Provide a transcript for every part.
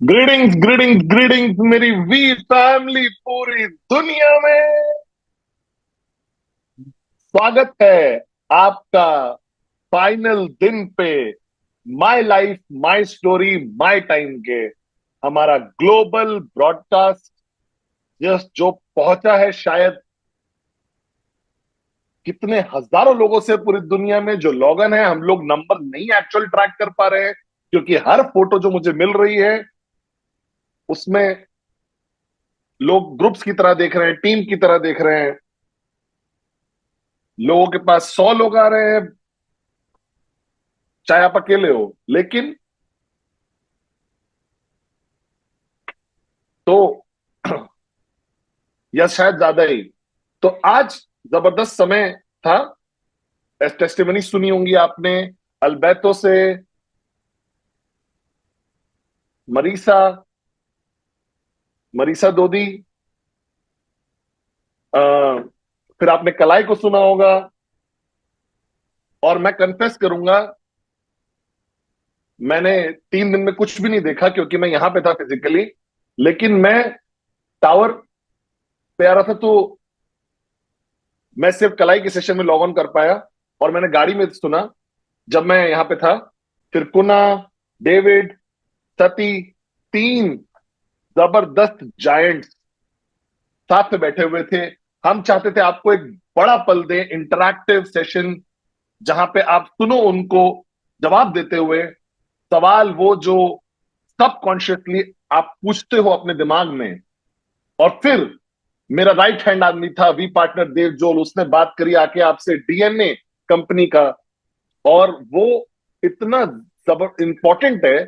Greetings greetings greetings मेरी we family पूरी दुनिया में स्वागत है आपका फाइनल दिन पे। My life my story my time के हमारा ग्लोबल ब्रॉडकास्ट जस्ट जो पहुंचा है शायद कितने हजारों लोगों से पूरी दुनिया में जो लॉगन है। हम लोग नंबर नहीं एक्चुअल ट्रैक कर पा रहे हैं क्योंकि हर फोटो जो मुझे मिल रही है उसमें लोग ग्रुप्स की तरह देख रहे हैं, टीम की तरह देख रहे हैं। लोगों के पास 100 लोग आ रहे हैं चाहे आप अकेले हो, लेकिन तो या शायद ज्यादा ही। तो आज जबरदस्त समय था। टेस्टिमनी सुनी होंगी आपने अल्बर्तो से, मरीसा मरीसा दोदी, अ, फिर आपने कलाई को सुना होगा। और मैं कन्फेस करूंगा, मैंने 3 दिन में कुछ भी नहीं देखा क्योंकि मैं यहां पे था फिजिकली। लेकिन मैं टावर पे आ रहा था तो मैं सिर्फ कलाई के सेशन में लॉग ऑन कर पाया और मैंने गाड़ी में सुना जब मैं यहां पे था। फिर कुना, डेविड, सती, 3 जबरदस्त जायंट्स साथ में बैठे हुए थे। हम चाहते थे आपको एक बड़ा पल दे, इंटरैक्टिव सेशन जहां पे आप सुनो उनको जवाब देते हुए सवाल वो जो सबकॉन्शियसली आप पूछते हो अपने दिमाग में। और फिर मेरा राइट हैंड आदमी था वी पार्टनर देव जोल, उसने बात करी आके आपसे डीएनए कंपनी का। और वो इतना जबर इंपॉर्टेंट है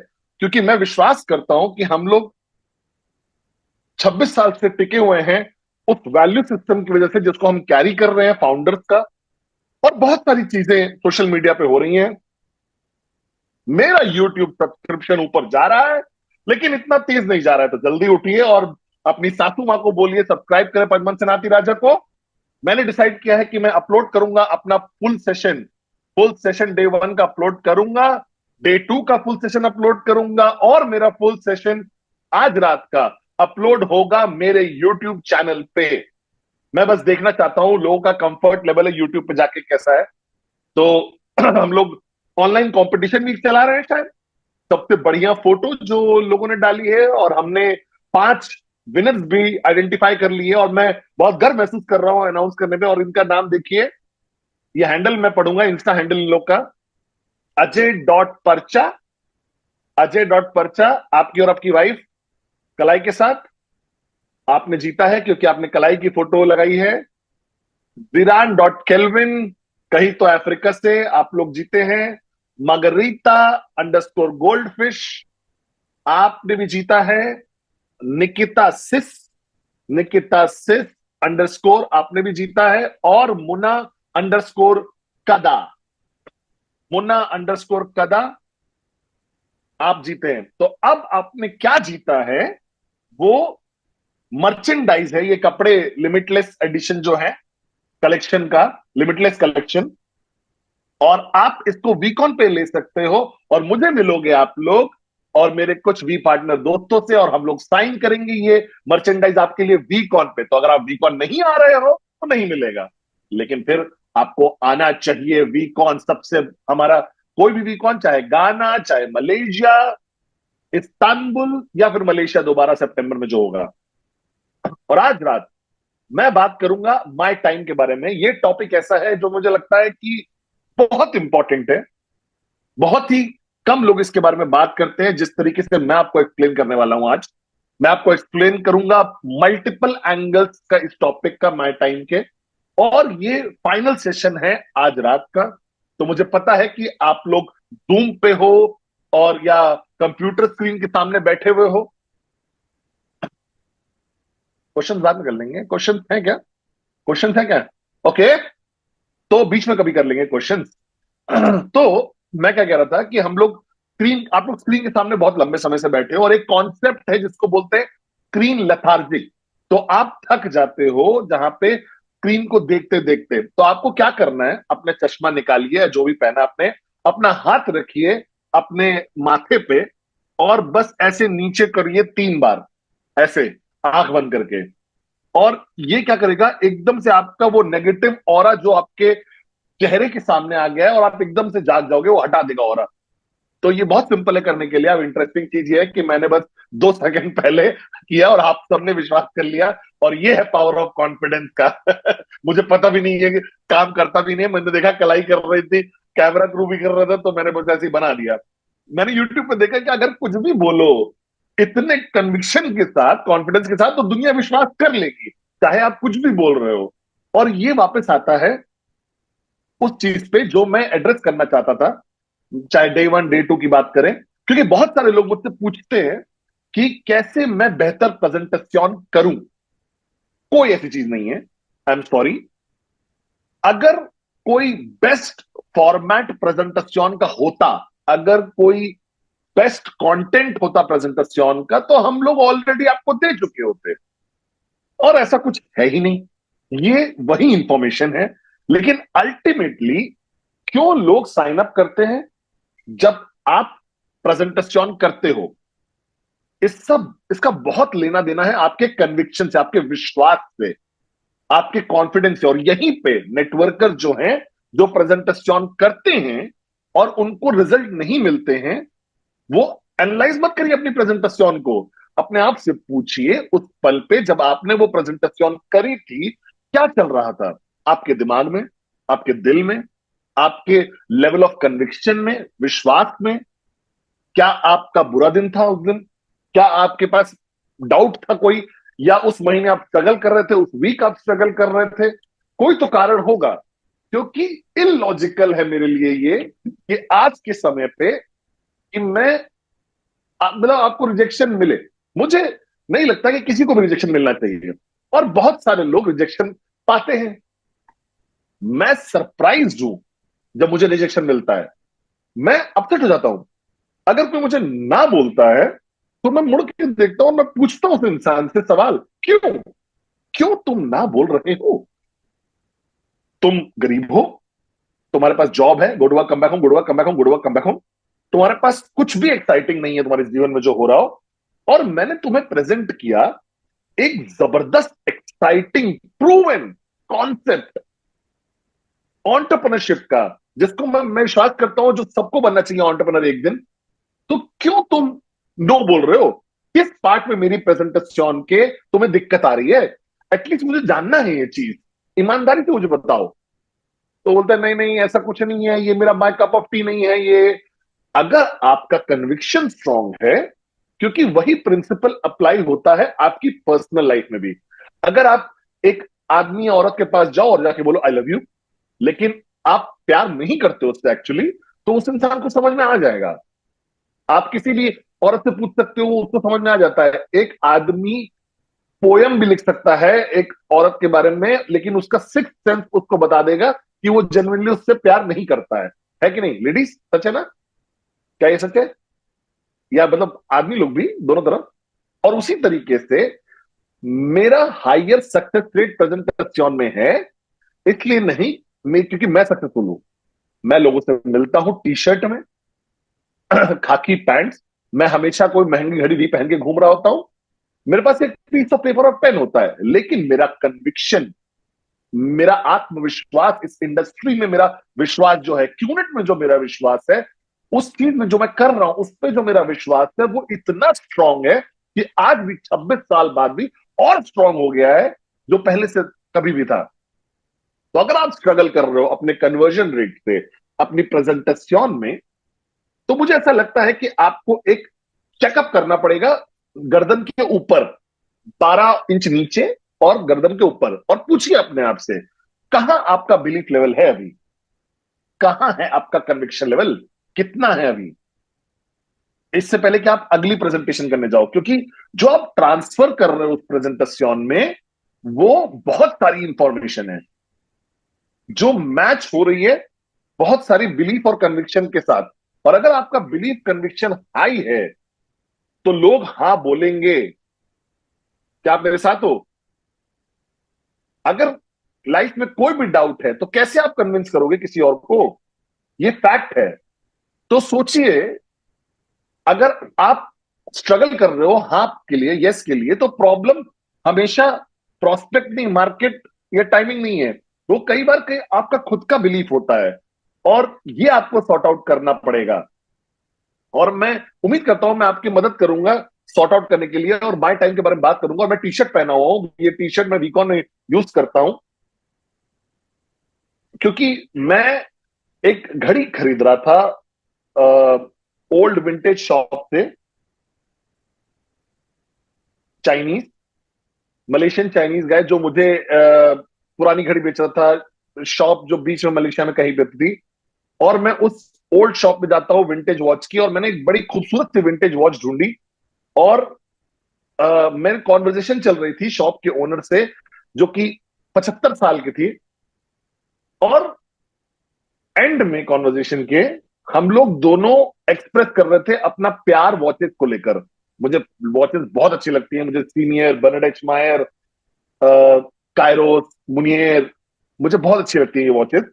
क्योंकि मैं विश्वास करता हूं कि हम लोग 26 साल से टिके हुए हैं उस वैल्यू सिस्टम की वजह से जिसको हम कैरी कर रहे हैं फाउंडर्स का। और बहुत सारी चीजें सोशल मीडिया पे हो रही हैं। मेरा यूट्यूब सब्सक्रिप्शन ऊपर जा रहा है लेकिन इतना तेज नहीं जा रहा है, तो जल्दी उठिए और अपनी सासू माँ को बोलिए सब्सक्राइब करें पद्मन सेनाती राजा को। मैंने डिसाइड किया है कि मैं अपलोड करूंगा अपना फुल सेशन डे 1 का अपलोड करूंगा, डे 2 का फुल सेशन अपलोड करूंगा और मेरा फुल सेशन आज रात का अपलोड होगा मेरे यूट्यूब चैनल पे। मैं बस देखना चाहता हूं लोगों का कंफर्ट लेवल है यूट्यूब पे जाके कैसा है। तो हम लोग ऑनलाइन कंपटीशन भी चला रहे हैं शायद, सबसे बढ़िया फोटो जो लोगों ने डाली है, और हमने 5 विनर्स भी आइडेंटिफाई कर लिए और मैं बहुत गर्व महसूस कर रहा हूं अनाउंस करने में। और इनका नाम देखिए, ये हैंडल मैं पढ़ूंगा, इंस्टा हैंडल इन लोग का अजय.पर्चा। अजय.पर्चा, आपकी और आपकी वाइफ कलाई के साथ आपने जीता है क्योंकि आपने कलाई की फोटो लगाई है। विरान.केल्विन, कहीं तो अफ्रीका से आप लोग जीते हैं। मगरीता_गोल्डफिश, आपने भी जीता है। निकिता सिस निकिता सिस आपने भी जीता है। और कदा मुन्ना_कदा आप जीते हैं। तो अब आपने क्या जीता है वो मर्चेंडाइज है, ये कपड़े लिमिटलेस एडिशन जो है कलेक्शन का, लिमिटलेस कलेक्शन। और आप इसको वीकॉन पे ले सकते हो और मुझे मिलोगे आप लोग और मेरे कुछ वी पार्टनर दोस्तों से, और हम लोग साइन करेंगे ये मर्चेंडाइज आपके लिए वीकॉन पे। तो अगर आप वीकॉन नहीं आ रहे हो तो नहीं मिलेगा, लेकिन फिर आपको आना चाहिए वीकॉन। सबसे हमारा कोई भी वीकॉन, चाहे गाना, चाहे मलेशिया, इस्तांबुल या फिर मलेशिया दोबारा सितंबर में जो होगा। और आज रात मैं बात करूंगा माय टाइम के बारे में। ये टॉपिक ऐसा है जो मुझे लगता है कि बहुत इंपॉर्टेंट है। बहुत ही कम लोग इसके बारे में बात करते हैं जिस तरीके से मैं आपको एक्सप्लेन करने वाला हूं आज। मैं आपको एक्सप्लेन करूंगा मल्टीपल एंगल्स का इस टॉपिक का, माय टाइम के। और ये फाइनल सेशन है आज रात का। तो मुझे पता है कि आप लोग जूम पे हो और या कंप्यूटर स्क्रीन के सामने बैठे हुए हो। क्वेश्चन बाद में कर लेंगे, क्वेश्चन है क्या? क्वेश्चन है क्या? ओके, तो बीच में कभी कर लेंगे क्वेश्चन। तो मैं क्या कह रहा था कि हम लोग आप लोग स्क्रीन के सामने बहुत लंबे समय से बैठे हो और एक कॉन्सेप्ट है जिसको बोलते हैं स्क्रीन लथार्जिक। तो आप थक जाते हो जहां पे स्क्रीन को देखते देखते। तो आपको क्या करना है, अपने चश्मा निकालिए, जो भी पहना आपने, अपना हाथ रखिए अपने माथे पे और बस ऐसे नीचे करिए 3 बार, ऐसे आंख बंद करके। और ये क्या करेगा, एकदम से आपका वो नेगेटिव ऑरा जो आपके चेहरे के सामने आ गया है, और आप एकदम से जाग जाओगे, वो हटा देगा ऑरा। तो ये बहुत सिंपल है करने के लिए। अब इंटरेस्टिंग चीज ये है कि मैंने बस 2 सेकंड पहले किया और आप सबने विश्वास कर लिया। और ये है पावर ऑफ कॉन्फिडेंस का। मुझे पता भी नहीं है कि काम करता भी नहीं है। मैंने देखा कलाई कर रही थी, कैमरा क्रू भी कर रहा था, तो मैंने बस ऐसे ही बना दिया। मैंने यूट्यूब पे देखा कि अगर कुछ भी बोलो इतने कन्विक्शन के साथ, कॉन्फिडेंस के साथ, तो दुनिया विश्वास कर लेगी, चाहे आप कुछ भी बोल रहे हो। और ये वापस आता है उस चीज पे जो मैं एड्रेस करना चाहता था, चाहे डे 1 डे 2 की बात करें। क्योंकि बहुत सारे लोग मुझसे पूछते हैं कि कैसे मैं बेहतर प्रेजेंटेशन करूं। कोई ऐसी चीज नहीं है, आई एम सॉरी। अगर कोई बेस्ट फॉर्मेट प्रेजेंटेशन का होता, अगर कोई बेस्ट कंटेंट होता प्रेजेंटेशन का, तो हम लोग ऑलरेडी आपको दे चुके होते। और ऐसा कुछ है ही नहीं, ये वही इंफॉर्मेशन है। लेकिन अल्टीमेटली क्यों लोग साइन अप करते हैं? जब आप प्रेजेंटेशन करते हो, इसका बहुत लेना देना है आपके कन्विक्शन से, आपके विश्वास से, आपके कॉन्फिडेंस से। और यहीं पे नेटवर्कर जो हैं, जो प्रेजेंटेशन करते हैं और उनको रिजल्ट नहीं मिलते हैं, वो एनालाइज मत करिए अपनी प्रेजेंटेशन को। अपने आप से पूछिए, उस पल पे जब आपने वो प्रेजेंटेशन करी थी, क्या चल रहा था आपके दिमाग में, आपके दिल में, आपके लेवल ऑफ कन्विक्शन में, विश्वास में? क्या आपका बुरा दिन था उस दिन? क्या आपके पास डाउट था कोई? या उस महीने आप स्ट्रगल कर रहे थे, उस वीक आप स्ट्रगल कर रहे थे? कोई तो कारण होगा। क्योंकि इलॉजिकल है मेरे लिए ये कि आज के समय पे कि मैं मतलब आपको रिजेक्शन मिले। मुझे नहीं लगता कि किसी को भी रिजेक्शन मिलना चाहिए, और बहुत सारे लोग रिजेक्शन पाते हैं। मैं सरप्राइज हूं जब मुझे रिजेक्शन मिलता है, मैं अपसेट हो जाता हूं। अगर कोई मुझे ना बोलता है, तो मैं मुड़ के देखता हूं, मैं पूछता हूं उस इंसान से सवाल, क्यों? क्यों तुम ना बोल रहे हो? तुम गरीब हो, तुम्हारे पास जॉब है, good work come back home, good work come back home, good work come back home. तुम्हारे पास कुछ भी एक्साइटिंग नहीं है तुम्हारे जीवन में जो हो रहा हो, और मैंने तुम्हें प्रेजेंट किया एक जबरदस्त एक्साइटिंग प्रूवन कॉन्सेप्ट एंटरप्रेन्योरशिप का, जिसको मैं विश्वास करता हूं जो सबको बनना चाहिए एंटरप्रेन्योर एक दिन। तो क्यों तुम नो बोल रहे हो? किस पार्ट में मेरी प्रेजेंटेशन के तुम्हें दिक्कत आ रही है? एटलीस्ट मुझे जानना है ये चीज, ईमानदारी से मुझे बताओ। तो बोलते हैं नहीं नहीं ऐसा कुछ नहीं है, ये मेरा माय कप ऑफ टी नहीं है ये। अगर आपका कन्विक्शन स्ट्रांग है, क्योंकि वही प्रिंसिपल अप्लाई होता है आपकी पर्सनल लाइफ में भी। अगर आप एक आदमी या औरत के पास जाओ और जाके बोलो आई लव यू, लेकिन आप प्यार नहीं करते उससे एक्चुअली, तो उस इंसान को समझ में आ जाएगा। आप किसी भी औरत से पूछ सकते हो, उसको समझ में आ जाता है। एक आदमी पोयम भी लिख सकता है एक औरत के बारे में, लेकिन उसका सिक्स सेंस उसको बता देगा कि वो जेन्युइनली उससे प्यार नहीं करता है कि नहीं लेडीज? सच है ना? क्या ये सच है? या मतलब आदमी लोग भी, दोनों तरफ। और उसी तरीके से मेरा हायर सक्सेस रेट प्रेजेंटेशन में है, इसलिए नहीं क्योंकि मैं सक्सेसफुल हूं। मैं लोगों से मिलता हूं टी शर्ट में, खाकी पैंट्स। मैं हमेशा कोई महंगी घड़ी भी पहन के घूम रहा होता हूं। मेरे पास एक पीस ऑफ पेपर और पेन होता है, लेकिन मेरा कन्विक्शन, मेरा आत्मविश्वास, इस इंडस्ट्री में मेरा विश्वास जो है, क्यूनेट में जो मेरा विश्वास है, उस चीज में जो मैं कर रहा हूं उस पर जो मेरा विश्वास है, वो इतना स्ट्रांग है कि आज भी 26 साल बाद भी और स्ट्रांग हो गया है जो पहले से कभी भी था। तो अगर आप स्ट्रगल कर रहे हो अपने कन्वर्जन रेट से, अपनी प्रेजेंटेशन में, तो मुझे ऐसा लगता है कि आपको एक चेकअप करना पड़ेगा। गर्दन के ऊपर 12 इंच नीचे और गर्दन के ऊपर, और पूछिए अपने आप से कहां आपका बिलीफ लेवल है अभी, कहां है आपका कन्विक्शन लेवल, कितना है अभी, इससे पहले कि आप अगली प्रेजेंटेशन करने जाओ। क्योंकि जो आप ट्रांसफर कर रहे हो उस प्रेजेंटेशन में, वो बहुत सारी इंफॉर्मेशन है जो मैच हो रही है बहुत सारी बिलीफ और कन्विक्शन के साथ। और अगर आपका बिलीफ कन्विक्शन हाई है, तो लोग हां बोलेंगे। क्या आप मेरे साथ हो? अगर लाइफ में कोई भी डाउट है, तो कैसे आप कन्विंस करोगे किसी और को? ये फैक्ट है। तो सोचिए अगर आप स्ट्रगल कर रहे हो हाँ के लिए, यस के लिए, तो प्रॉब्लम हमेशा प्रोस्पेक्ट नहीं, मार्केट या टाइमिंग नहीं है। वो कई बार आपका खुद का बिलीफ होता है, और ये आपको सॉर्ट आउट करना पड़ेगा। और मैं उम्मीद करता हूं मैं आपकी मदद करूंगा सॉर्ट आउट करने के लिए, और बाय टाइम के बारे में बात करूंगा। और मैं टी शर्ट पहना हुआ हूं, ये टी शर्ट मैं वीकॉन में यूज करता हूं, क्योंकि मैं एक घड़ी खरीद रहा था ओल्ड विंटेज शॉप से, चाइनीज, मलेशियन चाइनीज गाय, जो मुझे पुरानी घड़ी बेच रहा था। शॉप जो बीच में मलेशिया में कहीं पे थी, और मैं उस ओल्ड शॉप में जाता हूँ विंटेज वॉच की, और मैंने एक बड़ी खूबसूरत सी विंटेज वॉच ढूंढी। और मेरी कॉन्वर्जेशन चल रही थी शॉप के ओनर से, जो कि 75 साल की थी। और एंड में कॉन्वर्जेशन के हम लोग दोनों एक्सप्रेस कर रहे थे अपना प्यार वॉचेस को लेकर। मुझे वॉचेस बहुत अच्छी लगती हैं, मुझे सीनियर, बर्नार्ड मायर, कायरोस, मुनियर, मुझे बहुत अच्छी लगती है ये वॉचेस।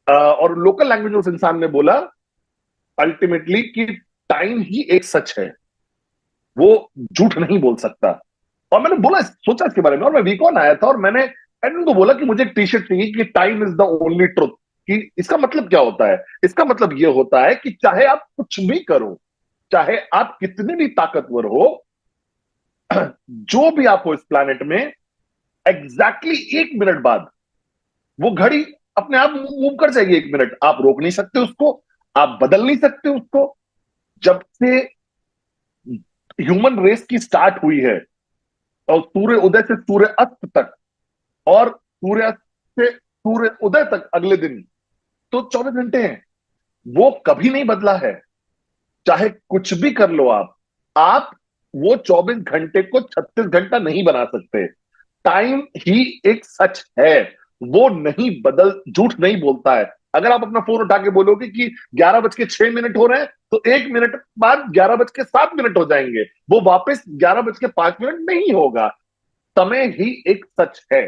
और लोकल लैंग्वेज में उस इंसान ने बोला अल्टीमेटली कि टाइम ही एक सच है, वो झूठ नहीं बोल सकता। और मैंने बोला, सोचा इसके बारे में, और मैं वीकॉन आया था, और मैंने एडमिन को बोला कि मुझे एक टी शर्ट चाहिए कि time is the only truth. कि इसका मतलब क्या होता है? इसका मतलब ये होता है कि चाहे आप कुछ भी करो, चाहे आप कितने भी ताकतवर हो, जो भी आप हो इस प्लानेट में, एग्जैक्टली 1 मिनट बाद वो घड़ी अपने आप मूव कर जाएगी। 1 मिनट आप रोक नहीं सकते उसको, आप बदल नहीं सकते उसको। जब से ह्यूमन रेस की स्टार्ट हुई है, और सूर्य उदय से सूर्य अस्त तक, और सूर्य अस्त से सूर्य उदय तक अगले दिन, तो 24 घंटे हैं। वो कभी नहीं बदला है, चाहे कुछ भी कर लो आप वो 24 घंटे को 36 घंटा नहीं बना सकते। टाइम ही एक सच है, वो नहीं बदल, झूठ नहीं बोलता है। अगर आप अपना फोन उठा के बोलोगे कि 11:06 हो रहे हैं, तो 1 मिनट बाद 11:07 हो जाएंगे, वो वापस 11:05 नहीं होगा। समय ही एक सच है।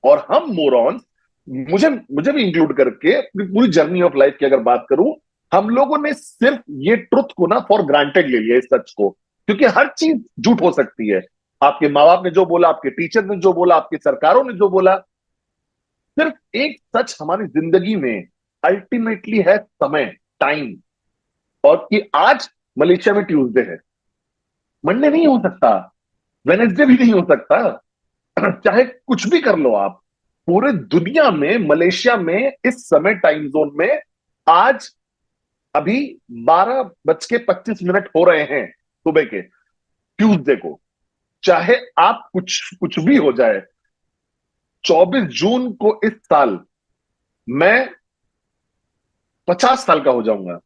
और हम मोरॉन्स, मुझे मुझे भी इंक्लूड करके अपनी पूरी जर्नी ऑफ लाइफ की अगर बात करूं, हम लोगों ने सिर्फ ये ट्रुथ को ना फॉर ग्रांटेड ले लिया, इस सच को। क्योंकि हर चीज झूठ हो सकती है। आपके माँ बाप ने जो बोला, आपके टीचर ने जो बोला, आपकी सरकारों ने जो बोला, सिर्फ एक सच हमारी जिंदगी में अल्टीमेटली है, समय, टाइम। और कि आज मलेशिया में ट्यूसडे है, मंडे नहीं हो सकता, वेनेसडे भी नहीं हो सकता। चाहे कुछ भी कर लो आप, पूरे दुनिया में, मलेशिया में इस समय टाइम जोन में आज अभी 12:25 हो रहे हैं सुबह के, ट्यूसडे को। चाहे आप कुछ कुछ भी हो जाए, 24 जून को इस साल मैं 50 साल का हो जाऊंगा।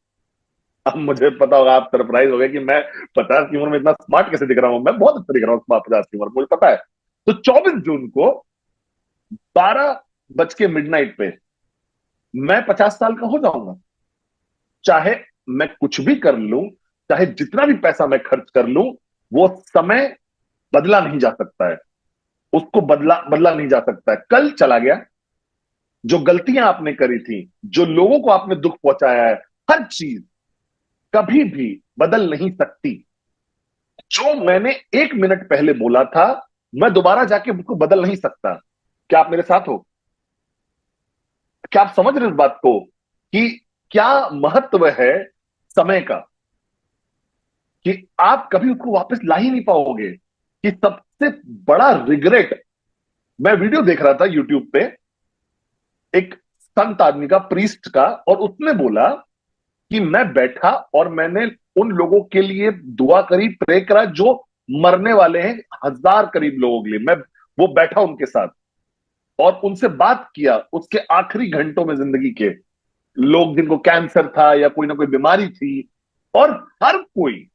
अब मुझे पता होगा, आप सरप्राइज हो गए कि मैं 50 की उम्र में इतना स्मार्ट कैसे दिख रहा हूं। मैं बहुत अच्छा दिख रहा हूँ 50 की उम्र, मुझे पता है। तो 24 जून को 12 बज के मिडनाइट पे मैं 50 साल का हो जाऊंगा। चाहे मैं कुछ भी कर लूं, चाहे जितना भी पैसा मैं खर्च कर लूं, वो समय बदला नहीं जा सकता है। उसको बदला बदला नहीं जा सकता है। कल चला गया। जो गलतियां आपने करी थी, जो लोगों को आपने दुख पहुंचाया है, हर चीज कभी भी बदल नहीं सकती। जो मैंने 1 मिनट पहले बोला था, मैं दोबारा जाके उसको बदल नहीं सकता। क्या आप मेरे साथ हो? क्या आप समझ रहे हो इस बात को कि क्या महत्व है समय का? कि आप कभी उसको वापस ला ही नहीं पाओगे। कि सबसे बड़ा रिग्रेट, मैं वीडियो देख रहा था यूट्यूब पे, एक संत आदमी का, प्रीस्ट का, और उसने बोला कि मैं बैठा और मैंने उन लोगों के लिए दुआ करी, प्रे करा, जो मरने वाले हैं, 1000 करीब लोगों के लिए। मैं वो बैठा उनके साथ और उनसे बात किया उसके आखिरी घंटों में जिंदगी के। लोग जिनको कैंसर था या कोई ना कोई बीमारी थी, और हर कोई,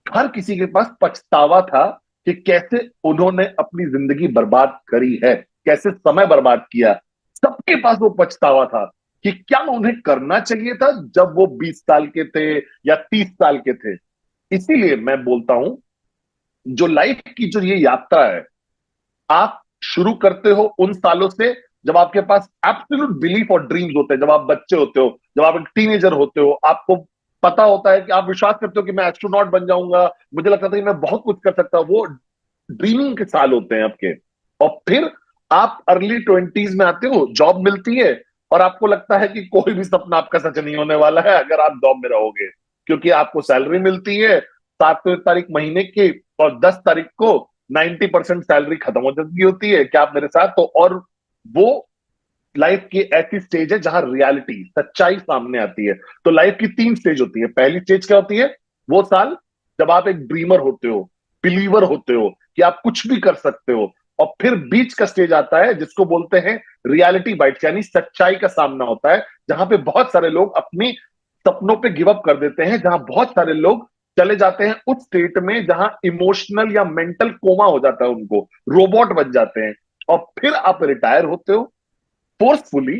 हर किसी के पास पछतावा था कि कैसे उन्होंने अपनी जिंदगी बर्बाद करी है, कैसे समय बर्बाद किया। सबके पास वो पछतावा था कि क्या उन्हें करना चाहिए था जब वो 20 साल के थे या 30 साल के थे। इसीलिए मैं बोलता हूं, जो लाइफ की जो ये यात्रा है, आप शुरू करते हो उन सालों से जब आपके पास एब्सोल्यूट बिलीफ और ड्रीम्स होते हैं, जब आप बच्चे होते हो, जब आप एक टीनेजर होते हो, आपको पता होता है कि आप विश्वास करते हो कि मैं एस्ट्रोनॉट बन जाऊंगा, मुझे लगता था कि मैं बहुत कुछ कर सकता हूं, वो ड्रीमिंग के साल होते हैं आपके। और फिर आप अर्ली 20s में आते हो, जॉब मिलती है, और आपको लगता है कि कोई भी सपना आपका सच नहीं होने वाला है अगर आप जॉब में रहोगे, क्योंकि आपको सैलरी मिलती है 7 तारीख महीने की, और 10 तारीख को 90% सैलरी खत्म हो जाती होती है। क्या आप मेरे साथ? तो और वो लाइफ की ऐसी स्टेज है जहां रियलिटी, सच्चाई सामने आती है। तो लाइफ की 3 स्टेज होती है। पहली स्टेज क्या होती है? वो साल जब आप एक ड्रीमर होते हो, बिलीवर होते हो कि आप कुछ भी कर सकते हो। और फिर बीच का स्टेज आता है जिसको बोलते हैं रियलिटी बाइट्स, यानी सच्चाई का सामना होता है, जहां पे बहुत सारे लोग अपनी सपनों पे गिव अप कर देते हैं, जहां बहुत सारे लोग चले जाते हैं उस स्टेट में जहां इमोशनल या मेंटल कोमा हो जाता है उनको, रोबोट बन जाते हैं। और फिर आप रिटायर होते हो फोर्सफुली,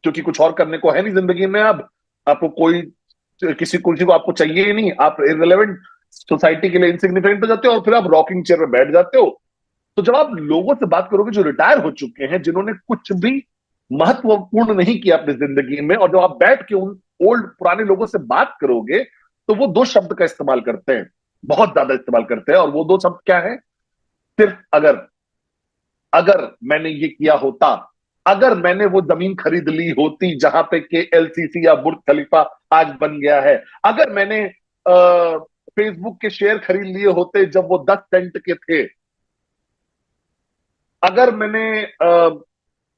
क्योंकि कुछ और करने को है नहीं जिंदगी में। अब आपको कोई, किसी को आपको चाहिए ही नहीं, आप इररिलेवेंट, सोसाइटी के लिए इंसिग्निफिकेंट हो जाते हो, और फिर आप रॉकिंग चेयर में बैठ जाते हो। तो जब आप लोगों से बात करोगे जो रिटायर हो चुके हैं, जिन्होंने कुछ भी महत्वपूर्ण नहीं किया अपनी जिंदगी में, और जब आप बैठ के उन ओल्ड पुराने लोगों से बात करोगे, तो वो 2 शब्द का इस्तेमाल करते हैं, बहुत ज्यादा इस्तेमाल करते हैं। और वो 2 शब्द क्या है? सिर्फ अगर। अगर मैंने ये किया होता, अगर मैंने वो जमीन खरीद ली होती जहां पे के एलसीसी या बुर्ज खलीफा आज बन गया है, अगर मैंने फेसबुक के शेयर खरीद लिए होते जब वो 10 सेंट के थे, अगर मैंने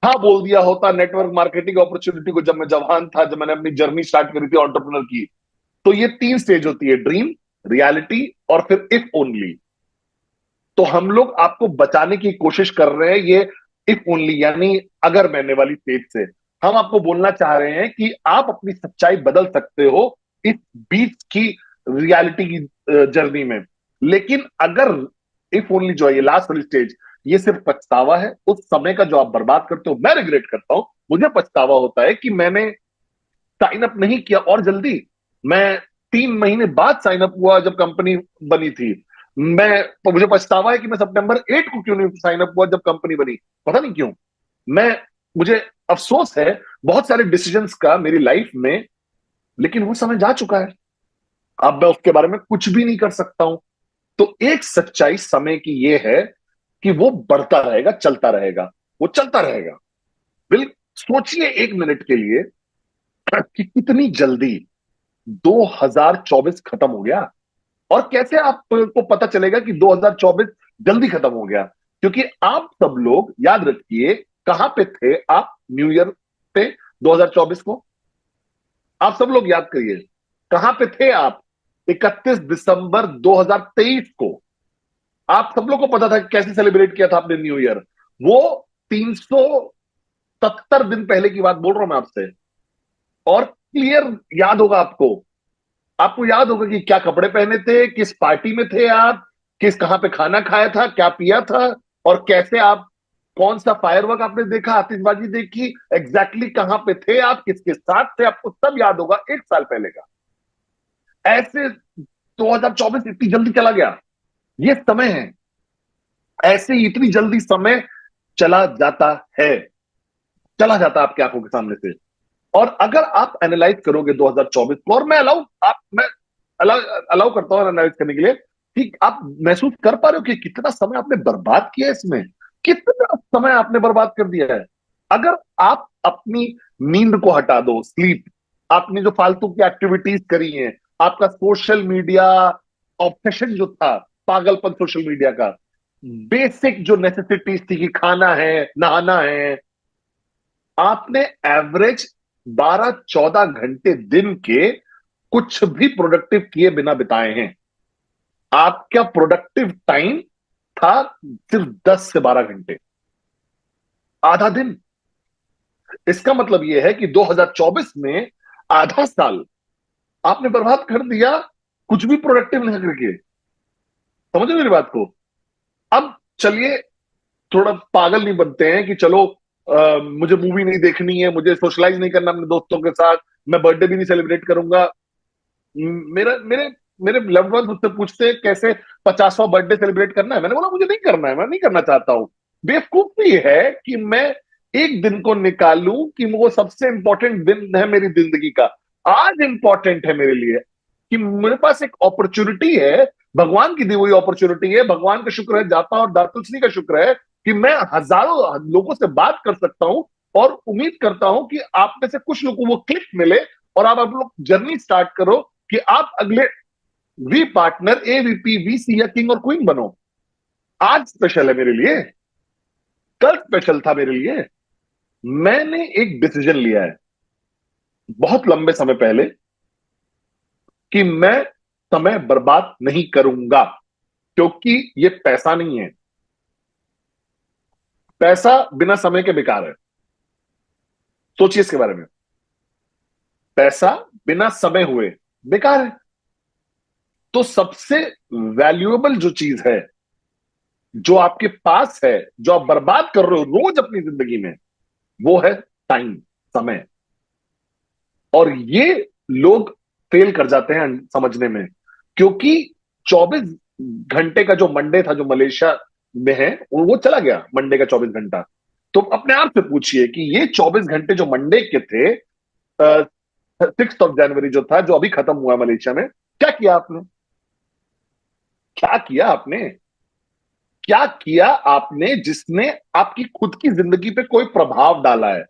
हाँ बोल दिया होता नेटवर्क मार्केटिंग अपॉर्चुनिटी को जब मैं जवान था, जब मैंने अपनी जर्नी स्टार्ट करी थी एंटरप्रेन्योर की। तो ये 3 स्टेज होती है, ड्रीम, रियलिटी, और फिर इफ ओनली। तो हम लोग आपको बचाने की कोशिश कर रहे हैं ये इफ ओनली यानी अगर मैंने वाली स्टेज से। हम आपको बोलना चाह रहे हैं कि आप अपनी सच्चाई बदल सकते हो इस बीच की रियलिटी की जर्नी में। लेकिन अगर इफ ओनली जो है, ये लास्ट वाली स्टेज, ये सिर्फ पछतावा है उस समय का जो आप बर्बाद करते हो। मैं रिग्रेट करता हूं, मुझे पछतावा होता है कि मैंने साइन अप नहीं किया और जल्दी। मैं 3 महीने बाद साइन अप हुआ जब कंपनी बनी थी। मैं, तो मुझे पछतावा है कि मैं September 8 को क्यों नहीं साइन अप हुआ जब कंपनी बनी। पता नहीं क्यों। मैं, मुझे अफसोस है बहुत सारे डिसीजंस का मेरी लाइफ में, लेकिन वो समय जा चुका है। अब मैं उसके बारे में कुछ भी नहीं कर सकता हूं। तो एक सच्चाई समय की ये है कि वो बढ़ता रहेगा, चलता रहेगा, वो चलता रहेगा। बिल्कुल। सोचिए 1 मिनट के लिए कि कितनी जल्दी 2024 खत्म हो गया। और कैसे आपको पता चलेगा कि 2024 जल्दी खत्म हो गया? क्योंकि आप सब लोग याद रखिए, कहां पे थे आप न्यू ईयर पे 2024 को? आप सब लोग याद करिए, कहां पे थे आप 31 दिसंबर 2023 को? आप सब लोग को पता था कि कैसे सेलिब्रेट किया था आपने न्यू ईयर। वो 377 दिन पहले की बात बोल रहा हूं मैं आपसे। और क्लियर याद होगा आपको। आपको याद होगा कि क्या कपड़े पहने थे, किस पार्टी में थे आप, किस, कहां पे खाना खाया था, क्या पिया था, और कैसे आप, कौन सा फायरवर्क आपने देखा, आतिशबाजी देखी, एग्जैक्टली कहां पे थे आप, किसके साथ थे, आपको सब याद होगा 1 साल पहले का। ऐसे 2024 इतनी जल्दी चला गया। ये समय है, ऐसे ही इतनी जल्दी समय चला जाता है, चला जाता है आपकी आंखों के सामने से। और अगर आप एनालाइज करोगे 2024 को, और मैं अलाउ अलाउ करता हूं एनालाइज करने के लिए, कि आप महसूस कर पा रहे हो कि कितना समय आपने बर्बाद किया है इसमें, कितना समय आपने बर्बाद कर दिया है। अगर आप अपनी नींद को हटा दो, स्लीप, आपने जो फालतू की एक्टिविटीज करी हैं, आपका सोशल मीडिया ऑब्सेशन जो था, पागलपन सोशल मीडिया का, बेसिक जो नेसेसिटीज थी कि खाना है, नहाना है, आपने एवरेज 12-14 घंटे दिन के कुछ भी प्रोडक्टिव किए बिना बिताए हैं। आपका प्रोडक्टिव टाइम था सिर्फ 10 से 12 घंटे, आधा दिन। इसका मतलब यह है कि 2024 में आधा साल आपने बर्बाद कर दिया कुछ भी प्रोडक्टिव नहीं करके। समझे मेरी बात को? अब चलिए, थोड़ा पागल नहीं बनते हैं कि चलो मुझे मूवी नहीं देखनी है, मुझे सोशलाइज नहीं करना अपने दोस्तों के साथ, मैं बर्थडे भी नहीं सेलिब्रेट करूंगा। मेरा मेरे मेरे लव्ड वंस मुझसे पूछते हैं कैसे 50वां बर्थडे सेलिब्रेट करना है। मैंने बोला मुझे नहीं करना है, मैं नहीं करना चाहता हूं। बेवकूफी है कि मैं एक दिन को निकालूं कि वो सबसे इंपॉर्टेंट दिन है मेरी जिंदगी का, आज इंपॉर्टेंट है मेरे लिए कि मेरे पास एक अपॉर्चुनिटी है, भगवान की दी हुई अपॉर्चुनिटी है, भगवान का शुक्र है, जाता और दातुश्री का शुक्र है कि मैं हजारों लोगों से बात कर सकता हूं, और उम्मीद करता हूं कि आप में से कुछ लोगों को वो क्लिक मिले और आप लोग जर्नी स्टार्ट करो कि आप अगले वी पार्टनर, एवीपी, वीसी या किंग और क्वीन बनो। आज स्पेशल है मेरे लिए, कल स्पेशल था मेरे लिए। मैंने एक डिसीजन लिया है बहुत लंबे समय पहले कि मैं समय बर्बाद नहीं करूंगा, क्योंकि ये पैसा नहीं है। पैसा बिना समय के बेकार है, सोचिए इसके बारे में। पैसा बिना समय हुए बेकार है। तो सबसे वैल्यूएबल जो चीज है, जो आपके पास है, जो आप बर्बाद कर रहे हो रोज अपनी जिंदगी में, वो है टाइम, समय। और ये लोग फेल कर जाते हैं समझने में, क्योंकि 24 घंटे का जो मंडे था, जो मलेशिया में है, वो चला गया मंडे का 24 घंटा। तो अपने आप से पूछिए कि ये 24 घंटे जो मंडे के थे, 6 जनवरी जो था, जो अभी खत्म हुआ मलेशिया में, क्या किया आपने? क्या किया आपने? क्या किया आपने जिसने आपकी खुद की जिंदगी पे कोई प्रभाव डाला है,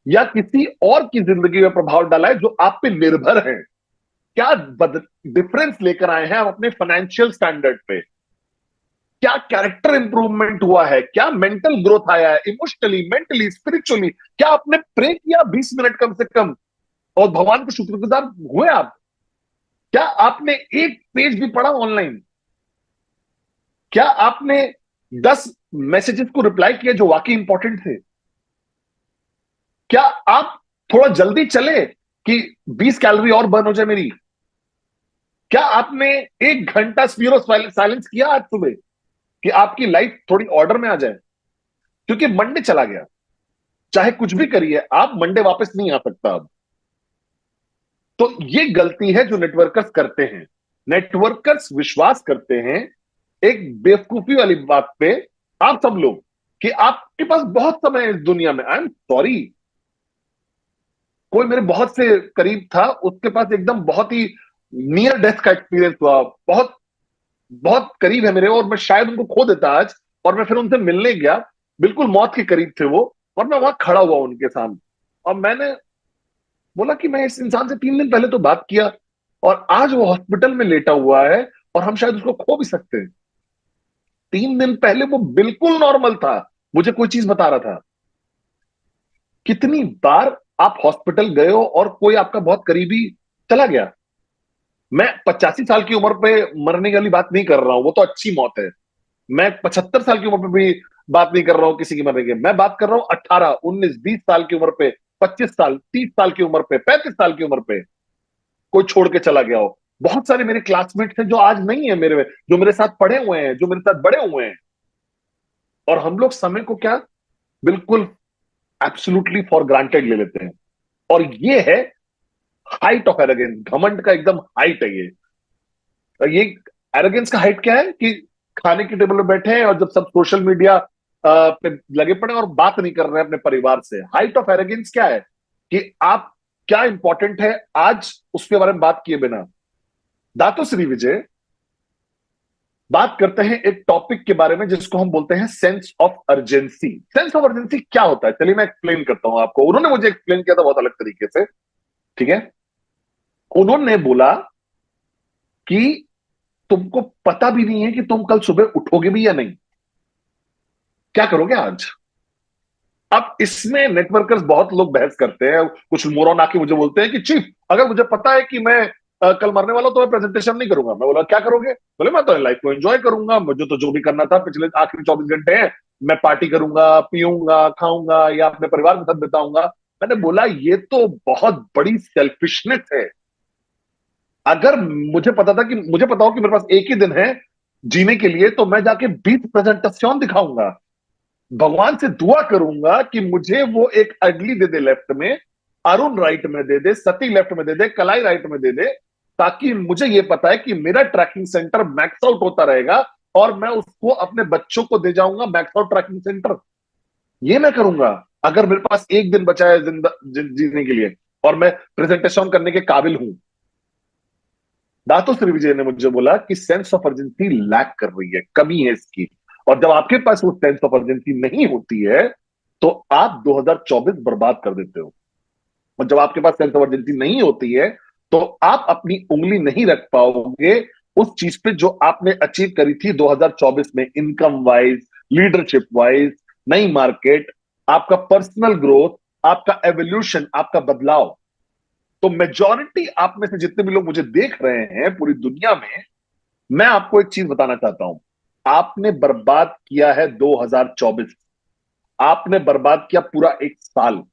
या किसी और की जिंदगी में प्रभाव डाला है जो आप पे निर्भर है? क्या डिफरेंस लेकर आए हैं आप अपने फाइनेंशियल स्टैंडर्ड पे? क्या कैरेक्टर इंप्रूवमेंट हुआ है? क्या मेंटल ग्रोथ आया है, इमोशनली, मेंटली, स्पिरिचुअली? क्या आपने प्रे किया 20 मिनट कम से कम, और भगवान को शुक्रगुजार हुए आप? क्या आपने एक पेज भी पढ़ा ऑनलाइन? क्या आपने 10 मैसेजेस को रिप्लाई किया जो वाकई इंपॉर्टेंट थे? क्या आप थोड़ा जल्दी चले कि 20 कैलोरी और बर्न हो जाए मेरी? क्या आपने 1 घंटा स्पीरो साइलेंस किया आज सुबह कि आपकी लाइफ थोड़ी ऑर्डर में आ जाए? क्योंकि मंडे चला गया, चाहे कुछ भी करिए आप, मंडे वापस नहीं आ सकता अब। तो ये गलती है जो नेटवर्कर्स करते हैं। नेटवर्कर्स विश्वास करते हैं एक बेवकूफी वाली बात पे, आप सब लोग, कि आपके पास बहुत समय है इस दुनिया में। आई एम सॉरी, कोई मेरे बहुत से करीब था, उसके पास एकदम बहुत ही नियर डेथ का एक्सपीरियंस हुआ, बहुत बहुत करीब है मेरे, और मैं शायद उनको खो देता आज। और मैं फिर उनसे मिलने गया, बिल्कुल मौत के करीब थे वो, और मैं वहां खड़ा हुआ उनके सामने, और मैंने बोला कि मैं इस इंसान से 3 दिन पहले तो बात किया, और आज वो हॉस्पिटल में लेटा हुआ है, और हम शायद उसको खो भी सकते हैं। 3 दिन पहले वो बिल्कुल नॉर्मल था, मुझे कोई चीज बता रहा था। कितनी बार आप हॉस्पिटल गए हो और कोई आपका बहुत करीबी चला गया? मैं 85 साल की उम्र पे मरने वाली बात नहीं कर रहा हूं, वो तो अच्छी मौत है। मैं 75 साल की उम्र पे भी बात नहीं कर रहा हूं किसी की मरने की, मैं बात कर रहा हूं 18, 19, 20 साल की उम्र पे, 25 साल, 30 साल की उम्र पे, 35 साल की उम्र पे कोई छोड़ के चला गया हो। बहुत सारे मेरे क्लासमेट्स हैं जो आज नहीं है मेरे में, जो मेरे साथ पढ़े हुए हैं, जो मेरे साथ बड़े हुए हैं। और हम लोग समय को क्या, बिल्कुल एब्सोल्युटली फॉर ग्रांटेड ले लेते हैं। और ये है हाइट ऑफ एरोगेंस, घमंड का एकदम हाइट है ये। ये एरोगेंस का हाइट क्या है कि खाने की टेबल पर बैठे हैं और जब सब सोशल मीडिया पे लगे पड़े और बात नहीं कर रहे हैं अपने परिवार से। हाइट ऑफ एरोगेंस क्या है कि आप क्या इंपॉर्टेंट है आज उसके बारे में बात किए बिना। दातो श्री विजय बात करते हैं एक टॉपिक के बारे में जिसको हम बोलते हैं sense of urgency. Sense of urgency क्या होता है, चलिए मैं एक्सप्लेन करता हूं आपको। उन्होंने मुझे एक्सप्लेन किया था बहुत अलग तरीके से, ठीक है। उन्होंने बोला कि तुमको पता भी नहीं है कि तुम कल सुबह उठोगे भी या नहीं, क्या करोगे आज? अब इसमें नेटवर्कर्स बहुत लोग बहस करते हैं, कुछ मोरन आके मुझे बोलते हैं कि चीफ, अगर मुझे पता है कि मैं कल मरने वाला हूं, तो मैं प्रेजेंटेशन नहीं करूंगा। मैं बोला क्या करोगे? बोले मैं तो लाइफ को एंजॉय करूंगा, मुझे तो जो भी करना था पिछले आखिरी 24 घंटे हैं, मैं पार्टी करूंगा, पीऊंगा, खाऊंगा, या अपने परिवार के साथ बिताऊंगा। मैंने बोला ये तो बहुत बड़ी सेल्फिशनेस है। अगर मुझे पता था कि मुझे पता हो कि मेरे पास एक ही दिन है जीने के लिए, तो मैं जाके 20 प्रेजेंटेशन दिखाऊंगा, भगवान से दुआ करूंगा कि मुझे वो एक अगली दे दे लेफ्ट में, अरुण राइट में दे दे, सती लेफ्ट में दे दे, कलाई राइट में दे दे, ताकि मुझे ये पता है कि मेरा ट्रैकिंग सेंटर मैक्स आउट होता रहेगा, और मैं उसको अपने बच्चों को दे जाऊंगा मैक्स आउट ट्रैकिंग सेंटर। ये मैं करूंगा। अगर मेरे पास एक दिन बचा है जीने के लिए और मैं प्रेजेंटेशन करने के काबिल हूं, दातो श्री विजय ने मुझे बोला कि सेंस ऑफ अर्जेंसी लैक कर रही है, कमी है इसकी। और जब आपके पास वो सेंस ऑफ अर्जेंसी नहीं होती है तो आप 2024 बर्बाद कर देते हो। और जब आपके पास सेंस ऑफ अर्जेंसी नहीं होती है तो आप अपनी उंगली नहीं रख पाओगे उस चीज पे जो आपने अचीव करी थी 2024 में, इनकम वाइज, लीडरशिप वाइज, नई मार्केट, आपका पर्सनल ग्रोथ, आपका एवोल्यूशन, आपका बदलाव। तो मेजॉरिटी आप में से जितने भी लोग मुझे देख रहे हैं पूरी दुनिया में, मैं आपको एक चीज बताना चाहता हूं। आपने बर्बाद किया है 2024, आपने बर्बाद किया पूरा एक साल।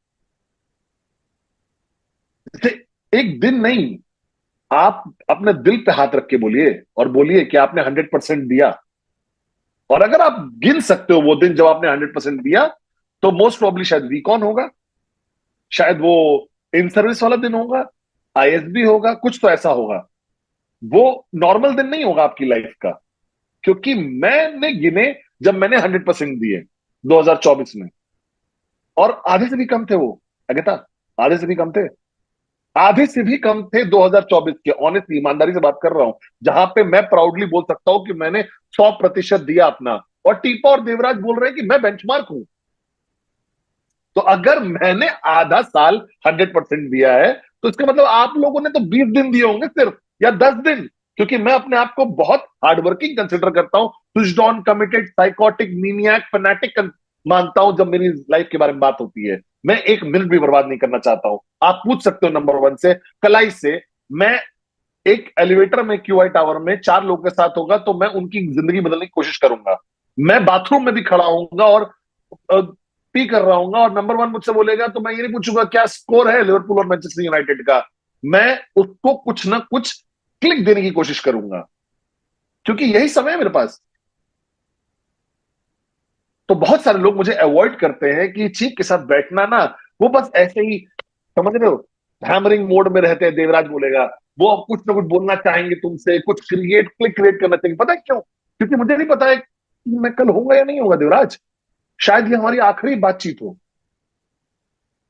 इसे एक दिन नहीं, आप अपने दिल पे हाथ रख के बोलिए और बोलिए कि आपने 100% दिया। और अगर आप गिन सकते हो वो दिन जब आपने 100% दिया, तो मोस्ट प्रोबेबली शायद वीकॉन होगा, शायद वो इन सर्विस वाला दिन होगा, आईएसबी होगा, कुछ तो ऐसा होगा। वो नॉर्मल दिन नहीं होगा आपकी लाइफ का। क्योंकि मैंने गिने जब मैंने 100% दिए 2024 में, और आधे से भी कम थे वो, अगेता, आधे से भी कम थे। आधे से भी कम थे 2024 के, ऑनेस्टली ईमानदारी से बात कर रहा हूं, जहां पे मैं प्राउडली बोल सकता हूं कि मैंने 100% दिया अपना। और टीपा और देवराज बोल रहे हैं कि मैं बेंचमार्क हूं। तो अगर मैंने आधा साल 100% दिया है, तो इसका मतलब आप लोगों ने तो 20 दिन दिए होंगे सिर्फ, या 10 दिन। क्योंकि मैं अपने आप को बहुत हार्डवर्किंग कंसिडर करता हूं, switched on, committed, psychotic, maniac, fanatic मानता हूं जब मेरी लाइफ के बारे में बात होती है। मैं एक मिनट भी बर्बाद नहीं करना चाहता हूं। आप पूछ सकते हो नंबर वन से, कलाई से, मैं एक एलिवेटर में क्यूआई टावर में 4 लोगों के साथ होगा तो मैं उनकी जिंदगी बदलने की कोशिश करूंगा। मैं बाथरूम में भी खड़ा होऊंगा और पी कर रहा हूंगा, और नंबर वन मुझसे बोलेगा तो मैं ये नहीं पूछूंगा क्या स्कोर है लिवरपूल और मैनचेस्टर यूनाइटेड का। मैं उसको कुछ ना कुछ क्लिक देने की कोशिश करूंगा, क्योंकि यही समय है मेरे पास। तो बहुत सारे लोग मुझे अवॉइड करते हैं कि चीफ के साथ बैठना ना, वो बस ऐसे ही, समझ रहे हो, हैमरिंग मोड में रहते हैं। देवराज बोलेगा, वो अब कुछ ना कुछ बोलना चाहेंगे तुमसे, कुछ क्लिक क्रिएट करना चाहेंगे। पता है क्यों? क्योंकि मुझे नहीं पता है कि मैं कल होगा या नहीं होगा देवराज। शायद ये हमारी आखिरी बातचीत हो।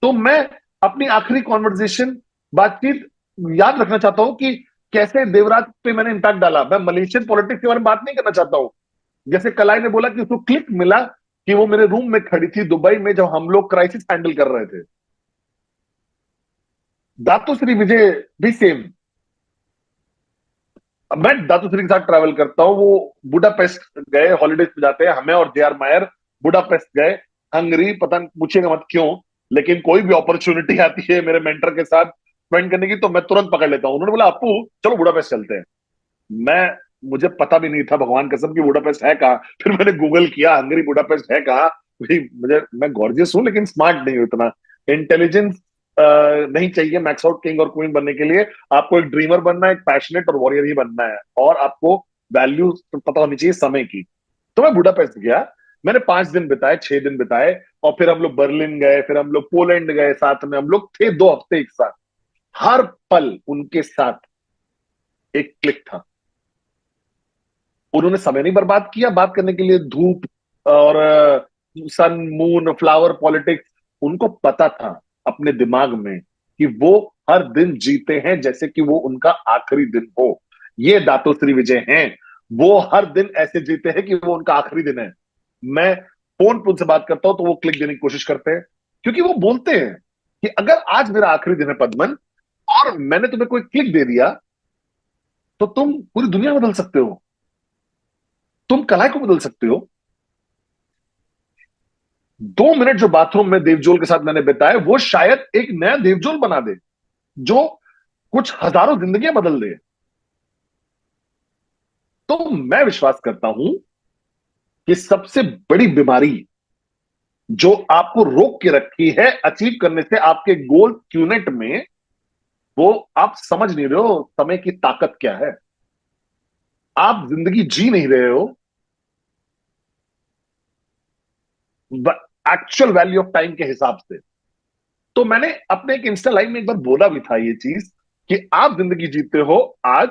तो मैं अपनी आखिरी कॉन्वर्जेशन, बातचीत याद रखना चाहता हूं कि कैसे देवराज पे मैंने इम्पैक्ट डाला। मैं मलेशियन पॉलिटिक्स के बारे में बात नहीं करना चाहता हूं। जैसे कलाई ने बोला कि उसको क्लिक मिला कि वो मेरे रूम में खड़ी थी दुबई में जब हम लोग क्राइसिस हैंडल कर रहे थे। दातुश्री विजय भी सेम। मैं दातुश्री के साथ ट्रैवल करता हूँ। वो बुडापेस्ट गए, हॉलीडेज पे जाते हैं, हमें और जे आर मायर बुडापेस्ट गए, हंगरी। पता नहीं, पूछेगा मत क्यों, लेकिन कोई भी अपॉर्चुनिटी आती है मेरे मेंटर के साथ स्पेंड करने की तो मैं तुरंत पकड़ लेता हूँ। उन्होंने बोला अपू चलो बुडापेस्ट चलते हैं। मैं मुझे पता भी नहीं था भगवान कसम की बुडापेस्ट है कहाँ। फिर मैंने गूगल किया हंगरी बुडापेस्ट है कहाँ। भाई मुझे, मैं गॉर्जियस हूं लेकिन स्मार्ट नहीं हूं इतना। इंटेलिजेंस नहीं चाहिए मैक्स आउट किंग और क्वीन बनने के लिए। आपको एक ड्रीमर बनना है, एक पैशनेट और वॉरियर ही बनना है, और आपको वैल्यू पता होनी चाहिए समय की। तो मैं बुडापेस्ट गया। मैंने 5 दिन बिताए, 6 दिन बिताए, और फिर हम लोग बर्लिन गए, फिर हम लोग पोलैंड गए, साथ में हम लोग थे 2 हफ्ते एक साथ। हर पल उनके साथ एक क्लिक था। उन्होंने समय नहीं बर्बाद किया बात करने के लिए, धूप और सन मून फ्लावर पॉलिटिक्स। उनको पता था अपने दिमाग में कि वो हर दिन जीते हैं जैसे कि वो उनका आखिरी दिन हो। ये दातोश्री विजय हैं। वो हर दिन ऐसे जीते हैं कि वो उनका आखिरी दिन है। मैं फोन पे उनसे बात करता हूं तो वो क्लिक देने की कोशिश करते हैं, क्योंकि वो बोलते हैं कि अगर आज मेरा आखिरी दिन है पद्मन, और मैंने तुम्हें कोई क्लिक दे दिया, तो तुम पूरी दुनिया बदल सकते हो, तुम कलाई को बदल सकते हो। 2 मिनट जो बाथरूम में देवजोल के साथ मैंने बिताए, वो शायद एक नया देवजोल बना दे, जो कुछ हजारों जिंदगियां बदल दे। तो मैं विश्वास करता हूं कि सबसे बड़ी बीमारी जो आपको रोक के रखी है अचीव करने से आपके गोल क्यूनेट में, वो आप समझ नहीं रहे हो समय की ताकत क्या है। आप जिंदगी जी नहीं रहे हो एक्चुअल वैल्यू ऑफ टाइम के हिसाब से। तो मैंने अपने एक इंस्टा लाइव में एक बार बोला भी था ये चीज, कि आप जिंदगी जीते हो आज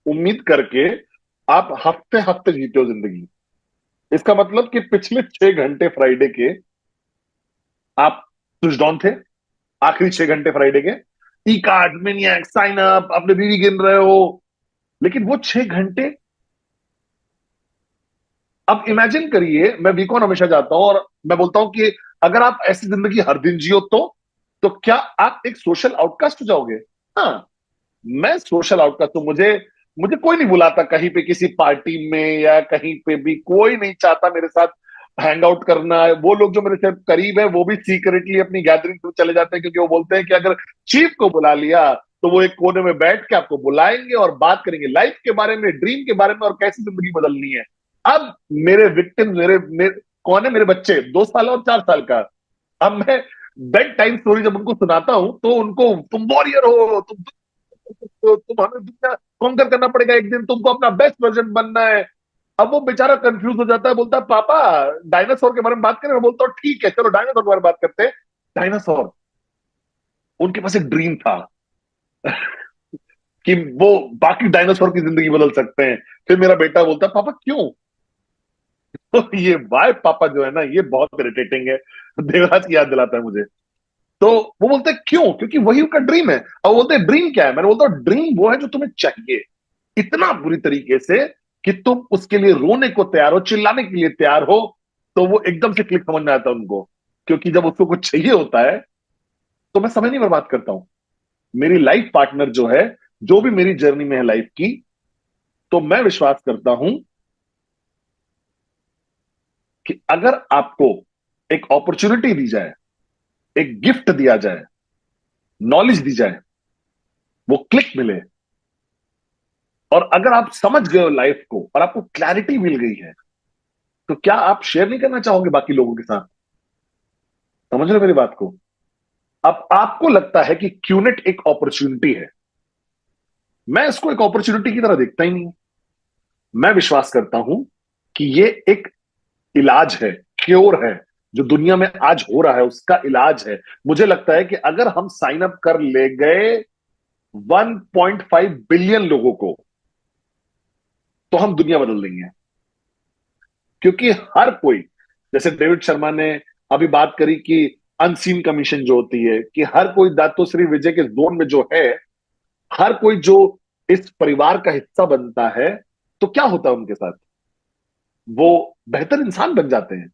उम्मीद करके, आप हफ्ते हफ्ते जीते हो जिंदगी। इसका मतलब कि पिछले 6 घंटे फ्राइडे के आप स्विच ऑन थे आखिरी 6 घंटे फ्राइडे के, ई कार्ड मिनियक साइन अप, अपने बीवी गिन रहे हो, लेकिन वो 6 घंटे, अब इमेजिन करिए, मैं वीकॉन हमेशा जाता हूं और मैं बोलता हूं कि अगर आप ऐसी जिंदगी हर दिन जियो तो क्या आप एक सोशल आउटकास्ट हो जाओगे? हाँ, मैं सोशल आउटकास्ट हूं। मुझे मुझे कोई नहीं बुलाता कहीं पे, किसी पार्टी में या कहीं पे भी कोई नहीं चाहता मेरे साथ हैंग आउट करना। वो लोग जो मेरे से करीब है वो भी सीक्रेटली अपनी गैदरिंग में चले जाते हैं, क्योंकि वो बोलते हैं कि अगर चीफ को बुला लिया तो वो एक कोने में बैठ के आपको बुलाएंगे और बात करेंगे लाइफ के बारे में, ड्रीम के बारे में, और कैसी जिंदगी बदलनी है। अब मेरे विक्टिम कौन है? मेरे बच्चे, 2 साल और 4 साल का। अब मैं बेड टाइम स्टोरी जब उनको सुनाता हूं तो उनको, तुम वॉरियर हो, तुम हमें दुनिया कॉन्कर करना पड़ेगा एक दिन, तुमको अपना बेस्ट वर्जन बनना है। अब वो बेचारा कंफ्यूज हो जाता है, बोलता है पापा डायनासोर के बारे में बात करें। मैं बोलता हूँ ठीक है, चलो डायनासोर के बारे में बात करते हैं। डायनासोर, उनके पास एक ड्रीम था कि वो बाकी डायनासोर की जिंदगी बदल सकते हैं। फिर मेरा बेटा बोलता है पापा क्यों? तो ये वाई पापा जो है ना, ये बहुत इरिटेटिंग है। देवराज की याद दिलाता है मुझे। तो वो बोलते हैं क्यों? क्योंकि वही उनका ड्रीम है। और बोलते हैं ड्रीम क्या है? मैंने बोलता हूँ ड्रीम वो है जो तुम्हें चाहिए इतना बुरी तरीके से कि तुम उसके लिए रोने को तैयार हो, चिल्लाने के लिए तैयार हो। तो वो एकदम से क्लिक समझ में आता है उनको, क्योंकि जब उसको कुछ चाहिए होता है तो मैं समय नहीं बर्बाद करता हूं। मेरी लाइफ पार्टनर जो है, जो भी मेरी जर्नी में है लाइफ की, तो मैं विश्वास करता हूं कि अगर आपको एक अपॉर्चुनिटी दी जाए, एक गिफ्ट दिया जाए, नॉलेज दी जाए, वो क्लिक मिले, और अगर आप समझ गए हो लाइफ को और आपको क्लैरिटी मिल गई है, तो क्या आप शेयर नहीं करना चाहोगे बाकी लोगों के साथ? समझ रहे हो मेरी बात को? अब आपको लगता है कि क्यूनेट एक अपॉर्चुनिटी है। मैं इसको एक अपॉर्चुनिटी की तरह देखता ही नहीं। मैं विश्वास करता हूं कि ये एक इलाज है, क्योर है। जो दुनिया में आज हो रहा है उसका इलाज है। मुझे लगता है कि अगर हम साइन अप कर ले गए 1.5 बिलियन लोगों को, तो हम दुनिया बदल देंगे। क्योंकि हर कोई, जैसे डेविड शर्मा ने अभी बात करी कि अनसीन कमीशन जो होती है, कि हर कोई दातोश्री विजय के जोन में जो है, हर कोई जो इस परिवार का हिस्सा बनता है, तो क्या होता है उनके साथ? वो बेहतर इंसान बन जाते हैं,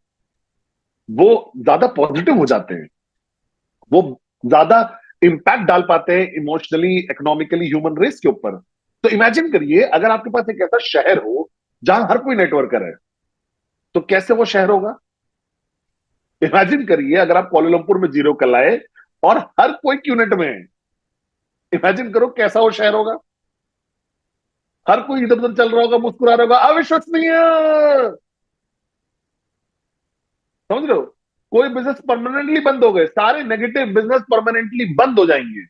वो ज्यादा पॉजिटिव हो जाते हैं, वो ज्यादा इंपैक्ट डाल पाते हैं इमोशनली, इकोनॉमिकली, ह्यूमन रेस के ऊपर। तो इमेजिन करिए अगर आपके पास एक ऐसा शहर हो जहां हर कोई नेटवर्कर है, तो कैसे वो शहर होगा? इमेजिन करिए अगर आप कोलालमपुर में जीरो कल आए और हर कोई क्यूनेट में है। इमेजिन करो कैसा वो शहर होगा। हर कोई इधर उधर चल रहा होगा, मुस्कुरा रहा होगा, अविश्वसनीय। समझ रहे हो? कोई बिजनेस परमानेंटली बंद हो गए, सारे नेगेटिव बिजनेस परमानेंटली बंद हो जाएंगे,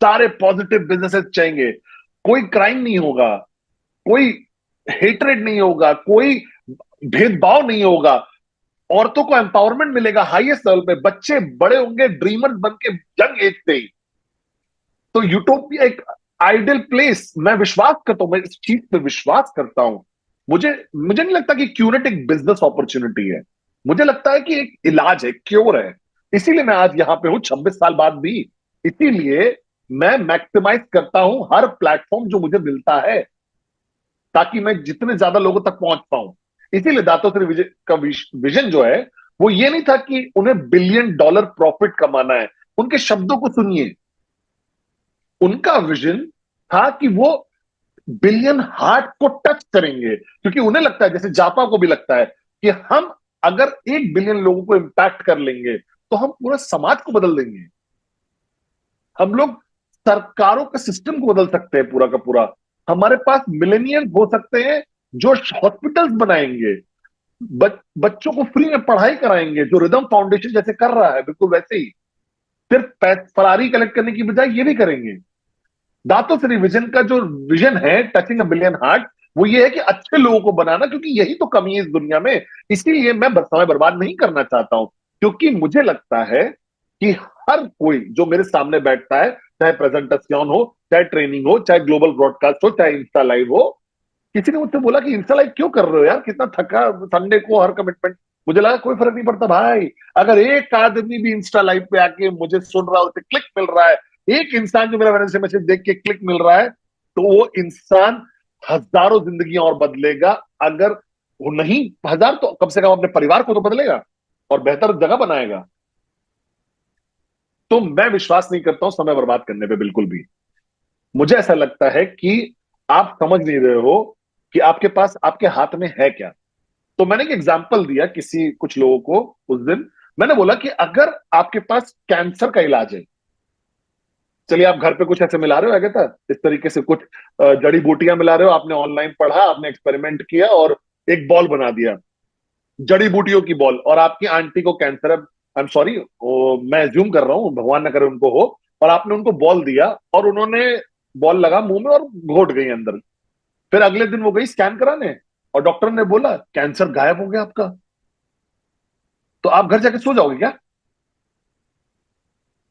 सारे पॉजिटिव बिजनेसेस चाहेंगे। कोई क्राइम नहीं होगा, कोई हेटरेड नहीं होगा, कोई भेदभाव नहीं होगा। औरतों को एम्पावरमेंट मिलेगा हाईएस्ट लेवल पे, बच्चे बड़े होंगे ड्रीमर्स बन के यंग एज से ही। तो यूटोपिया एक आइडियल प्लेस। मैं विश्वास करता हूं, मैं इस चीज पे विश्वास करता हूं। मुझे मुझे नहीं लगता कि क्यूनेट एक बिजनेस अपॉर्चुनिटी है। मुझे लगता है कि एक इलाज है, क्योर है। इसीलिए मैं आज यहां पे हूं 26 साल बाद भी। इसीलिए मैं मैक्सिमाइज करता हूं हर प्लेटफॉर्म जो मुझे मिलता है, ताकि मैं जितने ज्यादा लोगों तक पहुंच पाऊं। इसीलिए दातोश्री विजय का विजन जो है, वो ये नहीं था कि उन्हें $1 बिलियन प्रॉफिट कमाना है। उनके शब्दों को सुनिए, उनका विजन था कि वो बिलियन हार्ट को टच करेंगे। क्योंकि उन्हें लगता है, जैसे जापा को भी लगता है, कि हम अगर 1 बिलियन लोगों को इंपैक्ट कर लेंगे तो हम पूरा समाज को बदल देंगे। हम लोग सरकारों के सिस्टम को बदल सकते हैं पूरा का पूरा। हमारे पास मिलेनियल्स हो सकते हैं जो हॉस्पिटल्स बनाएंगे, बच्चों को फ्री में पढ़ाई कराएंगे, जो रिदम फाउंडेशन जैसे कर रहा है बिल्कुल वैसे ही। सिर्फ फरारी कलेक्ट करने की बजाय ये भी करेंगे। दांतों से विजन का जो विजन है, टचिंग अ बिलियन हार्ट, वो ये है कि अच्छे लोगों को बनाना, क्योंकि यही तो कमी है इस दुनिया में। इसीलिए मैं समय बर्बाद नहीं करना चाहता हूं, क्योंकि मुझे लगता है कि हर कोई जो मेरे सामने बैठता है, चाहे प्रेजेंटेशन हो, चाहे ट्रेनिंग हो, चाहे ग्लोबल ब्रॉडकास्ट हो, चाहे इंस्टा लाइव हो। किसी ने मुझसे बोला कि इंस्टा लाइव क्यों कर रहे हो यार, कितना थका, संडे को हर कमिटमेंट। मुझे लगा कोई फर्क नहीं पड़ता भाई। अगर एक आदमी भी इंस्टा लाइव पे आके मुझे सुन रहा है, उसे क्लिक मिल रहा है, एक इंसान जो मेरा वेडनेसडे मैसेज देख के क्लिक मिल रहा है, तो वो इंसान हजारों जिंदगियां और बदलेगा। अगर वो नहीं हजार, तो कम से कम अपने परिवार को तो बदलेगा और बेहतर जगह बनाएगा। तो मैं विश्वास नहीं करता हूं समय बर्बाद करने पे, बिल्कुल भी। मुझे ऐसा लगता है कि आप समझ नहीं रहे हो कि आपके पास, आपके हाथ में है क्या। तो मैंने एक एग्जांपल दिया किसी कुछ लोगों को उस दिन। मैंने बोला कि अगर आपके पास कैंसर का इलाज है, चलिए आप घर पे कुछ ऐसे मिला रहे हो, क्या था इस तरीके से कुछ जड़ी बूटियां मिला रहे हो, आपने ऑनलाइन पढ़ा, आपने एक्सपेरिमेंट किया और एक बॉल बना दिया, जड़ी बूटियों की बॉल, और आपकी आंटी को कैंसर है। आई एम सॉरी, मैं ज्यूम कर रहा हूं, भगवान ना करे उनको हो। और आपने उनको बॉल दिया और उन्होंने बॉल लगा मुंह में और घोट गई अंदर। फिर अगले दिन वो गई स्कैन कराने और डॉक्टर ने बोला कैंसर गायब हो गया आपका। तो आप घर जाके सो जाओगे क्या?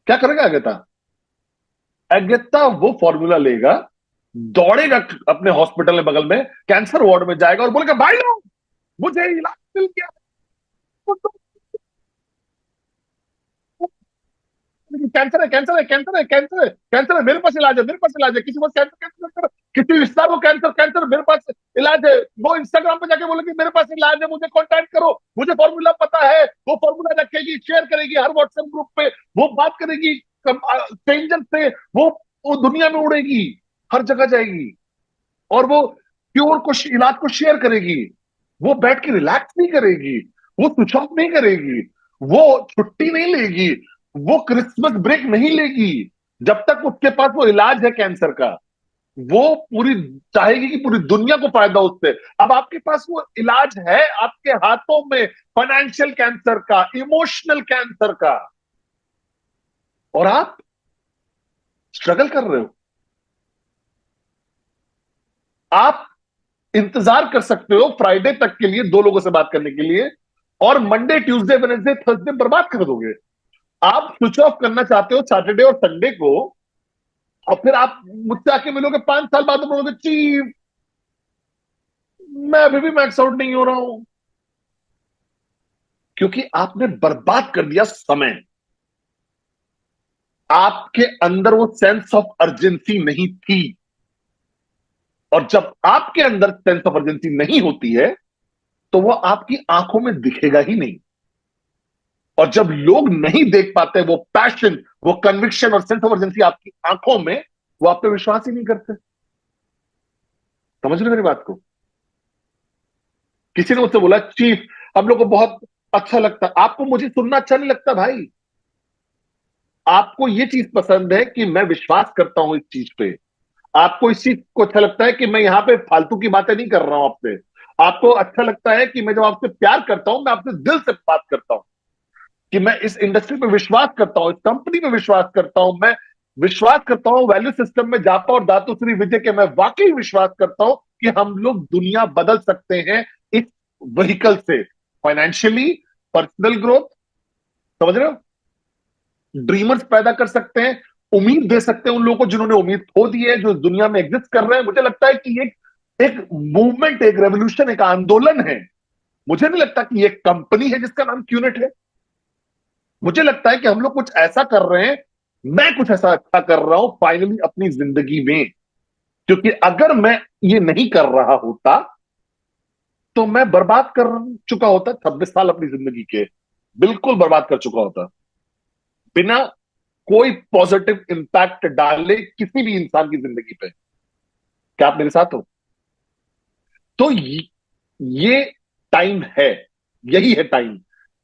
क्या करेगा अगेता? अगेता वो फॉर्मूला लेगा, दौड़ेगा अपने हॉस्पिटल में बगल में, कैंसर वार्ड में जाएगा और बोलेगा भाई लोग, मुझे इलाज मिल गया। कैंसर है, कैंसर है, कैंसर है, कैंसर है, कैंसर है, मेरे पास इलाज है, मेरे पास इलाज है, किसी को कैंसर, कैंसर, कैंसर, किसी रिश्तेदार को कैंसर, कैंसर, मेरे पास इलाज है। वो इंस्टाग्राम पे जाके बोलेगी मेरे पास इलाज है, मुझे कांटेक्ट करो, मुझे फॉर्मूला पता है। वो फॉर्मूला रखेगी, शेयर करेगी हर व्हाट्सएप ग्रुप पे, वो बात करेगी स्ट्रेंजर से, वो दुनिया में उड़ेगी, हर जगह जाएगी और वो क्योर को, इलाज को शेयर करेगी। वो बैठ के रिलैक्स नहीं करेगी, वो स्विच ऑफ नहीं करेगी, वो छुट्टी नहीं लेगी, वो क्रिसमस ब्रेक नहीं लेगी, जब तक उसके पास वो इलाज है कैंसर का। वो पूरी चाहेगी कि पूरी दुनिया को फायदा उससे। अब आपके पास वो इलाज है आपके हाथों में, फाइनेंशियल कैंसर का, इमोशनल कैंसर का, और आप स्ट्रगल कर रहे हो। आप इंतजार कर सकते हो फ्राइडे तक के लिए दो लोगों से बात करने के लिए, और मंडे ट्यूसडे वेडनेसडे थर्सडे बर्बाद कर दोगे। आप स्विच ऑफ करना चाहते हो सैटरडे और संडे को, और फिर आप मुझसे आके मिलोगे 5 साल बाद, बोलोगे चीफ मैं अभी भी मैक्स आउट नहीं हो रहा हूं। क्योंकि आपने बर्बाद कर दिया समय। आपके अंदर वो सेंस ऑफ अर्जेंसी नहीं थी, और जब आपके अंदर सेंस ऑफ अर्जेंसी नहीं होती है, तो वो आपकी आंखों में दिखेगा ही नहीं। और जब लोग नहीं देख पाते वो पैशन, वो कन्विक्शन और सेंस ऑफ अर्जेंसी आपकी आंखों में, वो आप पे विश्वास ही नहीं करते। समझ रहे मेरी बात को? किसी ने मुझसे बोला चीफ हम लोग को बहुत अच्छा लगता है, आपको मुझे सुनना अच्छा नहीं लगता भाई। आपको ये चीज पसंद है कि मैं विश्वास करता हूं इस चीज पे, आपको इस चीज को अच्छा लगता है कि मैं यहां पे फालतू की बातें नहीं कर रहा हूं आपसे। आपको अच्छा लगता है कि मैं जब आपसे प्यार करता हूं, मैं आपसे दिल से बात करता हूं, कि मैं इस इंडस्ट्री पे विश्वास करता हूं, इस कंपनी पे विश्वास करता हूं, मैं विश्वास करता हूं वैल्यू सिस्टम में जापा और दातुश्री विजय के। मैं वाकई विश्वास करता हूं कि हम लोग दुनिया बदल सकते हैं इस व्हीकल से, फाइनेंशियली, पर्सनल ग्रोथ, समझ रहे हो, ड्रीमर्स पैदा कर सकते हैं, उम्मीद दे सकते हैं उन लोगों को जिन्होंने उम्मीद खो दी है, जो दुनिया में एग्जिस्ट कर रहे हैं। मुझे लगता है कि ये एक मूवमेंट, एक रेवोल्यूशन, एक आंदोलन है। मुझे नहीं लगता कि ये कंपनी है जिसका नाम क्यूनेट है। मुझे लगता है कि हम लोग कुछ ऐसा कर रहे हैं, मैं कुछ ऐसा अच्छा कर रहा हूं फाइनली अपनी जिंदगी में। क्योंकि अगर मैं ये नहीं कर रहा होता, तो मैं बर्बाद कर चुका होता 26 साल अपनी जिंदगी के, बिल्कुल बर्बाद कर चुका होता, बिना कोई पॉजिटिव इंपैक्ट डाले किसी भी इंसान की जिंदगी पे। क्या आप मेरे साथ हो? तो ये टाइम है, यही है टाइम।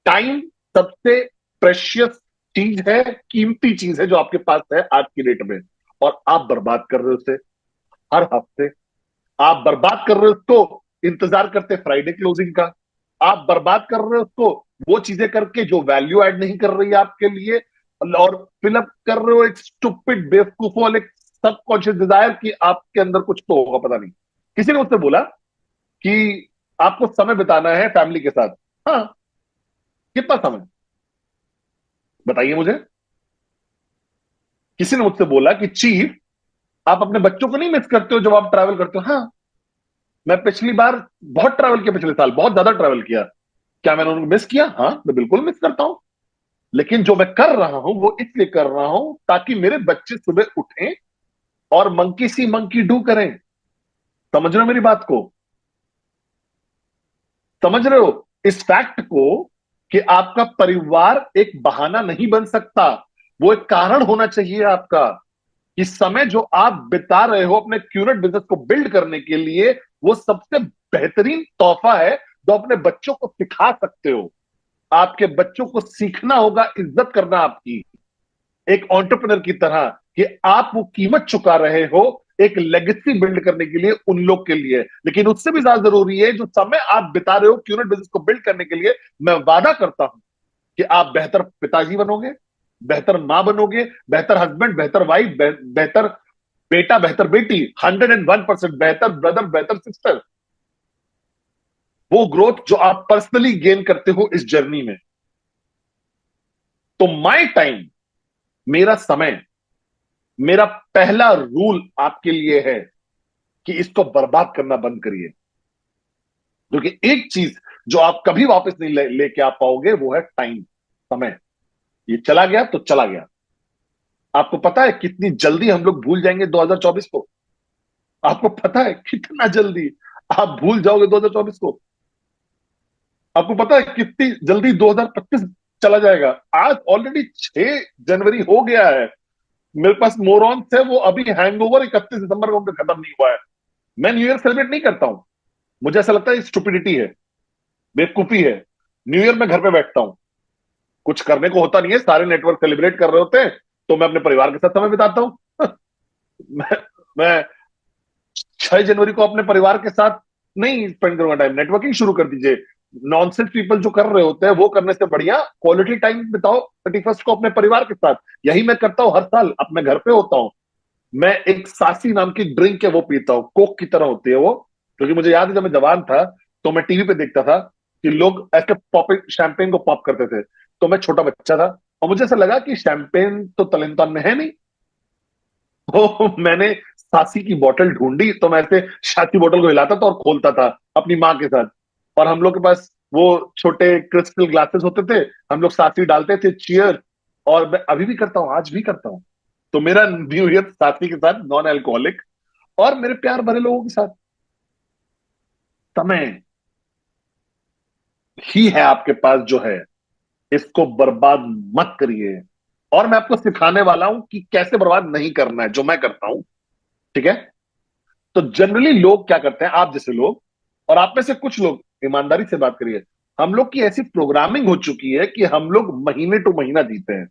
टाइम सबसे प्रेशियस चीज है, कीमती चीज है जो आपके पास है आज की डेट में, और आप बर्बाद कर रहे हो उसे हर हफ्ते। आप बर्बाद कर रहे हो उसको इंतजार करते फ्राइडे क्लोजिंग का, आप बर्बाद कर रहे हो उसको वो चीजें करके जो वैल्यू ऐड नहीं कर रही है आपके लिए, और फिलअप कर रहे हो एक स्टूपिड बेवकूफों वाले सबकॉन्शियस डिजायर कि आपके अंदर कुछ तो होगा पता नहीं। किसी ने मुझसे बोला कि आपको समय बिताना है फैमिली के साथ। हाँ, कितना समय बताइए मुझे। किसी ने मुझसे बोला कि चीफ आप अपने बच्चों को नहीं मिस करते हो जब आप ट्रैवल करते हो? हाँ, मैं पिछली बार बहुत ट्रैवल किया, पिछले साल बहुत ज्यादा ट्रैवल किया। क्या मैंने उनको मिस किया? हाँ, मैं बिल्कुल मिस करता हूं। लेकिन जो मैं कर रहा हूं वो इसलिए कर रहा हूं ताकि मेरे बच्चे सुबह उठें और मंकी सी मंकी डू करें। समझ रहे हो मेरी बात को? समझ रहे हो इस फैक्ट को कि आपका परिवार एक बहाना नहीं बन सकता, वो एक कारण होना चाहिए आपका। कि समय जो आप बिता रहे हो अपने क्यूरेट बिजनेस को बिल्ड करने के लिए, वो सबसे बेहतरीन तोहफा है जो अपने बच्चों को सिखा सकते हो। आपके बच्चों को सीखना होगा इज्जत करना आपकी, एक एंटरप्रेन्योर की तरह, कि आप वो कीमत चुका रहे हो एक लेगेसी बिल्ड करने के लिए उन लोग के लिए। लेकिन उससे भी ज्यादा जरूरी है जो समय आप बिता रहे हो क्यूरेट बिजनेस को बिल्ड करने के लिए, मैं वादा करता हूं कि आप बेहतर पिताजी बनोगे, बेहतर मां बनोगे, बेहतर हस्बैंड, बेहतर वाइफ, बेहतर बेटा, बेहतर बेटी, 101% बेहतर ब्रदर, बेहतर सिस्टर। वो ग्रोथ जो आप पर्सनली गेन करते हो इस जर्नी में। तो माई टाइम, मेरा समय, मेरा पहला रूल आपके लिए है कि इसको बर्बाद करना बंद करिए। क्योंकि एक चीज जो आप कभी वापस नहीं लेके आ पाओगे वो है टाइम, समय। ये चला गया तो चला गया। आपको पता है कितनी जल्दी हम लोग भूल जाएंगे 2024 को? आपको पता है कितना जल्दी आप भूल जाओगे 2024 को? आपको पता है कितनी जल्दी 2025 चला जाएगा? आज ऑलरेडी 6 जनवरी हो गया है। मेरे पास मोरॉन्स है, वो अभी हैंगओवर 31 दिसंबर को उनका खत्म नहीं हुआ है। मैं न्यू ईयर सेलिब्रेट नहीं करता हूं। मुझे ऐसा लगता है स्टुपिडिटी है, बेवकूफी है। न्यू ईयर में घर पे बैठता हूं, कुछ करने को होता नहीं है, सारे नेटवर्क सेलिब्रेट कर रहे होते हैं, तो मैं अपने परिवार के साथ समय बिताता हूं। मैं 6 जनवरी को अपने परिवार के साथ नहीं स्पेंड करूंगा टाइम। नेटवर्किंग शुरू कर दीजिए। नॉनसेंस पीपल जो कर रहे होते हैं वो करने से बढ़िया क्वालिटी टाइम बिताओ 31 को अपने परिवार के साथ। यही मैं करता हूं हर साल, अपने घर पे होता हूं। मैं एक सासी नाम की ड्रिंक है वो पीता हूँ, कोक की तरह होती है वो। क्योंकि मुझे याद है जब मैं जवान था तो मैं टीवी पे देखता था कि लोग ऐसे पॉपिंग शैंपेन को पॉप करते थे। तो मैं छोटा बच्चा था और मुझे ऐसा लगा कि शैंपेन तो तलेंतान में है नहीं। तो मैंने सासी की बोतल ढूंढी, तो मैं ऐसे सासी बोतल को हिलाता था और खोलता था अपनी माँ के साथ। और हम लोग के पास वो छोटे क्रिस्टल ग्लासेस होते थे, हम लोग सासी डालते थे, चीयर। और मैं अभी भी करता हूँ, आज भी करता हूँ। तो मेरा न्यू ईयर साथी के साथ नॉन अल्कोहलिक और मेरे प्यार भरे लोगों के साथ। समय ही है आपके पास जो है, इसको बर्बाद मत करिए। और मैं आपको सिखाने वाला हूं कि कैसे बर्बाद नहीं करना है, जो मैं करता हूं। ठीक है? तो जनरली लोग क्या करते हैं, आप जैसे लोग और आप में से कुछ लोग, ईमानदारी से बात करिए, हम लोग की ऐसी प्रोग्रामिंग हो चुकी है कि हम लोग महीने टू महीना जीते हैं।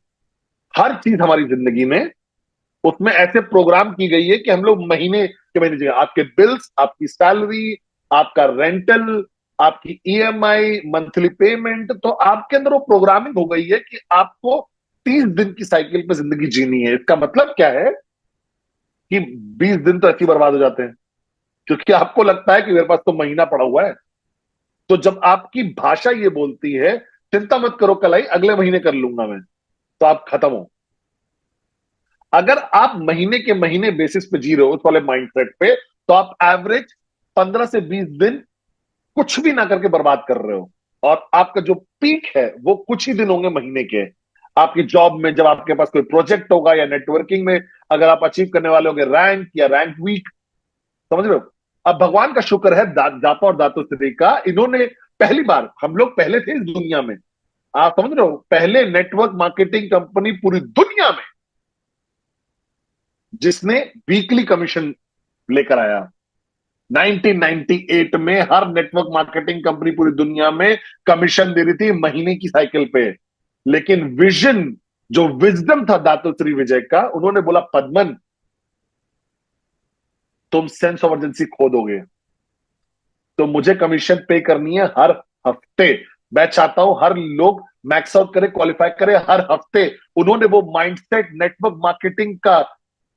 हर चीज हमारी जिंदगी में उसमें ऐसे प्रोग्राम की गई है कि हम लोग महीने के महीने जिए। आपके बिल्स, आपकी सैलरी, आपका रेंटल, आपकी ईएमआई, मंथली पेमेंट, तो आपके अंदर वो प्रोग्रामिंग हो गई है कि आपको 30 दिन की साइकिल पे जिंदगी जीनी है। इसका मतलब क्या है कि 20 दिन तो ऐसे ही बर्बाद हो जाते हैं, क्योंकि आपको लगता है कि मेरे पास तो महीना पड़ा हुआ है। तो जब आपकी भाषा ये बोलती है चिंता मत करो कल आई, अगले महीने कर लूंगा मैं, तो आप खत्म हो। अगर आप महीने के महीने बेसिस पे जी रहे हो उस वाले माइंडसेट पे, तो आप एवरेज 15 से 20 दिन कुछ भी ना करके बर्बाद कर रहे हो। और आपका जो पीक है वो कुछ ही दिन होंगे महीने के। आपकी जॉब में जब आपके पास कोई प्रोजेक्ट होगा, या नेटवर्किंग में अगर आप अचीव करने वाले होंगे रैंक या रैंक वीक। समझ रहे हो? अब भगवान का शुक्र है, दाता और दातोश्री का, इन्होंने पहली बार, हम लोग पहले थे इस दुनिया में, आप समझ रहे हो, पहले नेटवर्क मार्केटिंग कंपनी पूरी दुनिया में जिसने वीकली कमीशन लेकर आया। 1998 में हर नेटवर्क मार्केटिंग कंपनी पूरी दुनिया में कमीशन दे रही थी महीने की साइकिल पे। लेकिन विजन, जो विजडम था दातोश्री विजय का, उन्होंने बोला पद्मन, तुम सेंस ऑफ अर्जेंसी खो दोगे, तो मुझे कमीशन पे करनी है हर हफ्ते। मैं चाहता हूं हर लोग मैक्स आउट करे, क्वालिफाई करे हर हफ्ते। उन्होंने वो माइंडसेट नेटवर्क मार्केटिंग का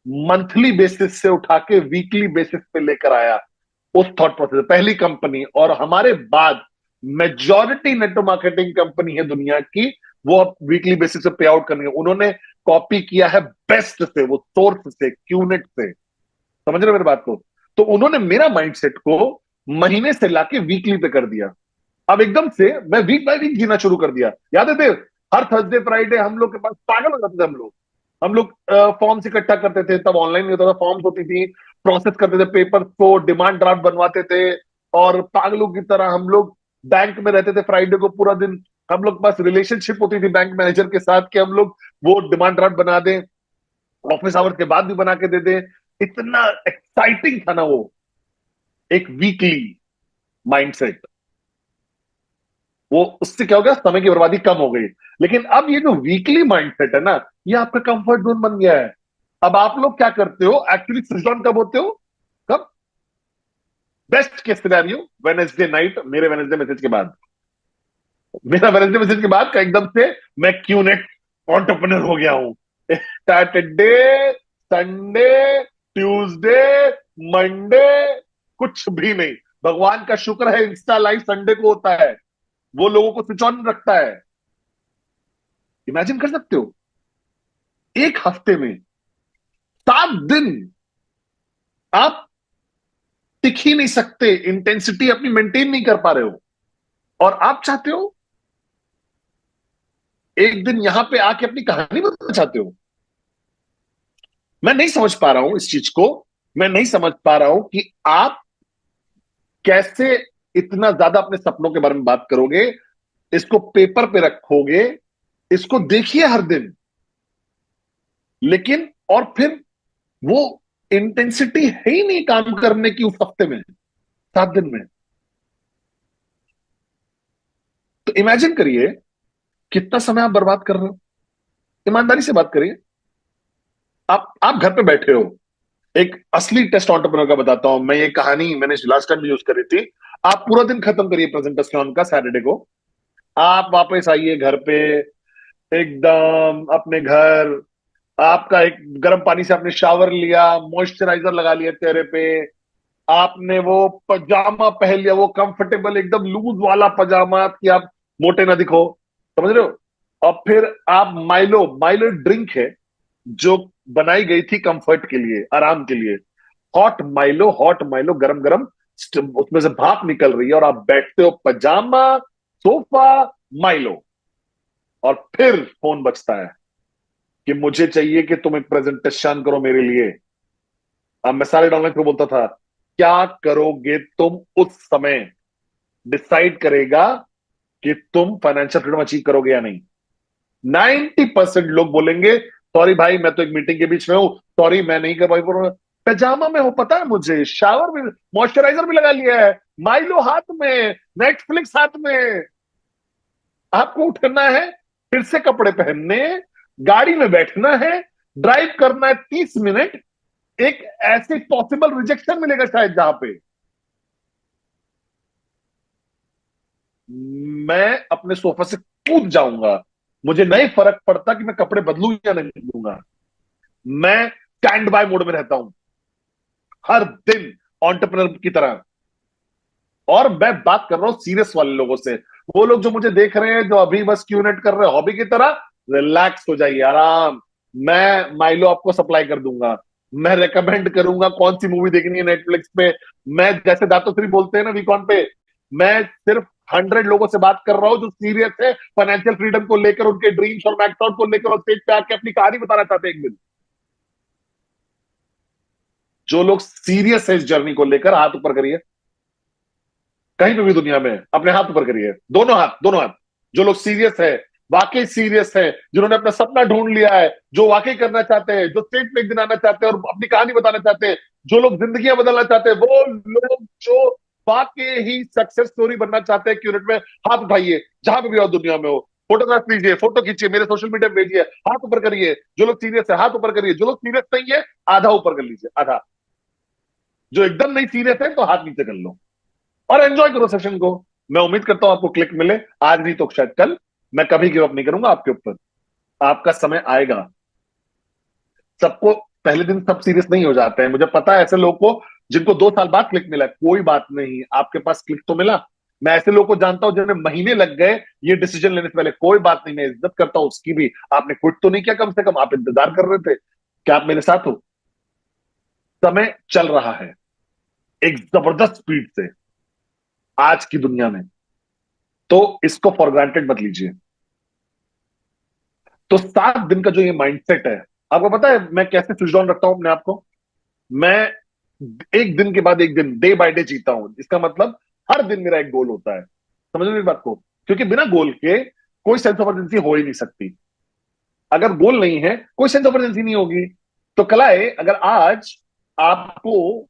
मंथली बेसिस से उठा के वीकली बेसिस पे लेकर आया। उस थॉट प्रोसेस, पहली कंपनी। और हमारे बाद मेजॉरिटी नेटवर्क मार्केटिंग कंपनी है दुनिया की, वो वीकली बेसिस पे पे आउट करनी है। उन्होंने कॉपी किया है बेस्ट से, वो सोर्स से, क्यूनेट से। समझ रहे हो मेरी बात को? तो उन्होंने मेरा माइंडसेट को महीने से लाके वीकली पे कर दिया। अब एकदम से मैं वीक बाय वीक जीना शुरू कर दिया। याद है देव, हर थर्सडे फ्राइडे हम लोग के पास पागल हो जाते थे हम लोग। हम लोग फॉर्म्स इकट्ठा करते थे, तब ऑनलाइन नहीं होता था, फॉर्म्स होती थी, प्रोसेस करते थे पेपर को, डिमांड ड्राफ्ट बनवाते थे, और पागलों की तरह हम लोग बैंक में रहते थे फ्राइडे को पूरा दिन। हम लोग के पास रिलेशनशिप होती थी बैंक मैनेजर के साथ कि हम लोग वो डिमांड ड्राफ्ट बना दें, ऑफिस आवर्स के बाद भी बना के दे दें। इतना एक्साइटिंग था ना वो, एक वीकली माइंडसेट। वो उससे क्या हो गया, समय की बर्बादी कम हो गई। लेकिन अब ये जो वीकली माइंडसेट है ना, ये आपका कंफर्ट जोन बन गया है। अब आप लोग क्या करते हो एक्चुअली, स्विच ऑन कब होते हो? कब? Best case scenario, Wednesday night, मेरे वेनेसडे मैसेज के बाद। मेरा वेनेसडे मैसेज के बाद का एकदम से मैं क्यू नेट ऑन्टरप्रनर हो गया हूं। सैटरडे, संडे, ट्यूसडे, मंडे, कुछ भी नहीं। भगवान का शुक्र है इंस्टा लाइव संडे को होता है, वो लोगों को स्विच ऑन रखता है। इमेजिन कर सकते हो, एक हफ्ते में 7 दिन आप टिक ही नहीं सकते, इंटेंसिटी अपनी मेंटेन नहीं कर पा रहे हो, और आप चाहते हो एक दिन यहां पे आके अपनी कहानी बताना चाहते हो। मैं नहीं समझ पा रहा हूं इस चीज को। मैं नहीं समझ पा रहा हूं कि आप कैसे इतना ज्यादा अपने सपनों के बारे में बात करोगे, इसको पेपर पे रखोगे, इसको देखिए हर दिन, लेकिन और फिर वो इंटेंसिटी है ही नहीं काम करने की उस हफ्ते में, 7 दिन में। तो इमेजिन करिए कितना समय आप बर्बाद कर रहे हो। ईमानदारी से बात करिए। आप घर पे बैठे हो। एक असली टेस्ट एंटरप्रेन्योर का बताता हूं मैं, ये कहानी मैंने लास्ट टाइम यूज करी थी। आप पूरा दिन खत्म करिए प्रेजेंटेशन का सैटरडे को, आप वापस आइए घर पे, एकदम अपने घर, आपका एक गर्म पानी से आपने शावर लिया, मॉइस्चराइजर लगा लिया चेहरे पे, आपने वो पजामा पहन लिया, वो कंफर्टेबल एकदम लूज वाला पजामा कि आप मोटे ना दिखो, समझ रहे हो? और फिर आप माइलो, माइलो ड्रिंक है जो बनाई गई थी कंफर्ट के लिए, आराम के लिए। हॉट माइलो, हॉट माइलो, गरम गरम, उसमें से भाप निकल रही है, और आप बैठते हो पजामा, सोफा, माइलो, और फिर फोन बजता है कि मुझे चाहिए कि तुम एक प्रेजेंटेशन करो मेरे लिए। अब मैं सारे डाउनलाइन को बोलता था, क्या करोगे तुम उस समय डिसाइड करेगा कि तुम फाइनेंशियल फ्रीडम अचीव करोगे या नहीं। 90% लोग बोलेंगे सॉरी भाई मैं तो एक मीटिंग के बीच में हूं, सॉरी मैं नहीं कर पाई। पैजामा में हो, पता है मुझे, शावर में, मॉइस्चराइजर भी लगा लिया है, माइलो हाथ में, नेटफ्लिक्स हाथ में, आपको उठना है, फिर से कपड़े पहनने, गाड़ी में बैठना है, ड्राइव करना है 30 मिनट, एक ऐसे पॉसिबल रिजेक्शन मिलेगा शायद जहां पे मैं अपने सोफा से कूद जाऊंगा। मुझे नहीं फर्क पड़ता कि मैं कपड़े बदलूं या नहीं बदलूंगा, मैं स्टैंड बाय मोड में रहता हूं हर दिन, एंटरप्रेन्योर की तरह। और मैं बात कर रहा हूं सीरियस वाले लोगों से, वो लोग जो मुझे देख रहे हैं, जो अभी बस क्यूनेट कर रहे हैं हॉबी की तरह, रिलैक्स हो जाइए, आराम। मैं माइलो आपको सप्लाई कर दूंगा, मैं रेकमेंड करूंगा कौन सी मूवी देखनी है नेटफ्लिक्स पे। मैं जैसे दातोश्री बोलते हैं ना वीकॉन पे, मैं सिर्फ 100 लोगों से बात कर रहा हूं जो सीरियस है फाइनेंशियल फ्रीडम को लेकर, उनके ड्रीम्स और मैक्स आउट को लेकर, और स्टेज पे आके अपनी कहानी बताना चाहते हैं एक दिन। जो लोग सीरियस है इस जर्नी को लेकर, हाथ ऊपर करिए, कहीं पे भी दुनिया में अपने हाथ ऊपर करिए, दोनों हाथ, दोनों हाथ। जो लोग सीरियस है, वाकई सीरियस है, जिन्होंने अपना सपना ढूंढ लिया है, जो वाकई करना चाहते हैं, जो स्टेज पे एक दिन आना चाहते हैं और अपनी कहानी बताना चाहते हैं, जो लोग जिंदगियां बदलना चाहते हैं, वो लोग जो वाकई ही सक्सेस स्टोरी बनना चाहते हैं, क्यूरेट में हाथ उठाइए, जहां पे भी हो दुनिया में हो, फोटोग्राफ लीजिए, फोटो खींचिए, मेरे सोशल मीडिया पे भेजिए, हाथ ऊपर करिए। जो लोग सीरियस है हाथ ऊपर करिए, जो लोग सीरियस नहीं है आधा ऊपर कर लीजिए, आधा। जो एकदम नहीं सीरियस है तो हाथ नीचे कर लो, और एंजॉय करो सेशन को। मैं उम्मीद करता हूं आपको क्लिक मिले, आज नहीं तो शायद कल। मैं कभी गिव अप नहीं करूंगा आपके ऊपर, आपका समय आएगा। सबको पहले दिन सब सीरियस नहीं हो जाते हैं, मुझे पता है ऐसे लोगों को जिनको 2 साल बाद क्लिक मिला है। कोई बात नहीं, आपके पास क्लिक तो मिला। मैं ऐसे लोगों को जानता हूं जिन्हें महीने लग गए ये डिसीजन लेने से पहले। कोई बात नहीं, मैं इज्जत करता हूं उसकी भी। आपने क्विट तो नहीं किया, कम से कम आप इंतजार कर रहे थे। क्या आप मेरे साथ हो? समय चल रहा है एक जबरदस्त स्पीड से आज की दुनिया में। तो इसको फॉर ग्रांटेड मत लीजिए। तो 7 दिन का जो ये माइंडसेट है, आपको पता है मैं कैसे स्विच ऑन रखता हूं अपने आप को? मैं एक दिन के बाद एक दिन, डे बाय डे जीता हूं। इसका मतलब हर दिन मेरा एक गोल होता है। समझ रहे हो मेरी बात को? क्योंकि बिना गोल के कोई सेंस ऑफ अर्जेंसी हो ही नहीं सकती। अगर गोल नहीं है, कोई सेंस ऑफ अर्जेंसी नहीं होगी। तो कलाए, अगर आज आपको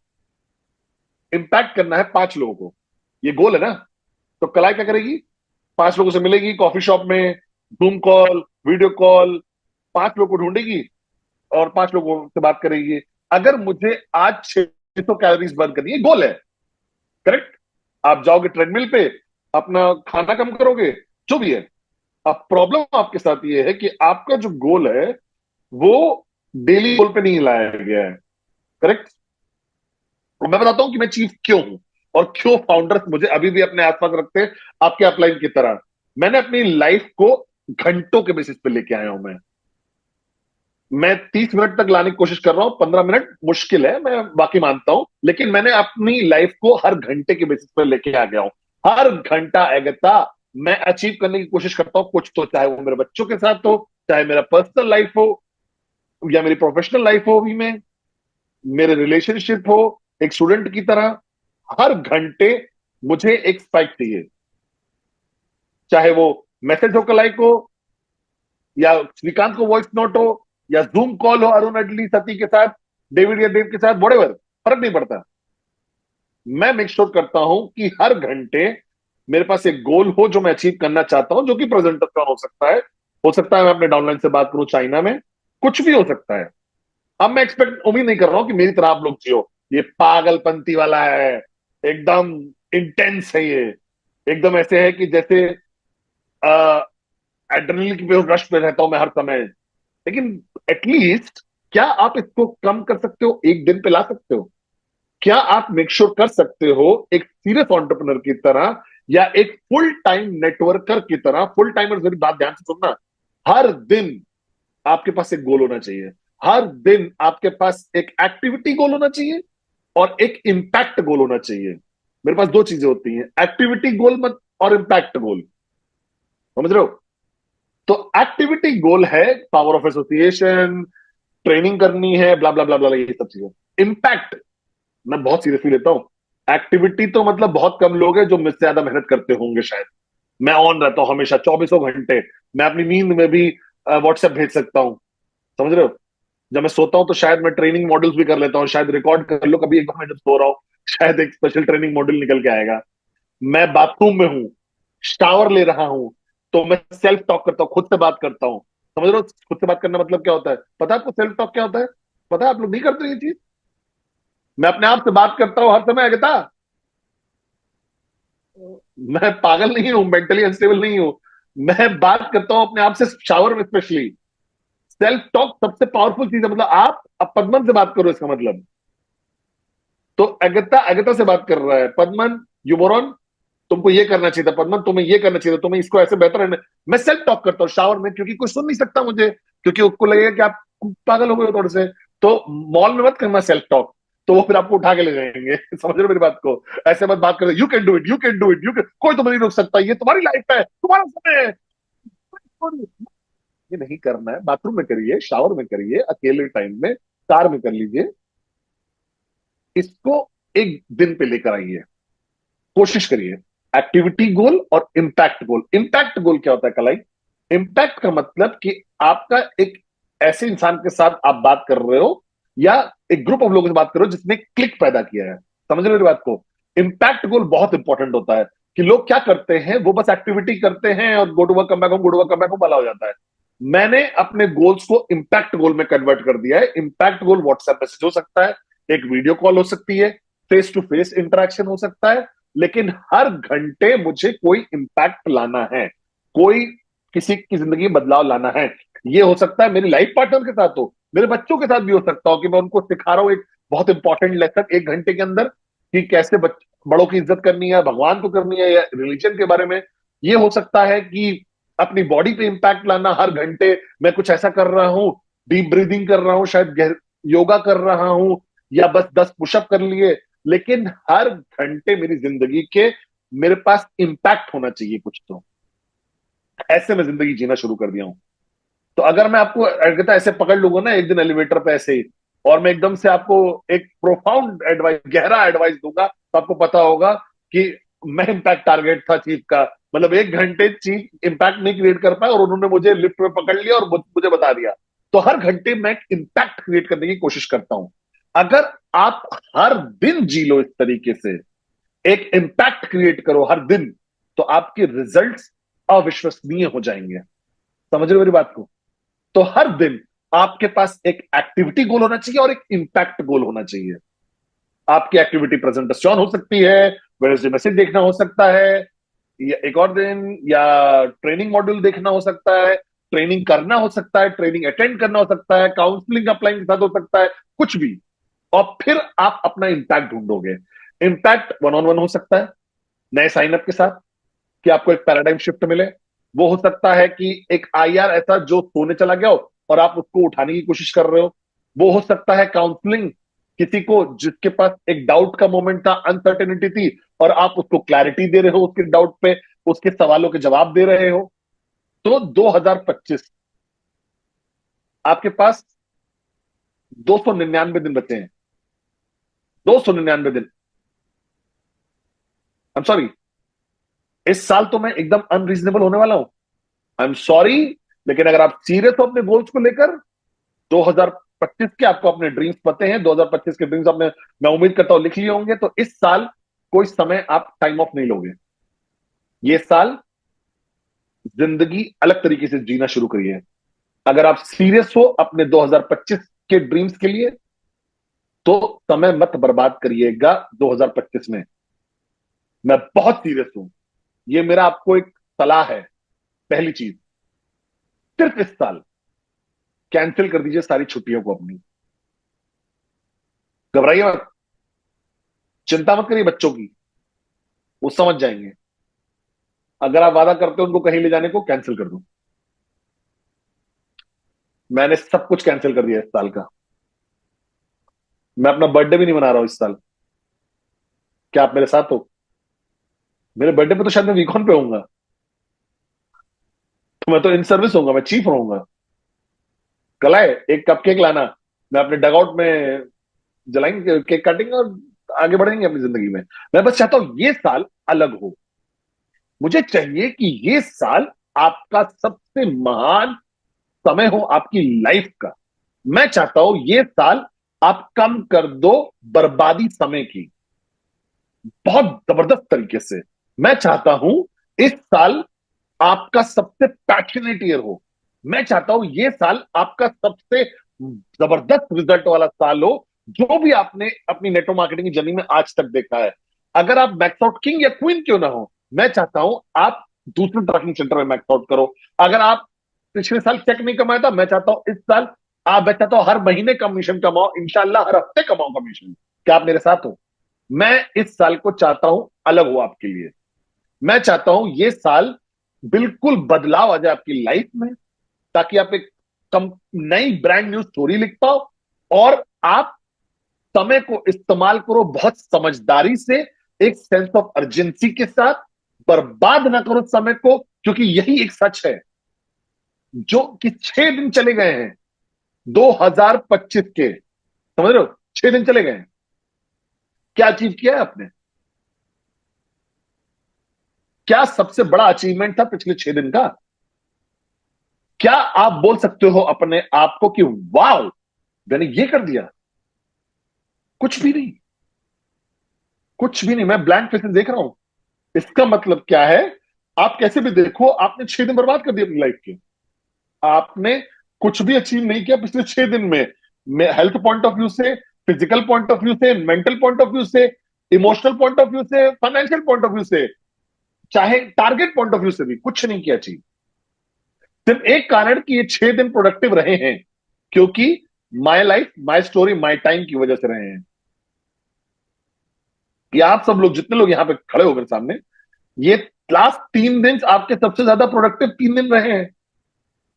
इंपैक्ट करना है 5 लोगों को, ये गोल है ना, तो कलाए क्या करेगी? 5 लोगों से मिलेगी कॉफी शॉप में, जूम कॉल, वीडियो कॉल, 5 लोगों को ढूंढेगी और 5 लोगों से बात करेगी। अगर मुझे आज 600 कैलोरीज बर्न करनी है, गोल है, करेक्ट? आप जाओगे ट्रेडमिल पे, अपना खाना कम करोगे, जो भी है। अब प्रॉब्लम आपके साथ ये है कि आपका जो गोल है वो डेली गोल पे नहीं लाया गया है, करेक्ट? और मैं बताता हूं कि मैं चीफ क्यों हूं और क्यों फाउंडर्स मुझे अभी भी अपने आसपास रखते हैं, आपके अपलाइन की तरह। मैंने अपनी लाइफ को घंटों के बेसिस पे लेके आया हूं। मैं 30 मिनट तक लाने की कोशिश कर रहा हूं, 15 मिनट मुश्किल है, मैं बाकी मानता हूं, लेकिन मैंने अपनी लाइफ को हर घंटे के बेसिस पर लेके आ गया हूं। हर घंटा एगता मैं अचीव करने की कोशिश करता हूं कुछ, तो चाहे वो मेरे बच्चों के साथ हो, चाहे मेरा पर्सनल लाइफ हो या मेरी प्रोफेशनल लाइफ हो, भी में मेरे रिलेशनशिप हो, एक स्टूडेंट की तरह। हर घंटे मुझे एक स्पाइक चाहिए, चाहे वो मैसेज हो, लाइक हो, या श्रीकांत को वॉइस नोट हो, या जूम कॉल हो अरुण अडली सती के साथ, डेविड या देव के साथ, वॉटेवर, फर्क नहीं पड़ता। मैं मेक श्योर करता हूं कि हर घंटे मेरे पास एक गोल हो जो मैं अचीव करना चाहता हूं, जो कि प्रेजेंटेशन हो सकता है, हो सकता है मैं अपने डाउनलाइन से बात करूं चाइना में, कुछ भी हो सकता है। अब मैं एक्सपेक्ट उम्मीद नहीं कर रहा हूं कि मेरी तरह आप लोग जियो, ये पागलपंती वाला है, एकदम इंटेंस है ये, एकदम ऐसे है कि जैसे एड्रेनलिन की रश पे रहता हूं मैं हर समय। लेकिन एटलीस्ट क्या आप इसको कम कर सकते हो, एक दिन पे ला सकते हो? क्या आप मेक श्योर कर सकते हो एक सीरियस एंटरप्रेन्योर की तरह या एक फुल टाइम नेटवर्कर की तरह? फुल टाइमर, मेरी बात ध्यान से सुनना, हर दिन आपके पास एक गोल होना चाहिए। हर दिन आपके पास एक एक्टिविटी गोल होना चाहिए और एक इंपैक्ट गोल होना चाहिए। मेरे पास दो चीजें होती हैं, एक्टिविटी गोल मत और इंपैक्ट गोल। समझ रहे हो? तो एक्टिविटी गोल है पावर ऑफ एसोसिएशन, ट्रेनिंग करनी है, ब्ला ब्ला ब्ला ब्ला, ये सब चीजें। इम्पैक्ट मैं बहुत सीरियसली लेता हूं। एक्टिविटी तो मतलब बहुत कम लोग हैं जो मुझसे ज्यादा मेहनत करते होंगे शायद। मैं ऑन रहता हूं हमेशा 2400 घंटे। मैं अपनी नींद में भी व्हाट्सएप भेज सकता हूं। समझ रहे हो? जब मैं सोता हूं तो शायद मैं ट्रेनिंग मॉडल्स भी कर लेता हूं, शायद रिकॉर्ड कर लो कभी एक बार मैं जब सो रहा हूं, शायद एक स्पेशल ट्रेनिंग मॉडल निकल के आएगा। मैं बाथरूम में हूं, शावर ले रहा हूं, तो मैं सेल्फ टॉक करता हूं, खुद से बात करता हूं। समझ रहे हो खुद से बात करना मतलब क्या होता है? पता है आपको सेल्फ टॉक क्या होता है? पता है? आप लोग नहीं करते ये चीज। मैं अपने आप से बात करता हूं हर समय, अगता। मैं पागल नहीं हूं, मेंटली अनस्टेबल नहीं हूं। मैं बात करता हूं अपने आप से, शावर में स्पेशली। सेल्फ टॉक सबसे पावरफुल चीज है। मतलब आप अब पद्मन से बात करो, इसका मतलब तो अगता अगता से बात कर रहा है, पद्मन यूबोरॉन तुमको ये करना चाहिए था, पद्मन तुम्हें ये करना चाहिए था, तुम्हें इसको ऐसे बेहतर है। मैं सेल्फ टॉक करता हूँ शावर में, क्योंकि कोई सुन नहीं सकता मुझे, क्योंकि उसको लगेगा कि आप पागल हो गए हो थोड़े से। तो मॉल में मत करना सेल्फ टॉक, तो वो फिर आपको उठा के ले जाएंगे। समझ रहे हो मेरी बात को? ऐसे मत बात करो, you can do it, you can do it, you can, कोई तुम्हें नहीं रोक सकता, ये तुम्हारी लाइफ है, तुम्हारा समय है। ये नहीं करना है, बाथरूम में करिए, शावर में करिए, अकेले टाइम में, कार में कर लीजिए। इसको एक दिन पे लेकर आइए, कोशिश करिए। एक्टिविटी गोल और इंपैक्ट गोल। इंपैक्ट गोल क्या होता है कलाई? इंपैक्ट का मतलब कि आपका एक ऐसे इंसान के साथ आप बात कर रहे हो या एक ग्रुप ऑफ लोगों से बात कर रहे हो जिसने क्लिक पैदा किया है। समझ रहे हो मेरी बात को? इंपैक्ट गोल बहुत इंपॉर्टेंट होता है कि लोग क्या करते हैं, वो बस एक्टिविटी करते हैं और go to work come back home, go to work come back home वाला हो जाता है। मैंने अपने गोल्स को इंपैक्ट गोल में कन्वर्ट कर दिया है। इंपैक्ट गोल व्हाट्सएप मैसेज हो सकता है, एक वीडियो कॉल हो सकती है, फेस टू फेस इंटरेक्शन हो सकता है, लेकिन हर घंटे मुझे कोई इंपैक्ट लाना है, कोई किसी की जिंदगी में बदलाव लाना है। ये हो सकता है मेरी लाइफ पार्टनर के साथ हो, मेरे बच्चों के साथ भी हो सकता हो कि मैं उनको सिखा रहा हूं एक बहुत इंपॉर्टेंट लेसन 1 घंटे के अंदर, कि कैसे बड़ों की इज्जत करनी है, भगवान को करनी है, या रिलीजन के बारे में। ये हो सकता है कि अपनी बॉडी पे इंपैक्ट लाना, हर घंटे मैं कुछ ऐसा कर रहा हूं, डीप ब्रीदिंग कर रहा हूं, शायद योगा कर रहा हूं, या बस 10 पुशअप कर लिए, लेकिन हर घंटे मेरी जिंदगी के मेरे पास इंपैक्ट होना चाहिए कुछ। तो ऐसे मैं जिंदगी जीना शुरू कर दिया हूं। तो अगर मैं आपको कहता ऐसे पकड़ लूंगा ना एक दिन एलिवेटर पे ऐसे ही, और मैं एकदम से आपको एक प्रोफाउंड एडवाइस, गहरा एडवाइस दूंगा, तो आपको पता होगा कि मैं इम्पैक्ट टारगेट था चीफ का। मतलब 1 घंटे चीफ इम्पैक्ट नहीं क्रिएट कर पाए और उन्होंने मुझे लिफ्ट में पकड़ लिया और मुझे बता दिया। तो हर घंटे मैं इम्पैक्ट क्रिएट करने की कोशिश करता हूं। अगर आप हर दिन जी लो इस तरीके से, एक इम्पैक्ट क्रिएट करो हर दिन, तो आपके रिजल्ट्स अविश्वसनीय हो जाएंगे। समझ रहे हो मेरी बात को? तो हर दिन आपके पास एक एक्टिविटी गोल होना चाहिए और एक इंपैक्ट गोल होना चाहिए। आपकी एक्टिविटी प्रेजेंटेशन हो सकती है, वेडनेसडे मैसेज देखना हो सकता है, या एक और दिन, या ट्रेनिंग मॉड्यूल देखना हो सकता है, ट्रेनिंग करना हो सकता है, ट्रेनिंग अटेंड करना हो सकता है, काउंसलिंग अप्लाइंग के साथ हो सकता है, कुछ भी। और फिर आप अपना इंपैक्ट ढूंढोगे। इंपैक्ट वन ऑन वन हो सकता है नए साइनअप के साथ, कि आपको एक पैराडाइम शिफ्ट मिले। वो हो सकता है कि एक आईआर ऐसा जो सोने चला गया हो और आप उसको उठाने की कोशिश कर रहे हो। वो हो सकता है काउंसलिंग, किसी को जिसके पास एक डाउट का मोमेंट था, अनसर्टेनिटी थी, और आप उसको क्लैरिटी दे रहे हो उसके डाउट पे, उसके सवालों के जवाब दे रहे हो। तो 2025 आपके पास 299 दिन बचे हैं। 299 दिन। आई एम सॉरी, इस साल तो मैं एकदम अनरीजनेबल होने वाला हूं। आई एम सॉरी, लेकिन अगर आप सीरियस हो अपने गोल्स को लेकर, 2025 के आपको अपने ड्रीम्स पते हैं, 2025 के ड्रीम्स आपने, मैं उम्मीद करता हूं, लिख लिए होंगे। तो इस साल कोई समय आप टाइम ऑफ नहीं लोगे। ये साल जिंदगी अलग तरीके से जीना शुरू करिए। अगर आप सीरियस हो अपने 2025 के ड्रीम्स के लिए, तो समय मत बर्बाद करिएगा 2025 में। मैं बहुत सीरियस हूं। ये मेरा आपको एक सलाह है। पहली चीज, सिर्फ इस साल कैंसिल कर दीजिए सारी छुट्टियों को अपनी। घबराइए मत, चिंता मत करिए बच्चों की, वो समझ जाएंगे। अगर आप वादा करते हो उनको कहीं ले जाने को, कैंसिल कर दो। मैंने सब कुछ कैंसिल कर दिया इस साल का। मैं अपना बर्थडे भी नहीं मना रहा हूं इस साल। क्या आप मेरे साथ हो? मेरे बर्थडे पे तो शायद मैं वीकॉन पे होऊंगा। तो मैं तो इन सर्विस होऊंगा, मैं चीफ रहूंगा। कल आए, एक कप केक लाना, मैं अपने डगआउट में जलाएंगे, केक काटेंगे और आगे बढ़ेंगे अपनी जिंदगी में। मैं बस चाहता हूं ये साल अलग हो। मुझे चाहिए कि ये साल आपका सबसे महान समय हो आपकी लाइफ का। मैं चाहता हूं ये साल आप कम कर दो बर्बादी समय की, बहुत जबरदस्त तरीके से। मैं चाहता हूं इस साल आपका सबसे पैशनेट ईयर हो। मैं चाहता हूं ये साल आपका सबसे जबरदस्त रिजल्ट वाला साल हो, जो भी आपने अपनी नेटवर्क मार्केटिंग की जर्नी में आज तक देखा है। अगर आप मैक्स आउट किंग या क्वीन क्यों ना हो, मैं चाहता हूं आप दूसरे ट्रैकिंग सेंटर में मैक्स आउट करो। अगर आप पिछले साल चेक नहीं कमाया था, मैं चाहता हूं इस साल आप, मैं चाहता हूं हर महीने कमीशन कमाओ, इंशाल्लाह हर हफ्ते कमाओ कमीशन। क्या आप मेरे साथ हो? मैं इस साल को चाहता हूं अलग हो आपके लिए। मैं चाहता हूं ये साल बिल्कुल बदलाव आ जाए आपकी लाइफ में, ताकि आप एक कम नई ब्रांड न्यू स्टोरी लिख पाओ, और आप समय को इस्तेमाल करो बहुत समझदारी से, एक सेंस ऑफ अर्जेंसी के साथ। बर्बाद ना करो समय को, क्योंकि यही एक सच है, जो कि 6 दिन चले गए हैं 2025 के, समझ रहे हो? 6 दिन चले गए हैं। क्या अचीव किया है आपने? क्या सबसे बड़ा अचीवमेंट था पिछले 6 दिन का? क्या आप बोल सकते हो अपने आप को कि वाह मैंने ये कर दिया? कुछ भी नहीं, कुछ भी नहीं। मैं ब्लैंक फेसेस देख रहा हूं। इसका मतलब क्या है? आप कैसे भी देखो, आपने 6 दिन बर्बाद कर दिए अपनी लाइफ के। आपने कुछ भी अचीव नहीं किया पिछले 6 दिन में हेल्थ पॉइंट ऑफ व्यू से, फिजिकल पॉइंट ऑफ व्यू से, मेंटल पॉइंट ऑफ व्यू से, इमोशनल पॉइंट ऑफ व्यू से, फाइनेंशियल पॉइंट ऑफ व्यू से, चाहे टारगेट पॉइंट ऑफ व्यू से भी कुछ नहीं किया अचीव। सिर्फ एक कारण कि ये 6 दिन प्रोडक्टिव रहे हैं, क्योंकि my life my story my time की वजह से रहे हैं। कि आप सब लोग, जितने लोग यहां पे खड़े हो मेरे सामने, ये लास्ट 3 दिन आपके सबसे ज्यादा प्रोडक्टिव 3 दिन रहे हैं।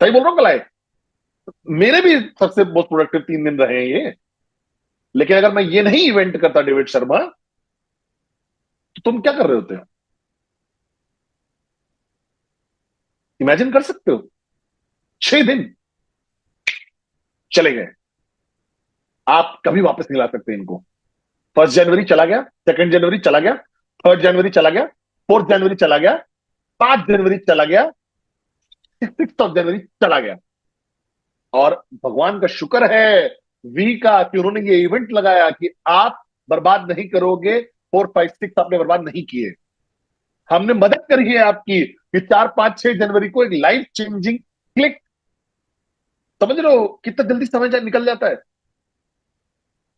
सही बोल रहा हूं कलाई? मेरे भी सबसे मोस्ट प्रोडक्टिव 3 दिन रहे हैं ये। लेकिन अगर मैं ये नहीं इवेंट करता डेविड शर्मा, तो तुम क्या कर रहे होते? इमेजिन कर सकते हो? 6 दिन चले गए, आप कभी वापस नहीं ला सकते इनको। 1 जनवरी चला गया, 2 जनवरी चला गया, 3 जनवरी चला गया, 4 जनवरी चला गया, 5 जनवरी चला गया, 6 जनवरी चला गया। और भगवान का शुक्र है वी का कि उन्होंने ये इवेंट लगाया कि आप बर्बाद नहीं करोगे, 4, 5, 6 आपने बर्बाद नहीं किए। हमने मदद करी है आपकी कि 4, 5, 6 जनवरी को एक लाइफ चेंजिंग क्लिक, समझ रहे हो कितना जल्दी समय निकल जाता है,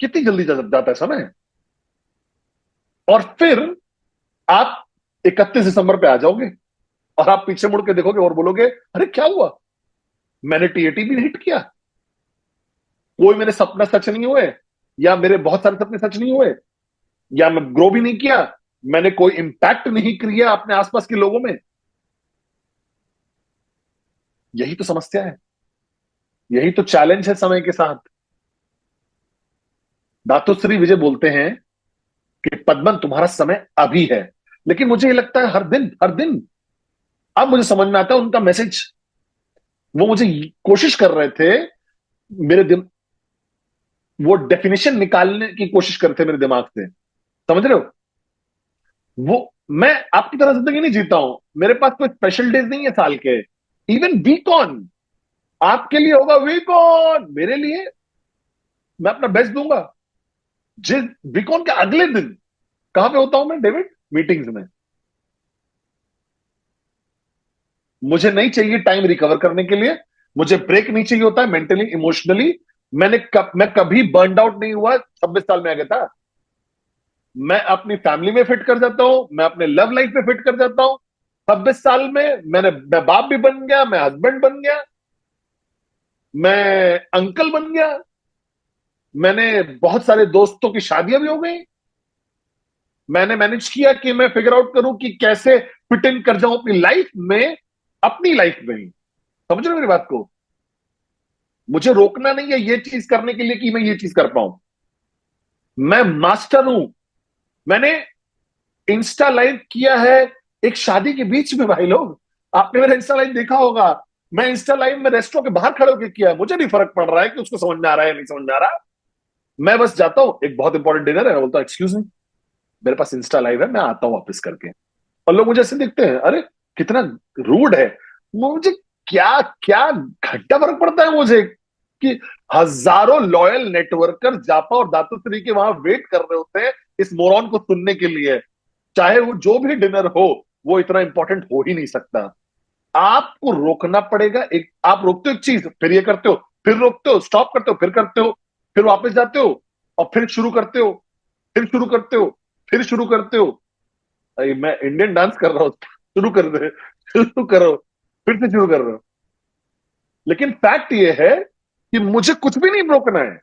कितनी जल्दी जाता है समय। और फिर आप 31 दिसंबर पे आ जाओगे और आप पीछे मुड़ के देखोगे और बोलोगे अरे क्या हुआ, मैंने टीएटी भी हिट किया, कोई मेरे सपना सच नहीं हुए, या मेरे बहुत सारे सपने सच नहीं हुए, या मैं ग्रो भी नहीं किया, मैंने कोई इंपैक्ट नहीं किया अपने आसपास के लोगों में। यही तो समस्या है, यही तो चैलेंज है समय के साथ। दातोश्री विजय बोलते हैं कि पद्मन तुम्हारा समय अभी है, लेकिन मुझे ये लगता है हर दिन हर दिन। अब मुझे समझ में आता है उनका मैसेज। वो मुझे कोशिश कर रहे थे, मेरे दिन वो डेफिनेशन निकालने की कोशिश कर रहे थे मेरे दिमाग से, समझ रहे हो? वो मैं आपकी तरह जिंदगी नहीं जीता हूं, मेरे पास कोई स्पेशल डेज नहीं है साल के। इवन वीकॉन आपके लिए होगा, वीकॉन मेरे लिए, मैं अपना बेस्ट दूंगा। जिस वीकॉन के अगले दिन कहां पे होता हूं मैं डेविड? मीटिंग्स में। मुझे नहीं चाहिए टाइम रिकवर करने के लिए, मुझे ब्रेक नहीं चाहिए होता है मेंटली इमोशनली। मैं कभी बर्न आउट नहीं हुआ 26 साल में आ गया था। मैं अपनी फैमिली में फिट कर जाता हूं, मैं अपने लव लाइफ में फिट कर जाता हूं। 26 साल में मैं बाप भी बन गया, मैं हस्बैंड बन गया, मैं अंकल बन गया, मैंने बहुत सारे दोस्तों की शादियां भी हो गई। मैंने मैनेज किया कि मैं फिगर आउट करूं कि कैसे फिट इन कर जाऊं अपनी लाइफ में, अपनी लाइफ में ही। समझ रहे हो मेरी बात को? मुझे रोकना नहीं है ये चीज करने के लिए कि मैं ये चीज कर पाऊं। मैं मास्टर हूं। मैंने इंस्टा लाइव किया है एक शादी के बीच में, भाई लोग आपने मेरा इंस्टा लाइव देखा होगा। मैं इंस्टा लाइव में रेस्टोरेंट के बाहर खड़े होकर किया है, मुझे नहीं फर्क पड़ रहा है कि उसको समझ में आ रहा है या नहीं समझ में आ रहा। मैं बस जाता हूं, एक बहुत इंपॉर्टेंट डिनर है, मैं बोलता हूं एक्सक्यूज मी, मेरे पास इंस्टा लाइव है, मैं आता हूं वापस करके। और लोग मुझे ऐसे देखते हैं, अरे कितना रूड है। मुझे क्या क्या घंटा फर्क पड़ता है मुझे कि हजारों लॉयल नेटवर्कर जापा और दातुश्री के वहां वेट कर रहे होते हैं इस मोरॉन को सुनने के लिए। चाहे वो जो भी डिनर हो, वो इतना इंपॉर्टेंट हो ही नहीं सकता। आपको रोकना पड़ेगा। एक आप रोकते हो एक चीज, फिर ये करते हो, फिर रोकते हो, स्टॉप करते हो, फिर करते हो, फिर वापस जाते हो, और फिर शुरू करते हो, फिर शुरू करते हो, फिर शुरू करते हो। अरे मैं इंडियन डांस कर रहा हूं, शुरू कर दे, शुरू करो, फिर से शुरू कर रहे हो। लेकिन फैक्ट ये है कि मुझे कुछ भी नहीं रोकना है।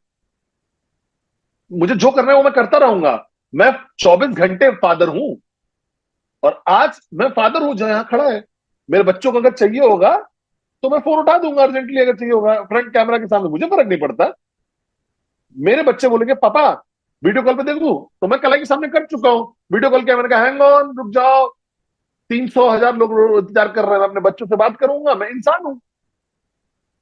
मुझे जो करना है वो मैं करता रहूंगा। मैं 24 घंटे फादर हूं, और आज मैं फादर हूं जो यहां खड़ा है। मेरे बच्चों को अगर चाहिए होगा तो मैं फोन उठा दूंगा अर्जेंटली, अगर चाहिए होगा फ्रंट कैमरा के सामने, मुझे फर्क नहीं पड़ता। मेरे बच्चे बोलेंगे पापा वीडियो कॉल पे देख लूं, तो मैं कल के सामने कर चुका हूं वीडियो कॉल कैमरा का, हैंग ऑन रुक जाओ, 300,000 लोग इंतजार कर रहे हैं, मैं अपने बच्चों से बात करूंगा, मैं इंसान हूं।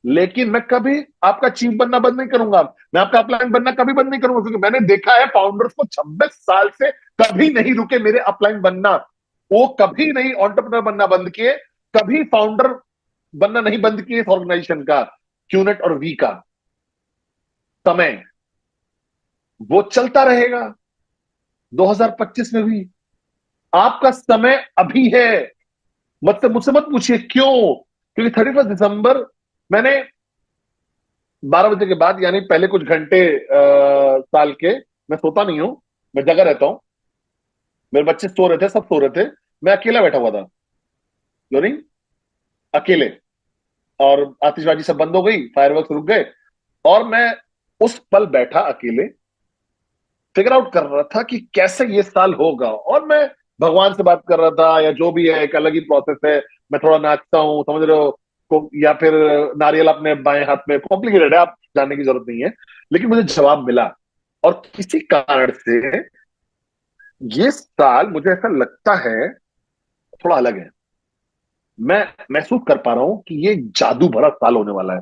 लेकिन मैं कभी आपका चीफ बनना बंद नहीं करूंगा, मैं आपका अपलाइन बनना कभी बंद नहीं करूंगा, क्योंकि मैंने देखा है फाउंडर्स को 26 साल से कभी नहीं रुके मेरे अपलाइन बनना। वो कभी नहीं ऑन्टरप्रनर बनना बंद किए, कभी फाउंडर बनना नहीं बंद किए इस ऑर्गेनाइजेशन का, क्यूनेट और वी का। समय वो चलता रहेगा 2025 में भी। आपका समय अभी है। मतलब मुझसे मत पूछिए क्यों, क्योंकि 31 दिसंबर मैंने 12 बजे के बाद, यानी पहले कुछ घंटे साल के, मैं सोता नहीं हूं, मैं जगा रहता हूं। मेरे बच्चे सो रहे थे, सब सो रहे थे, मैं अकेला बैठा हुआ था, लोरिंग, अकेले। और आतिशबाजी सब बंद हो गई, फायरवर्क्स रुक गए, और मैं उस पल बैठा अकेले, फिगर आउट कर रहा था कि कैसे ये साल होगा। और मैं भगवान से बात कर रहा था, या जो भी है, एक अलग ही प्रोसेस है। मैं थोड़ा नाचता हूँ, समझ रहे हो, या फिर नारियल अपने बाएं हाथ में, कॉम्प्लिकेटेड है, आप जानने की जरूरत नहीं है। लेकिन मुझे जवाब मिला, और किसी कारण से ये साल मुझे ऐसा लगता है थोड़ा अलग है। मैं महसूस कर पा रहा हूं कि ये जादू भरा साल होने वाला है।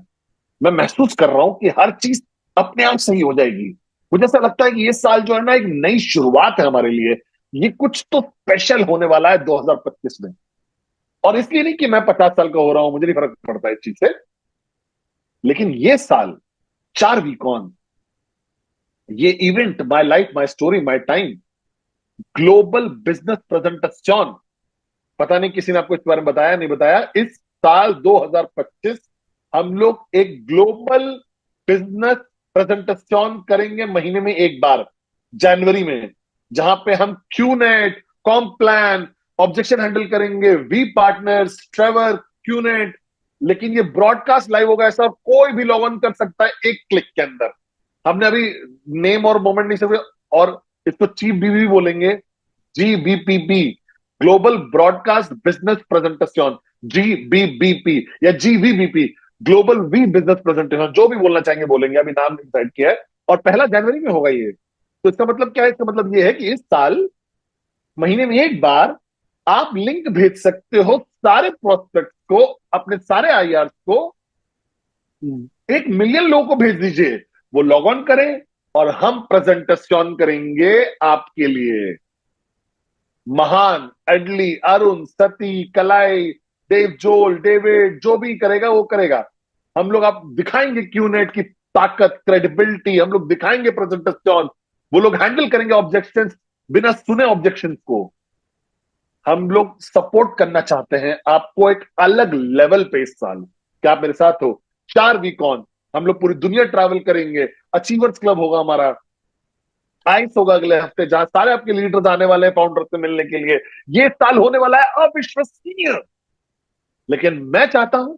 मैं महसूस कर रहा हूं कि हर चीज अपने आप सही हो जाएगी। मुझे ऐसा लगता है कि ये साल जो है ना, एक नई शुरुआत है हमारे लिए। ये कुछ तो स्पेशल होने वाला है 2025 में। और इसलिए नहीं कि मैं 50 साल का हो रहा हूं, मुझे नहीं फर्क पड़ता इस चीज से। लेकिन ये साल, 4 वीक ऑन, ये event, my life my story my time, global business presentation, पता नहीं किसी ने आपको इस बारे में बताया नहीं बताया, इस साल 2025 हम लोग एक ग्लोबल बिजनेस प्रेजेंटेशन करेंगे महीने में एक बार, जनवरी में। जहां पे हम क्यूनेट, कॉम्प्लान, ऑब्जेक्शन हैंडल करेंगे, वी पार्टनर्स, ट्रेवर, क्यूनेट। लेकिन ये ब्रॉडकास्ट लाइव होगा, ऐसा कोई भी लॉग ऑन कर सकता है एक क्लिक के अंदर। हमने अभी नेम और मोमेंट नहीं सब, और इसको चीफ बीबी बोलेंगे, GBPP, global broadcast business presentation, GBBP या GVBP, global V business presentation, जो भी बोलना चाहेंगे बोलेंगे, अभी नाम डिसाइड किया है। और 1 जनवरी में होगा ये। तो इसका मतलब क्या है? इसका मतलब ये है कि इस साल महीने में एक बार आप लिंक भेज सकते हो सारे प्रोस्पेक्ट को, अपने सारे IR को। 1 मिलियन लोगों को भेज दीजिए, वो लॉग ऑन करें और हम प्रेजेंटेशन करेंगे आपके लिए। महान एडली, अरुण, सती, कलाई, देव जोल, डेविड, जो भी करेगा वो करेगा। हम लोग आप दिखाएंगे क्यूनेट की ताकत, क्रेडिबिलिटी, हम लोग दिखाएंगे प्रेजेंटेशन। वो लोग हैंडल करेंगे ऑब्जेक्शंस, बिना सुने ऑब्जेक्शंस को। हम लोग सपोर्ट करना चाहते हैं आपको एक अलग लेवल पे इस साल। क्या आप मेरे साथ हो? 4 वीक ऑन, हम लोग पूरी दुनिया ट्रैवल करेंगे। अचीवर्स क्लब होगा हमारा, आइस होगा अगले हफ्ते, जहां सारे आपके लीडर्स आने वाले हैं फाउंडर से मिलने के लिए। ये साल होने वाला है अविश्वसनीय। लेकिन मैं चाहता हूं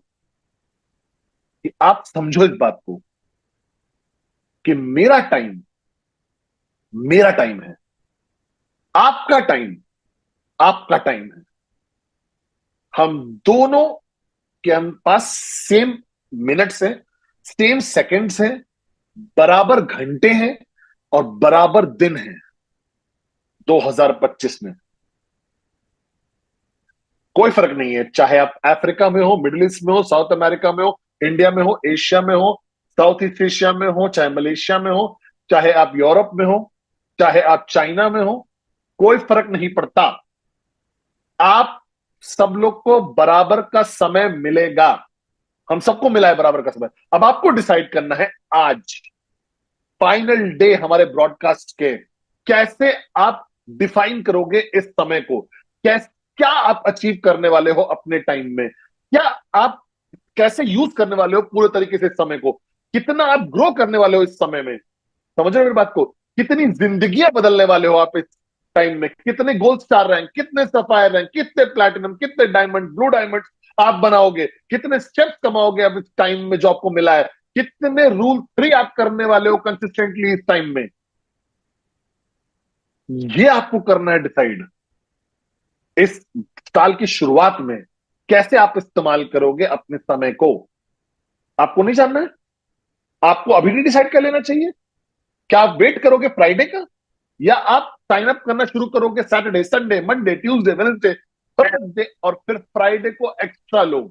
कि आप समझो इस बात को कि मेरा टाइम है, आपका टाइम आपका टाइम है। हम दोनों के हम पास सेम मिनट्स हैं, सेम सेकंड्स हैं, बराबर घंटे हैं और बराबर दिन हैं 2025 में। कोई फर्क नहीं है, चाहे आप अफ्रीका में हो, मिडिल ईस्ट में हो, साउथ अमेरिका में हो, इंडिया में हो, एशिया में हो, साउथ ईस्ट एशिया में हो, चाहे मलेशिया में हो, चाहे आप यूरोप में हो, चाहे आप चाइना में हो, कोई फर्क नहीं पड़ता। आप सब लोग को बराबर का समय मिलेगा। हम सबको मिला है बराबर का समय। अब आपको डिसाइड करना है आज, फाइनल डे हमारे ब्रॉडकास्ट के, कैसे आप डिफाइन करोगे इस समय को। कैसे, क्या आप अचीव करने वाले हो अपने टाइम में, क्या आप कैसे यूज करने वाले हो पूरे तरीके से इस समय को, कितना आप ग्रो करने वाले हो इस समय में। समझ रहे हो मेरी बात को? कितनी जिंदगियां बदलने वाले हो आप इस टाइम में, कितने गोल्ड स्टार रैंक, कितने सफायर रैंक, कितने प्लैटिनम, कितने डायमंड, ब्लू डायमंड आप बनाओगे, कितने स्टेप्स कमाओगे अब इस टाइम में जो आपको मिला है, कितने रूल फ्री आप करने वाले हो कंसिस्टेंटली इस टाइम में। ये आपको करना है डिसाइड इस साल की शुरुआत में, कैसे आप इस्तेमाल करोगे अपने समय को। आपको नहीं जानना है? आपको अभी नहीं डिसाइड कर लेना चाहिए? क्या आप वेट करोगे फ्राइडे का, या आप साइन अप करना शुरू करोगे Saturday, Sunday, Monday, Tuesday, Wednesday, Thursday और फिर फ्राइडे को एक्स्ट्रा लो?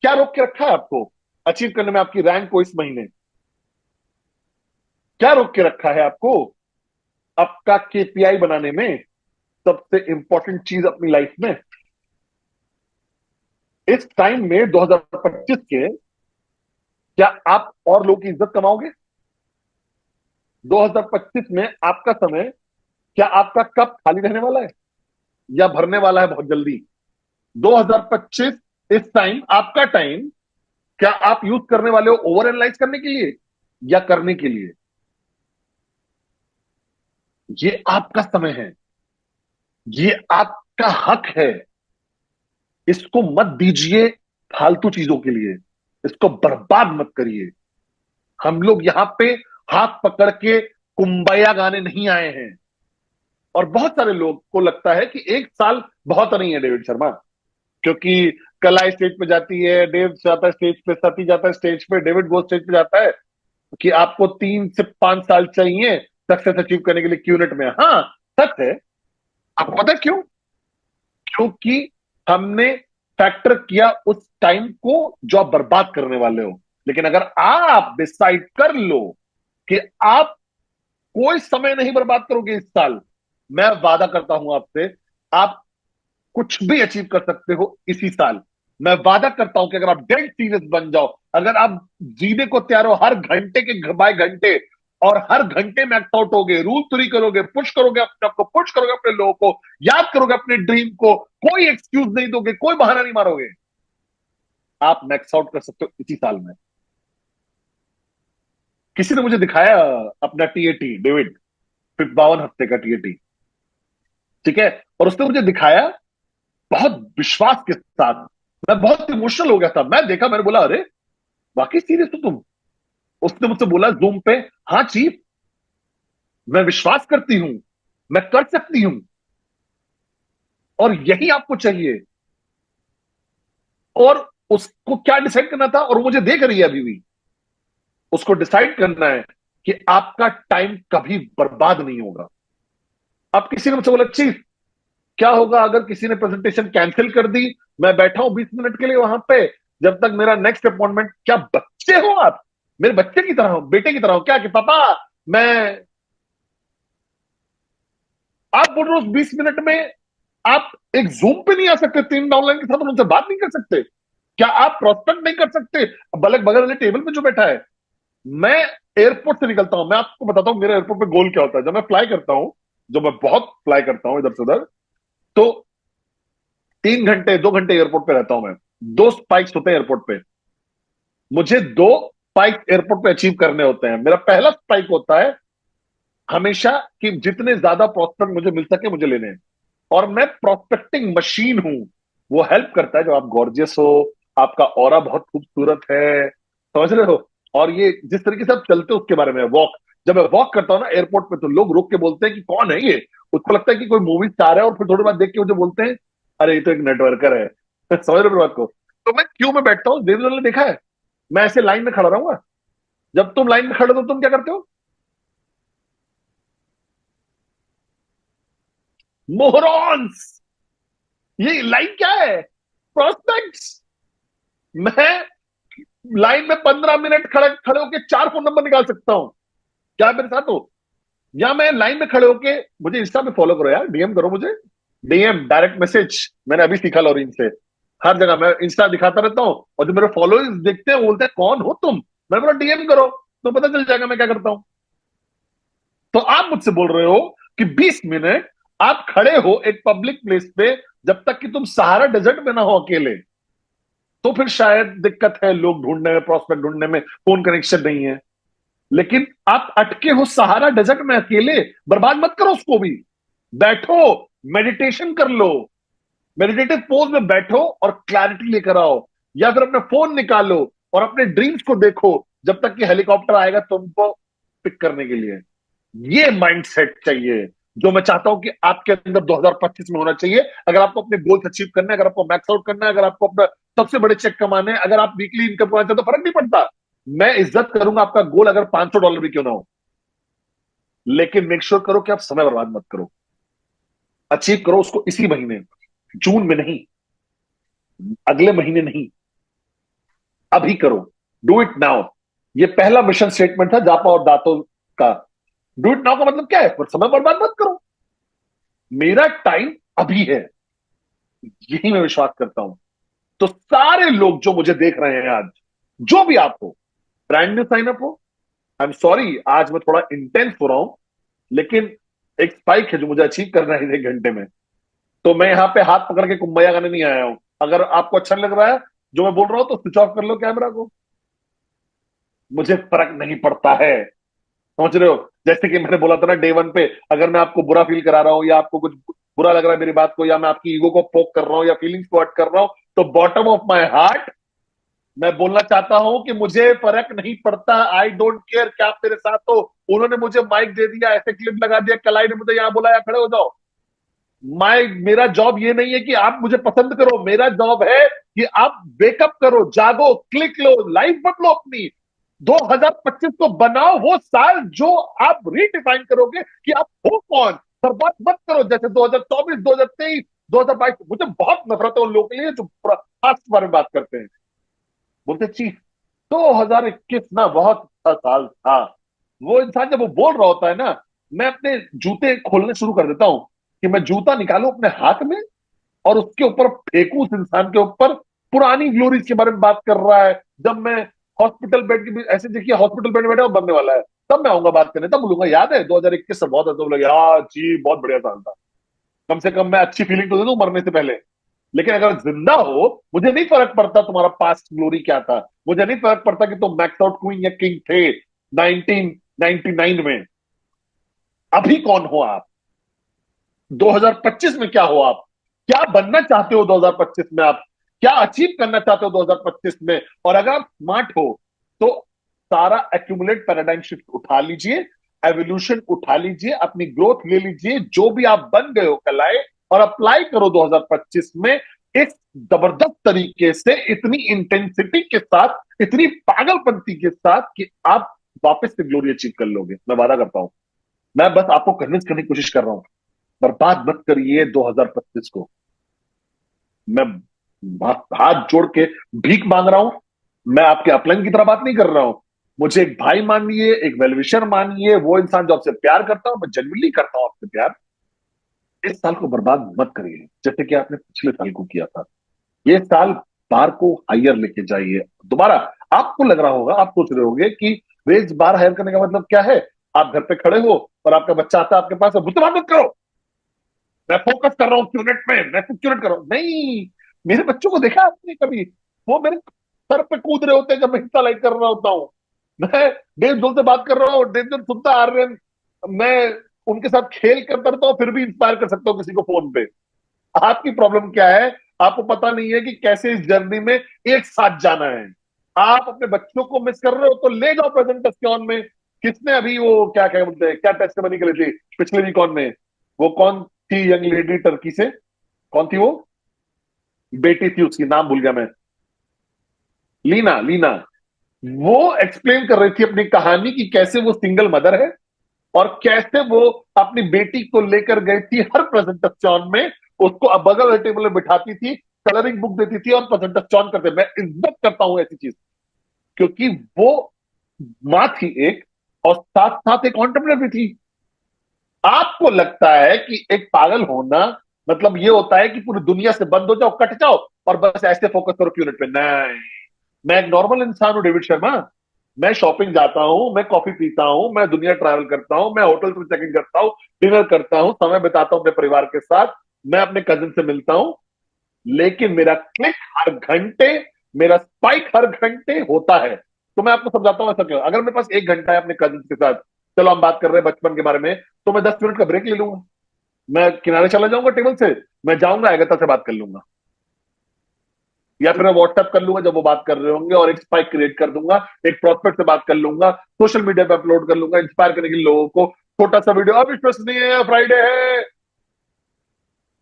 क्या रोक के रखा है आपको अचीव करने में आपकी रैंक को इस महीने? क्या रोक के रखा है आपको आपका KPI बनाने में, सबसे इंपॉर्टेंट चीज अपनी लाइफ में? इस टाइम में 2025 के, क्या आप और लोगों की इज्जत कमाओगे? 2025 में आपका समय, क्या आपका कप खाली रहने वाला है या भरने वाला है बहुत जल्दी? 2025 इस टाइम, आपका टाइम, क्या आप यूज करने वाले हो ओवर एनालाइज करने के लिए या करने के लिए? ये आपका समय है, ये आपका हक है। इसको मत दीजिए फालतू चीजों के लिए, इसको बर्बाद मत करिए। हम लोग यहां पे हाथ पकड़ के कुंबया गाने नहीं आए हैं। और बहुत सारे लोग को लगता है कि एक साल बहुत नहीं है डेविड शर्मा, क्योंकि कला स्टेज पे जाती है, डेव जाता है स्टेज पे, सती जाता है स्टेज पे, डेविड वो स्टेज पे जाता है, कि आपको 3 से 5 साल चाहिए सक्सेस अचीव करने के लिए क्यूनेट में। हाँ, सच है। आपको पता है क्यों? क्योंकि हमने फैक्टर किया उस टाइम को जो आप बर्बाद करने वाले हो। लेकिन अगर आप डिसाइड कर लो कि आप कोई समय नहीं बर्बाद करोगे इस साल, मैं वादा करता हूं आपसे, आप कुछ भी अचीव कर सकते हो इसी साल। मैं वादा करता हूं कि अगर आप डेड सीरियस बन जाओ, अगर आप जीने को तैयार हो हर घंटे के बाय घंटे, और हर घंटे में एक्ट आउट होगे, रूल थ्री करोगे, पुश करोगे अपने आप को, पुश करोगे अपने लोगों को, याद करोगे अपने ड्रीम को, कोई एक्सक्यूज नहीं दोगे, कोई बहाना नहीं मारोगे, आप मैक्स आउट कर सकते हो इसी साल में। किसी ने मुझे दिखाया अपना टीएटी, डेविड, 52 हफ्ते का टीएटी, ठीक है, और उसने मुझे दिखाया बहुत विश्वास के साथ। मैं बहुत इमोशनल हो गया था, मैं देखा, मैंने बोला अरे वाकई सीरियस हो तुम। उसने मुझसे बोला जूम पे, हाँ चीफ, मैं विश्वास करती हूं, मैं कर सकती हूं, और यही आपको चाहिए। और उसको क्या डिसाइड करना था, और वो मुझे देख रही है अभी भी, उसको डिसाइड करना है कि आपका टाइम कभी बर्बाद नहीं होगा। अब किसी ने मुझसे बोला चीफ, क्या होगा अगर किसी ने प्रेजेंटेशन कैंसिल कर दी, मैं बैठा हूं 20 मिनट के लिए वहां पे, जब तक मेरा नेक्स्ट अपॉइंटमेंट, क्या बच्चे हो आप, मेरे बच्चे की तरह हो, बेटे की तरह हो क्या, कि पापा मैं, आप बोल रहे हो 20 मिनट में आप एक जूम पे नहीं आ सकते, 3 डाउनलाइन के साथ और उनसे बात नहीं कर सकते, क्या आप प्रोस्पेक्ट नहीं कर सकते बगल बगल वाले टेबल पे जो बैठा है। मैं एयरपोर्ट से निकलता हूं, मैं आपको बताता हूं मेरे एयरपोर्ट पे गोल क्या होता है, जब मैं फ्लाई करता हूं, जो मैं बहुत फ्लाई करता हूं इधर से उधर, तो 3 घंटे 2 घंटे एयरपोर्ट पे रहता हूं मैं। 2 स्पाइक्स होते हैं एयरपोर्ट पे, मुझे 2 स्पाइक एयरपोर्ट पे अचीव करने होते हैं। मेरा पहला स्पाइक होता है हमेशा कि जितने ज्यादा प्रोस्पेक्ट मुझे मिल सके मुझे लेने हैं, और मैं प्रोस्पेक्टिंग मशीन हूं। वो हेल्प करता है जब आप गॉर्जियस हो, आपका ऑरा बहुत खूबसूरत है, समझ रहे हो, और ये जिस तरीके से आप चलते हो उसके बारे में। वॉक, जब मैं वॉक करता हूँ ना एयरपोर्ट पे, तो लोग रोक के बोलते हैं कि कौन है ये, उसको लगता है कि कोई मूवी स्टार है, और फिर थोड़ी बात देख के मुझे बोलते हैं अरे ये तो एक नेटवर्कर है। समझ रहे हो बात को। तो मैं क्यों में बैठता हूँ, देवदल ने देखा है, मैं ऐसे लाइन में खड़ा रहूंगा। जब तुम लाइन में खड़े हो तो तुम क्या करते हो, मोहरॉन्स, ये लाइन क्या है, प्रोस्पेक्ट्स। मैं लाइन में 15 मिनट खड़े खड़े होके 4 फोन नंबर निकाल सकता हूं, क्या मेरे साथ हो, या मैं लाइन में खड़े होके, मुझे इंस्टा पे फॉलो करो यार, डीएम करो मुझे, डीएम डायरेक्ट मैसेज, मैंने अभी सीखा लॉरिन से। हर जगह मैं इंस्टा दिखाता रहता हूं, और जो मेरे फॉलोअर्स देखते हैं वो बोलते हैं कौन हो तुम, मैंने बोला डीएम करो, तो पता चल जाएगा मैं क्या करता हूं। तो आप मुझसे बोल रहे हो कि 20 मिनट आप खड़े हो एक पब्लिक प्लेस पे, जब तक कि तुम सहारा डेजर्ट में ना हो अकेले, तो फिर शायद दिक्कत है लोग ढूंढने में, प्रोस्पेक्ट ढूंढने में, फोन कनेक्शन नहीं है। लेकिन आप अटके हो सहारा डेजर्ट में अकेले, बर्बाद मत करो उसको भी, बैठो, मेडिटेशन कर लो, मेडिटेटिव पोज में बैठो और क्लैरिटी लेकर आओ, या फिर अपना फोन निकालो और अपने ड्रीम्स को देखो, जब तक कि हेलीकॉप्टर आएगा तुमको पिक करने के लिए। ये माइंडसेट चाहिए जो मैं चाहता हूं कि आपके अंदर 2025 में होना चाहिए। अगर आपको अपने गोल्स अचीव करना है, अगर आपको मैक्स आउट करना है, अगर आपको अपना सबसे बड़े चेक कमाने हैं, अगर आप वीकली इनकम कमाते हैं तो फर्क नहीं पड़ता, मैं इज्जत करूंगा आपका गोल अगर $500 भी क्यों ना हो। लेकिन मेक श्योर करो कि आप समय बर्बाद मत करो, अचीव करो उसको इसी महीने, जून में नहीं, अगले महीने नहीं, अभी करो, डू इट नाउ। ये पहला मिशन स्टेटमेंट था जापा और दांतों का। डू इट नाउ का मतलब क्या है, पर समय बर्बाद मत करो, मेरा टाइम अभी है, यही मैं विश्वास करता हूं। तो सारे लोग जो मुझे देख रहे हैं आज, जो भी आप हो, ब्रांड न्यू साइन अप हो, आई एम सॉरी आज मैं थोड़ा इंटेंस हो रहा हूं, लेकिन एक स्पाइक है जो मुझे अचीव करना है 1 घंटे में। तो मैं यहाँ पे हाथ पकड़ के कुंभैया गाने नहीं आया हूं। अगर आपको अच्छा लग रहा है जो मैं बोल रहा हूं तो स्विच ऑफ कर लो कैमरा को, मुझे फर्क नहीं पड़ता है, समझ रहे हो। जैसे कि मैंने बोला था ना डे 1 पे, अगर मैं आपको बुरा फील करा रहा हूं, या आपको कुछ बुरा लग रहा है मेरी बात को, या मैं आपकी ईगो को पोक कर रहा हूं, या फीलिंग्स को हर्ट कर रहा हूं, तो बॉटम ऑफ माई हार्ट मैं बोलना चाहता हूं कि मुझे फर्क नहीं पड़ता, आई डोंट केयर क्या आप मेरे साथ हो। उन्होंने मुझे माइक दे दिया, ऐसे क्लिप लगा दिया, कलाई ने मुझे यहां बुलाया खड़े हो जाओ, मेरा जॉब ये नहीं है कि आप मुझे पसंद करो, मेरा जॉब है कि आप वेकअप करो, जागो, क्लिक लो, लाइफ बदलो अपनी। 2025 को बनाओ वो साल जो आप रीडिफाइन करोगे कि आप हो कौन। बर्बाद मत करो जैसे 2024 2023 2022, मुझे बहुत नफरत है उन लोगों के लिए जो पास्ट के बारे में बात करते हैं। बोलते चीफ 2021 ना बहुत अच्छा साल था। वो इंसान जब वो बोल रहा होता है ना, मैं अपने जूते खोलने शुरू कर देता हूं कि मैं जूता निकालूं अपने हाथ में और उसके ऊपर फेंकूं उस इंसान के ऊपर। पुरानी ग्लोरीज के बारे में बात कर रहा है, जब मैं हॉस्पिटल बेड की भी ऐसे देखिए हॉस्पिटल बेड में बैठा बनने वाला है, तब मैं आऊंगा बात करने, तब बोलूंगा याद है 2021 से बहुत अच्छा लगा, हाँ जी बहुत बढ़िया साल था। कम से कम मैं अच्छी फीलिंग तो दे दूं मरने से पहले। लेकिन अगर जिंदा हो, मुझे नहीं फर्क पड़ता तुम्हारा पास्ट ग्लोरी क्या था, मुझे नहीं फर्क पड़ता कि तुम मैक्स आउट क्वीन या किंग थे 1999 में। अभी कौन हो आप, 2025 में क्या हो आप, क्या बनना चाहते हो 2025 में आप, क्या अचीव करना चाहते हो 2025 में। और अगर आप स्मार्ट हो तो सारा एक्यूमुलेट पैराडाइम शिफ्ट उठा लीजिए, एवोल्यूशन उठा लीजिए, अपनी ग्रोथ ले लीजिए, जो भी आप बन गए हो कल आए, और अप्लाई करो 2025 में इस जबरदस्त तरीके से, इतनी इंटेंसिटी के साथ, इतनी पागलपंती के साथ कि आप वापस से ग्लोरी अचीव कर लोगे, मैं वादा करता हूं। मैं बस आपको कन्विंस करने की कोशिश कर रहा हूं, बर्बाद मत करिए 2025 को। मैं हाथ जोड़ के भीख मांग रहा हूं। मैं आपके अपलाइन की तरह बात नहीं कर रहा हूं। मुझे एक भाई मानिए, एक वेलविशर मानिए, वो इंसान जो आपसे प्यार करता हूं, मैं जेन्युइनली करता हूं आपसे प्यार। इस साल को बर्बाद मत करिए जैसे कि आपने पिछले साल को किया था। ये साल बार को हायर लेके जाइए दोबारा। आपको लग रहा होगा, आप सोच रहे होंगे कि रेज बार हायर करने का मतलब क्या है। आप घर पे खड़े हो और आपका बच्चा आता है आपके पास, मुझसे बात मत करो, मैं फोकस कर रहा हूँ क्यूनेट में, मैं क्यूनेट कर रहा हूँ। नहीं, मेरे बच्चों को देखा आपने कभी, वो मेरे सर पे कूद रहे होते हैं जब मैं हिस्सा लाइक कर रहा होता हूँ। मैं डेव जोल से बात कर रहा हूँ, डेव जोल सुनता आ रहे हैं, मैं उनके साथ खेल करता रहता हूँ, फिर भी इंस्पायर कर सकता हूँ किसी को फोन पे। आपकी प्रॉब्लम क्या है, आपको पता नहीं है कि कैसे इस जर्नी में एक साथ जाना है। आप अपने बच्चों को मिस कर रहे हो तो ले जाओ प्रेजेंट टेस्ट में। किसने अभी वो क्या क्या बोलते हैं, क्या टेस्ट बनी करी थी पिछले वीक ऑन में, वो कौन थी यंग लेडी टर्की से, कौन थी वो, बेटी थी उसकी, नाम भूल गया मैं, लीना, लीना। वो एक्सप्लेन कर रही थी अपनी कहानी कि कैसे वो सिंगल मदर है और कैसे वो अपनी बेटी को लेकर गई थी हर प्रेजेंटेशन में, उसको अब बगल वाले टेबल में बिठाती थी, कलरिंग बुक देती थी और प्रेजेंटेशन करते। मैं इज्जत करता हूं ऐसी चीज, क्योंकि वो मां थी एक, और साथ साथ एक एंटरप्रेन्योर भी थी। आपको लगता है कि एक पागल होना मतलब ये होता है कि पूरी दुनिया से बंद हो जाओ, कट जाओ और बस ऐसे फोकस करो यूनिट पे। नहीं, मैं एक नॉर्मल इंसान हूं डेविड शर्मा। मैं शॉपिंग जाता हूं, मैं कॉफी पीता हूं, मैं दुनिया ट्रैवल करता हूं, मैं होटल में चेकिंग करता हूं, डिनर करता हूं, समय बिताता हूं अपने परिवार के साथ, मैं अपने कजिन से मिलता हूं। लेकिन मेरा क्लिक हर घंटे, मेरा स्पाइक हर घंटे होता है। तो मैं आपको समझाता हूं ऐसा क्यों। अगर मेरे पास एक घंटा है अपने कजिन के साथ, चलो हम बात कर रहे हैं बचपन के बारे में, तो मैं 10 मिनट का ब्रेक ले लूंगा, मैं किनारे चला जाऊंगा टेबल से, मैं जाऊंगा अगता से बात कर लूंगा, या फिर मैं व्हाट्सएप कर लूंगा जब वो बात कर रहे होंगे और एक स्पाइक क्रिएट कर दूंगा, एक प्रोस्पेक्ट से बात कर लूंगा, सोशल मीडिया पे अपलोड कर लूंगा इंस्पायर करने के लिए लोगों को। छोटा सा वीडियो, अब विश्वसनीय है, फ्राइडे है।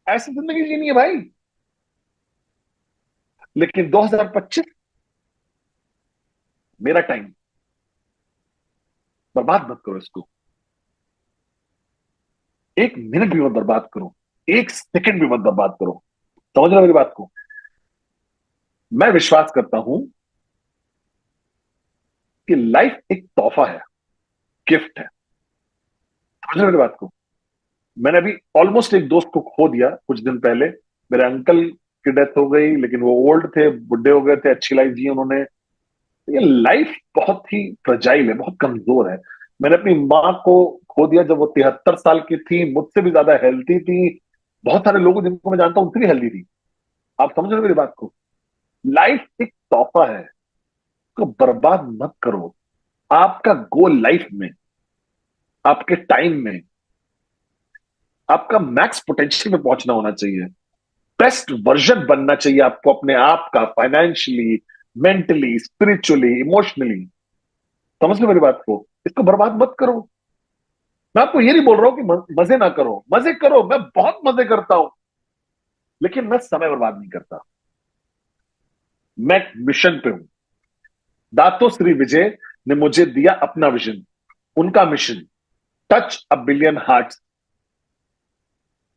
ऐसी जिंदगी जीनी है भाई। लेकिन 2025 मेरा टाइम, बर्बाद मत करो इसको। एक मिनट भी मत बर्बाद करो, एक सेकंड भी मत बर्बाद करो। समझ रहे हो मेरी बात को। मैं विश्वास करता हूं कि लाइफ एक तोहफा है, गिफ्ट है। समझ रहे हो मेरी बात को। मैंने अभी ऑलमोस्ट एक दोस्त को खो दिया कुछ दिन पहले। मेरे अंकल की डेथ हो गई, लेकिन वो ओल्ड थे, बुढ़े हो गए थे, अच्छी लाइफ जी उन्होंने। ये लाइफ बहुत ही फ्रजाइल है, बहुत कमजोर है। मैंने अपनी माँ को खो दिया जब वो 73 साल की थी, मुझसे भी ज्यादा हेल्थी थी। बहुत सारे लोग जिनको मैं जानता हूं उनसे भी हेल्थी थी। आप समझ रहे हो मेरी बात को। लाइफ एक तोहफा है, उसको बर्बाद मत करो। आपका गोल लाइफ में, आपके टाइम में, आपका मैक्स पोटेंशियल में पहुंचना होना चाहिए। बेस्ट वर्जन बनना चाहिए आपको अपने आप का, फाइनेंशियली, मेंटली, स्पिरिचुअली, इमोशनली। समझ लो मेरी बात को, इसको बर्बाद मत करो। मैं आपको ये नहीं बोल रहा हूं कि मजे ना करो, मजे करो, मैं बहुत मजे करता हूं, लेकिन मैं समय बर्बाद नहीं करता। मैं मिशन पे हूं। दातो श्री विजय ने मुझे दिया अपना विजन, उनका mission, touch a billion heart.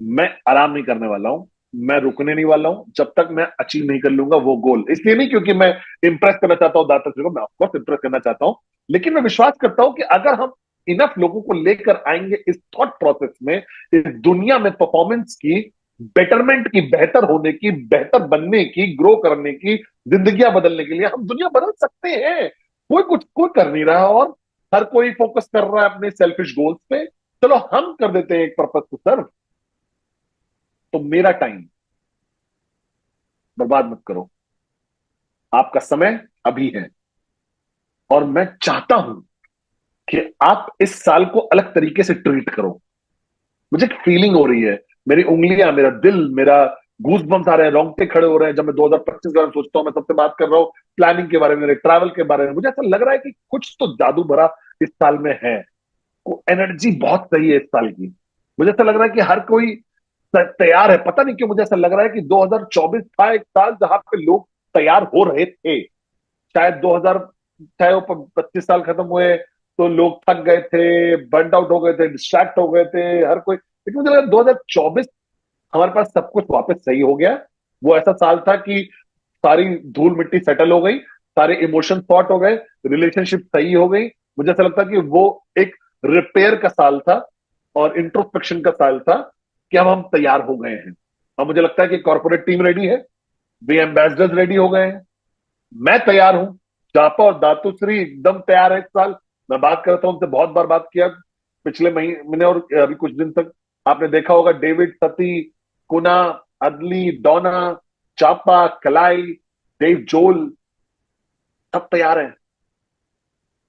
मैं आराम नहीं करने वाला हूं। मैं रुकने नहीं वाला हूं जब तक मैं अचीव नहीं कर लूंगा वो गोल। इसलिए नहीं क्योंकि मैं इंप्रेस करना चाहता हूं दाता को, मैं ऑफकोर्स इंप्रेस करना चाहता हूं, लेकिन मैं विश्वास करता हूं कि अगर हम इनफ लोगों को लेकर आएंगे इस थॉट प्रोसेस में, इस दुनिया में परफॉर्मेंस की, बेटरमेंट की, बेहतर होने की, बेहतर बनने की, ग्रो करने की, जिंदगियां बदलने के लिए, हम दुनिया बदल सकते हैं। कोई कर नहीं रहा, और हर कोई फोकस कर रहा है अपने सेल्फिश गोल्स पे। चलो हम कर देते हैं एक पर्पस को सर्व। तो मेरा टाइम बर्बाद मत करो, आपका समय अभी है। और मैं चाहता हूं कि आप इस साल को अलग तरीके से ट्रीट करो। मुझे एक फीलिंग हो रही है, मेरी उंगलियां, मेरा दिल, मेरा गूज बम्स आ रहे हैं, रोंगटे खड़े हो रहे हैं जब मैं 2025 के बारे में सोचता हूं। मैं सबसे बात कर रहा हूं प्लानिंग के बारे में, मेरे ट्रैवल के बारे में। मुझे ऐसा लग रहा है कि कुछ तो जादू भरा इस साल में है, को एनर्जी बहुत सही है इस साल की। मुझे ऐसा लग रहा है कि हर कोई तैयार है। पता नहीं क्यों मुझे ऐसा लग रहा है कि 2024 था एक साल जहां पे लोग तैयार हो रहे थे। शायद 2000, चाहे वो 25 साल खत्म हुए तो लोग थक गए थे, बर्न आउट हो गए थे, डिस्ट्रैक्ट हो गए थे हर कोई, लेकिन मुझे लगा 2024 हमारे पास सब कुछ वापस सही हो गया। वो ऐसा साल था कि सारी धूल मिट्टी सेटल हो गई, सारे इमोशन सॉर्ट हो गए, रिलेशनशिप सही हो गई। मुझे ऐसा लगता है कि वो एक रिपेयर का साल था और इंट्रोस्पेक्शन का साल था कि अब हम तैयार हो गए हैं। और मुझे लगता है कि कॉर्पोरेट टीम रेडी है, वे एम्बेसडर्स रेडी हो गए हैं, मैं तैयार हूं। जापा और दातुश्री एकदम तैयार है इस साल। मैं बात करता हूं उनसे, बहुत बार बात किया पिछले महीने और अभी कुछ दिन तक। आपने देखा होगा डेविड, सती, कुना, अदली, डोना, चापा, कलाई, डेव जोल, सब तैयार हैं।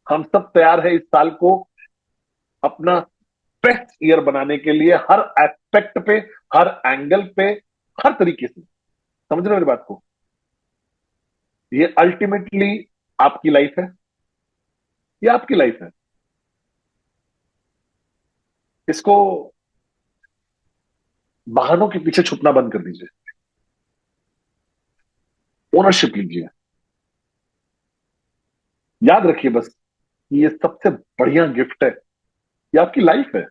हम सब तैयार हैं इस साल को अपना बेस्ट ईयर बनाने के लिए, हर एस्पेक्ट पे, हर एंगल पे, हर तरीके से। समझ रहे हो मेरी बात को? ये अल्टीमेटली आपकी लाइफ है, ये आपकी लाइफ है। इसको बहानों के पीछे छुपना बंद कर दीजिए, ओनरशिप लीजिए। याद रखिए बस कि ये सबसे बढ़िया गिफ्ट है, ये आपकी लाइफ है।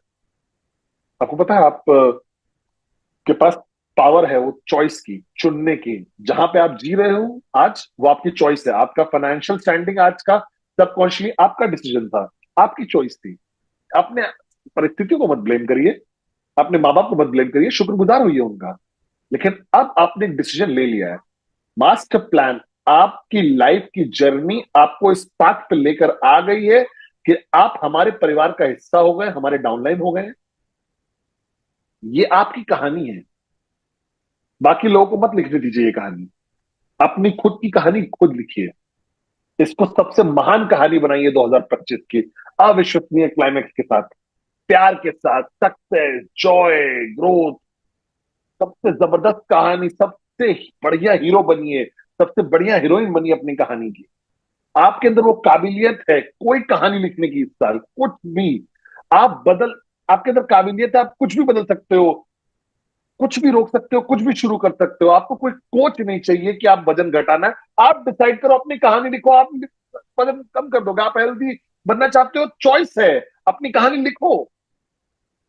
आपको पता है आप के पास पावर है वो चॉइस की, चुनने की। जहां पे आप जी रहे हो आज वो आपकी चॉइस है। आपका फाइनेंशियल स्टैंडिंग आज का सबकॉन्शियसली आपका डिसीजन था, आपकी चॉइस थी। अपने परिस्थितियों को मत ब्लेम करिए, अपने माँ बाप को मत ब्लेम करिए, शुक्रगुजार होइए उनका। लेकिन अब आपने एक डिसीजन ले लिया है, मास्टर प्लान, आपकी लाइफ की जर्नी आपको इस पाथ पे लेकर आ गई है कि आप हमारे परिवार का हिस्सा हो गए, हमारे डाउनलाइन हो गए। ये आपकी कहानी है, बाकी लोगों को मत लिखने दीजिए ये कहानी। अपनी खुद की कहानी खुद लिखिए, इसको सबसे महान कहानी बनाइए 2025 की, अविश्वसनीय क्लाइमेक्स के साथ, प्यार के साथ, सक्सेस, जॉय, ग्रोथ, सबसे जबरदस्त कहानी, सबसे बढ़िया हीरो बनिए, सबसे बढ़िया हीरोइन बनिए अपनी कहानी की। आपके अंदर वो काबिलियत है कोई कहानी लिखने की इस साल, कुछ भी आप बदल, आपके अंदर काबिलियत है, आप कुछ भी बदल सकते हो, कुछ भी रोक सकते हो, कुछ भी शुरू कर सकते हो। आपको कोई कोच नहीं चाहिए कि आप वजन घटाना है, आप डिसाइड करो, अपनी कहानी लिखो। आप वजन कम कर दोगे, आप हेल्दी बनना चाहते हो, चॉइस है, अपनी कहानी लिखो।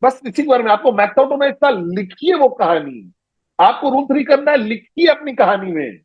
बस इसी के बारे में आपको मैथ आउट होना है इस साल, लिखिए वो कहानी। आपको रूल 3 करना है, लिखिए अपनी कहानी में।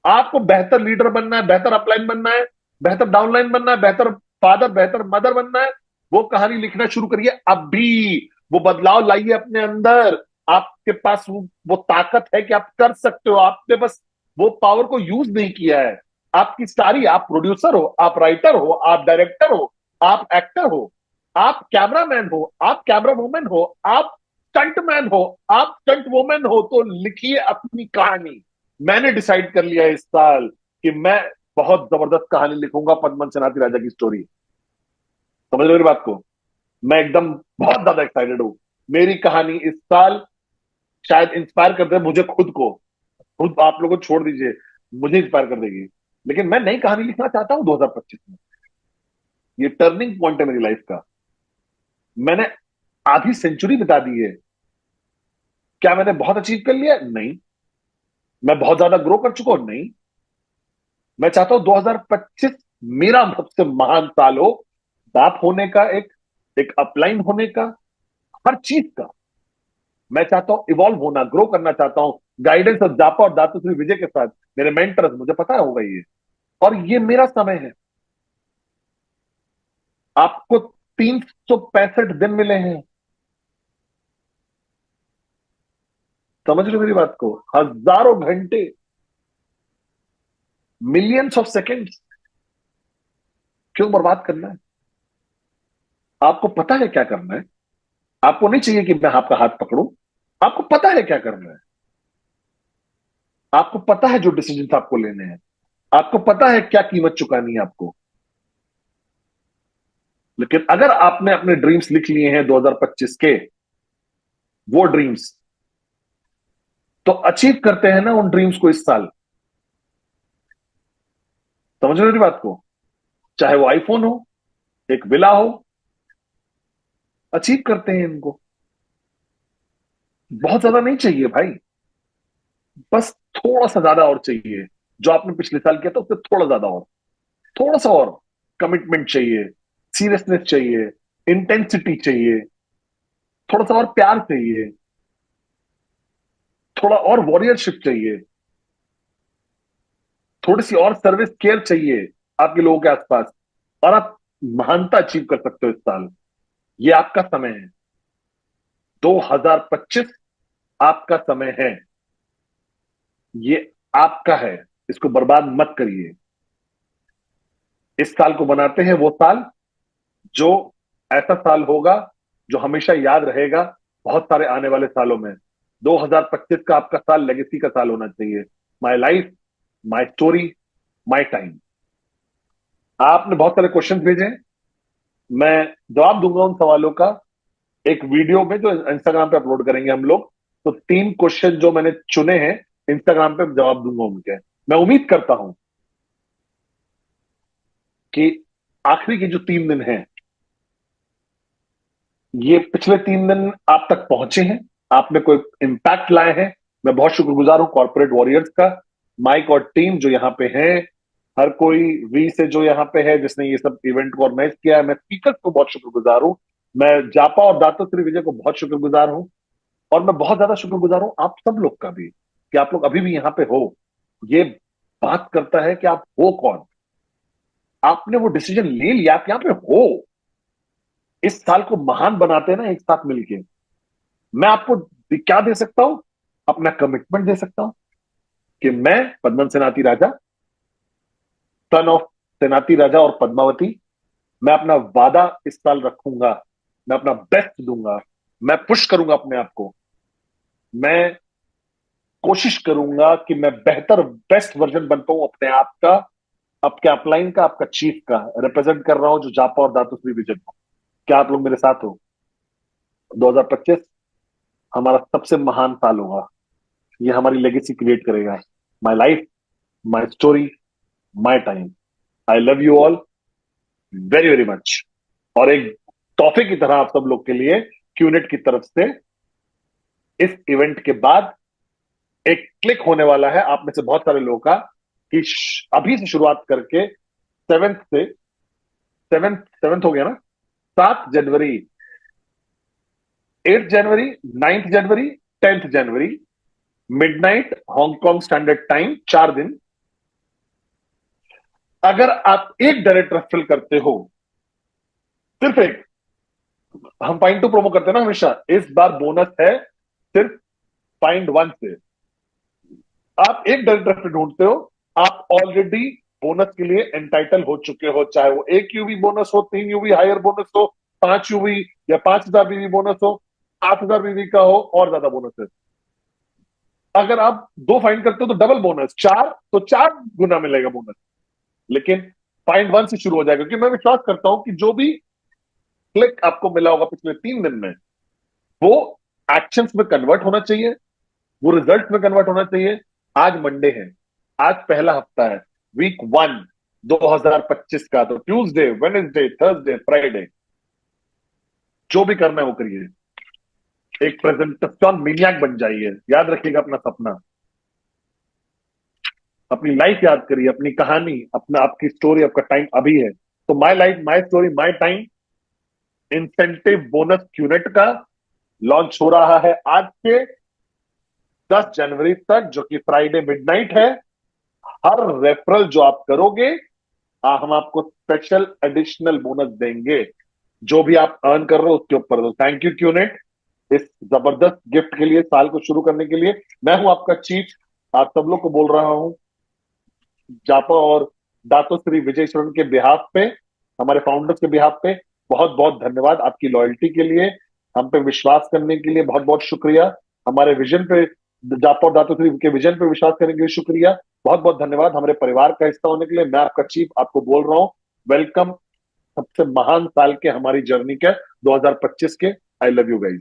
आपको बेहतर लीडर बनना है, बेहतर अपलाइन बनना है, बेहतर डाउनलाइन बनना है, बेहतर फादर, बेहतर मदर बनना है, वो कहानी लिखना शुरू करिए अभी। वो बदलाव लाइए अपने अंदर। आपके पास वो ताकत है कि आप कर सकते हो, आपने बस वो पावर को यूज नहीं किया है। आपकी स्टारी, आप प्रोड्यूसर हो, आप राइटर हो, आप डायरेक्टर हो, आप एक्टर हो, आप कैमरामैन हो, आप कैमरा वुमेन हो, आप स्टंट मैन हो, आप स्टंट वुमेन हो, तो लिखिए अपनी कहानी। मैंने डिसाइड कर लिया इस साल कि मैं बहुत जबरदस्त कहानी लिखूंगा, पद्मन सेनापति राजा की स्टोरी। समझ रहे हो मेरी बात को? मैं एकदम बहुत ज्यादा एक्साइटेड हूं। मेरी कहानी इस साल शायद इंस्पायर कर दे मुझे खुद को, खुद आप लोगों को छोड़ दीजिए, मुझे इंस्पायर कर देगी। लेकिन मैं नई कहानी लिखना चाहता हूं 2025 में। ये टर्निंग पॉइंट है मेरी लाइफ का। मैंने आधी सेंचुरी बिता दी है। क्या मैंने बहुत अचीव कर लिया? नहीं। मैं बहुत ज्यादा ग्रो कर चुका हूं? नहीं। मैं चाहता हूं 2025 मेरा सबसे महान साल हो, बाप होने का, एक एक अपलाइन होने का, हर चीज का। मैं चाहता हूं इवॉल्व होना, ग्रो करना चाहता हूं, गाइडेंस ऑफ जापा और दातुश्री विजय के साथ, मेरे मेंटर्स, मुझे पता होगा ये, और ये मेरा समय है। आपको 365 दिन मिले हैं, समझ रहे हो मेरी बात को? हजारों घंटे, मिलियंस ऑफ सेकेंड्स, क्यों बर्बाद करना है? आपको पता है क्या करना है। आपको नहीं चाहिए कि मैं आपका हाथ पकड़ूं, आपको पता है क्या करना है। आपको पता है जो डिसीजन आपको लेने हैं, आपको पता है क्या कीमत चुकानी है आपको। लेकिन अगर आपने अपने ड्रीम्स लिख लिए हैं 2025 के, वो ड्रीम्स, तो अचीव करते हैं ना उन ड्रीम्स को इस साल। समझ रहे हो मेरी बात को? चाहे वो आईफोन हो, एक विला हो, अचीव करते हैं इनको। बहुत ज्यादा नहीं चाहिए भाई, बस थोड़ा सा ज्यादा और चाहिए। जो आपने पिछले साल किया था उससे थोड़ा ज्यादा और, थोड़ा सा और कमिटमेंट चाहिए, सीरियसनेस चाहिए, इंटेंसिटी चाहिए, थोड़ा सा और प्यार चाहिए, थोड़ा और वॉरियरशिप चाहिए, थोड़ी सी और सर्विस केयर चाहिए आपके लोगों के आसपास, और आप महानता अचीव कर सकते हो इस साल। ये आपका समय है। 2025 आपका समय है, ये आपका है। इसको बर्बाद मत करिए। इस साल को बनाते हैं वो साल जो ऐसा साल होगा जो हमेशा याद रहेगा बहुत सारे आने वाले सालों में। 2025 का आपका साल लेगेसी का साल होना चाहिए। My life, my story, my time. आपने बहुत सारे क्वेश्चन भेजे हैं, मैं जवाब दूंगा उन सवालों का एक वीडियो में जो इंस्टाग्राम पे अपलोड करेंगे हम लोग। तो 3 क्वेश्चन जो मैंने चुने हैं इंस्टाग्राम पे जवाब दूंगा उनके। मैं उम्मीद करता हूं कि आखिरी के जो 3 दिन हैं, ये पिछले 3 दिन आप तक पहुंचे हैं, आपने कोई इंपैक्ट लाए हैं। मैं बहुत शुक्रगुजार हूं कॉर्पोरेट वॉरियर्स का, माइक और टीम जो यहाँ पे है, हर कोई वी से जो यहाँ पे है जिसने ये सब इवेंट को ऑर्गेनाइज किया है। मैं स्पीकर्स को बहुत शुक्रगुजार हूं, मैं जापा और दातोश्री विजय को बहुत शुक्रगुजार हूं, और मैं बहुत ज्यादा शुक्रगुजार हूं आप सब लोग का भी कि आप लोग अभी भी यहाँ पे हो। ये बात करता है कि आप हो कौन। आपने वो डिसीजन ले लिया, आप यहाँ पे हो। इस साल को महान बनाते हैं ना एक साथ मिलके। मैं आपको क्या दे सकता हूं? अपना कमिटमेंट दे सकता हूं कि मैं पद्मन सेनाती राजा, सन ऑफ सेनाती राजा और पद्मावती, मैं अपना वादा इस साल रखूंगा। मैं अपना बेस्ट दूंगा, मैं पुश करूंगा अपने आप को, मैं कोशिश करूंगा कि मैं बेहतर बेस्ट वर्जन बन पाऊं अपने आप का, आपके अपलाइन का, आपका चीफ का रिप्रेजेंट कर रहा हूं जो जापा और दातुश्री विजन को। क्या आप लोग मेरे साथ हो? 2025 हमारा सबसे महान साल होगा। ये हमारी लेगेसी क्रिएट करेगा। My life, my story, my time. I love you all very very much. और एक तोहफे की तरह आप सब लोग के लिए क्यूनेट की तरफ से इस इवेंट के बाद एक क्लिक होने वाला है आप में से बहुत सारे लोगों का कि अभी से शुरुआत करके सेवेंथ से, सेवेंथ सेवेंथ हो गया ना, 7 जनवरी, 8 जनवरी, 9 जनवरी, 10 जनवरी, मिडनाइट हांगकांग स्टैंडर्ड टाइम, 4 दिन। अगर आप एक डायरेक्ट रेफरल करते हो, सिर्फ एक, हम फाइंड टू प्रोमो करते हैं ना हमेशा, इस बार बोनस है सिर्फ फाइंड वन से। आप एक डायरेक्ट रेफरल ढूंढते हो, आप ऑलरेडी बोनस के लिए एंटाइटल हो चुके हो, चाहे वो 1 यूवी बोनस हो, 3 यूवी हायर बोनस हो, 5 यूवी या 5,000 वीवी बोनस हो, 8,000 वीवी का हो, और ज्यादा बोनस है। अगर आप 2 फाइंड करते हो तो डबल बोनस, 4 तो 4 गुना मिलेगा बोनस। लेकिन फाइंड वन से शुरू हो जाएगा, क्योंकि मैं विश्वास करता हूं कि जो भी क्लिक आपको मिला होगा पिछले 3 दिन में, वो एक्शंस में कन्वर्ट होना चाहिए, वो रिजल्ट में कन्वर्ट होना चाहिए। आज मंडे है, आज पहला हफ्ता है, वीक 1 2025 का। तो ट्यूसडे, वेडनेसडे, थर्सडे, फ्राइडे, जो भी करना है वो करिए। एक प्रेजेंटेशन मीनियाक बन जाइए। याद रखिएगा अपना सपना, अपनी लाइफ याद करिए, अपनी कहानी, अपना आपकी स्टोरी, आपका टाइम अभी है। तो my life, my story, my time, incentive bonus QNet का लॉन्च हो रहा है आज से 10 जनवरी तक, जो कि फ्राइडे मिडनाइट है। हर रेफरल जो आप करोगे, हम आपको स्पेशल एडिशनल बोनस देंगे, जो भी आप अर्न कर रहे हो उसके ऊपर। थैंक यू क्यूनेट इस जबरदस्त गिफ्ट के लिए, साल को शुरू करने के लिए। मैं हूं आपका चीफ, आप सब लोग को बोल रहा हूं जापा और दातो श्री विजय शरण के बिहाफ पे, हमारे फाउंडर्स के बिहाफ पे बहुत बहुत धन्यवाद आपकी लॉयल्टी के लिए, हम पे विश्वास करने के लिए बहुत बहुत शुक्रिया, हमारे विजन पे, जापा और दातो श्री के विजन पे विश्वास करने के लिए शुक्रिया, बहुत बहुत धन्यवाद हमारे परिवार का हिस्सा होने के लिए। मैं आपका चीफ आपको बोल रहा हूं वेलकम सबसे महान साल के हमारी जर्नी के 2025 के। I love you guys.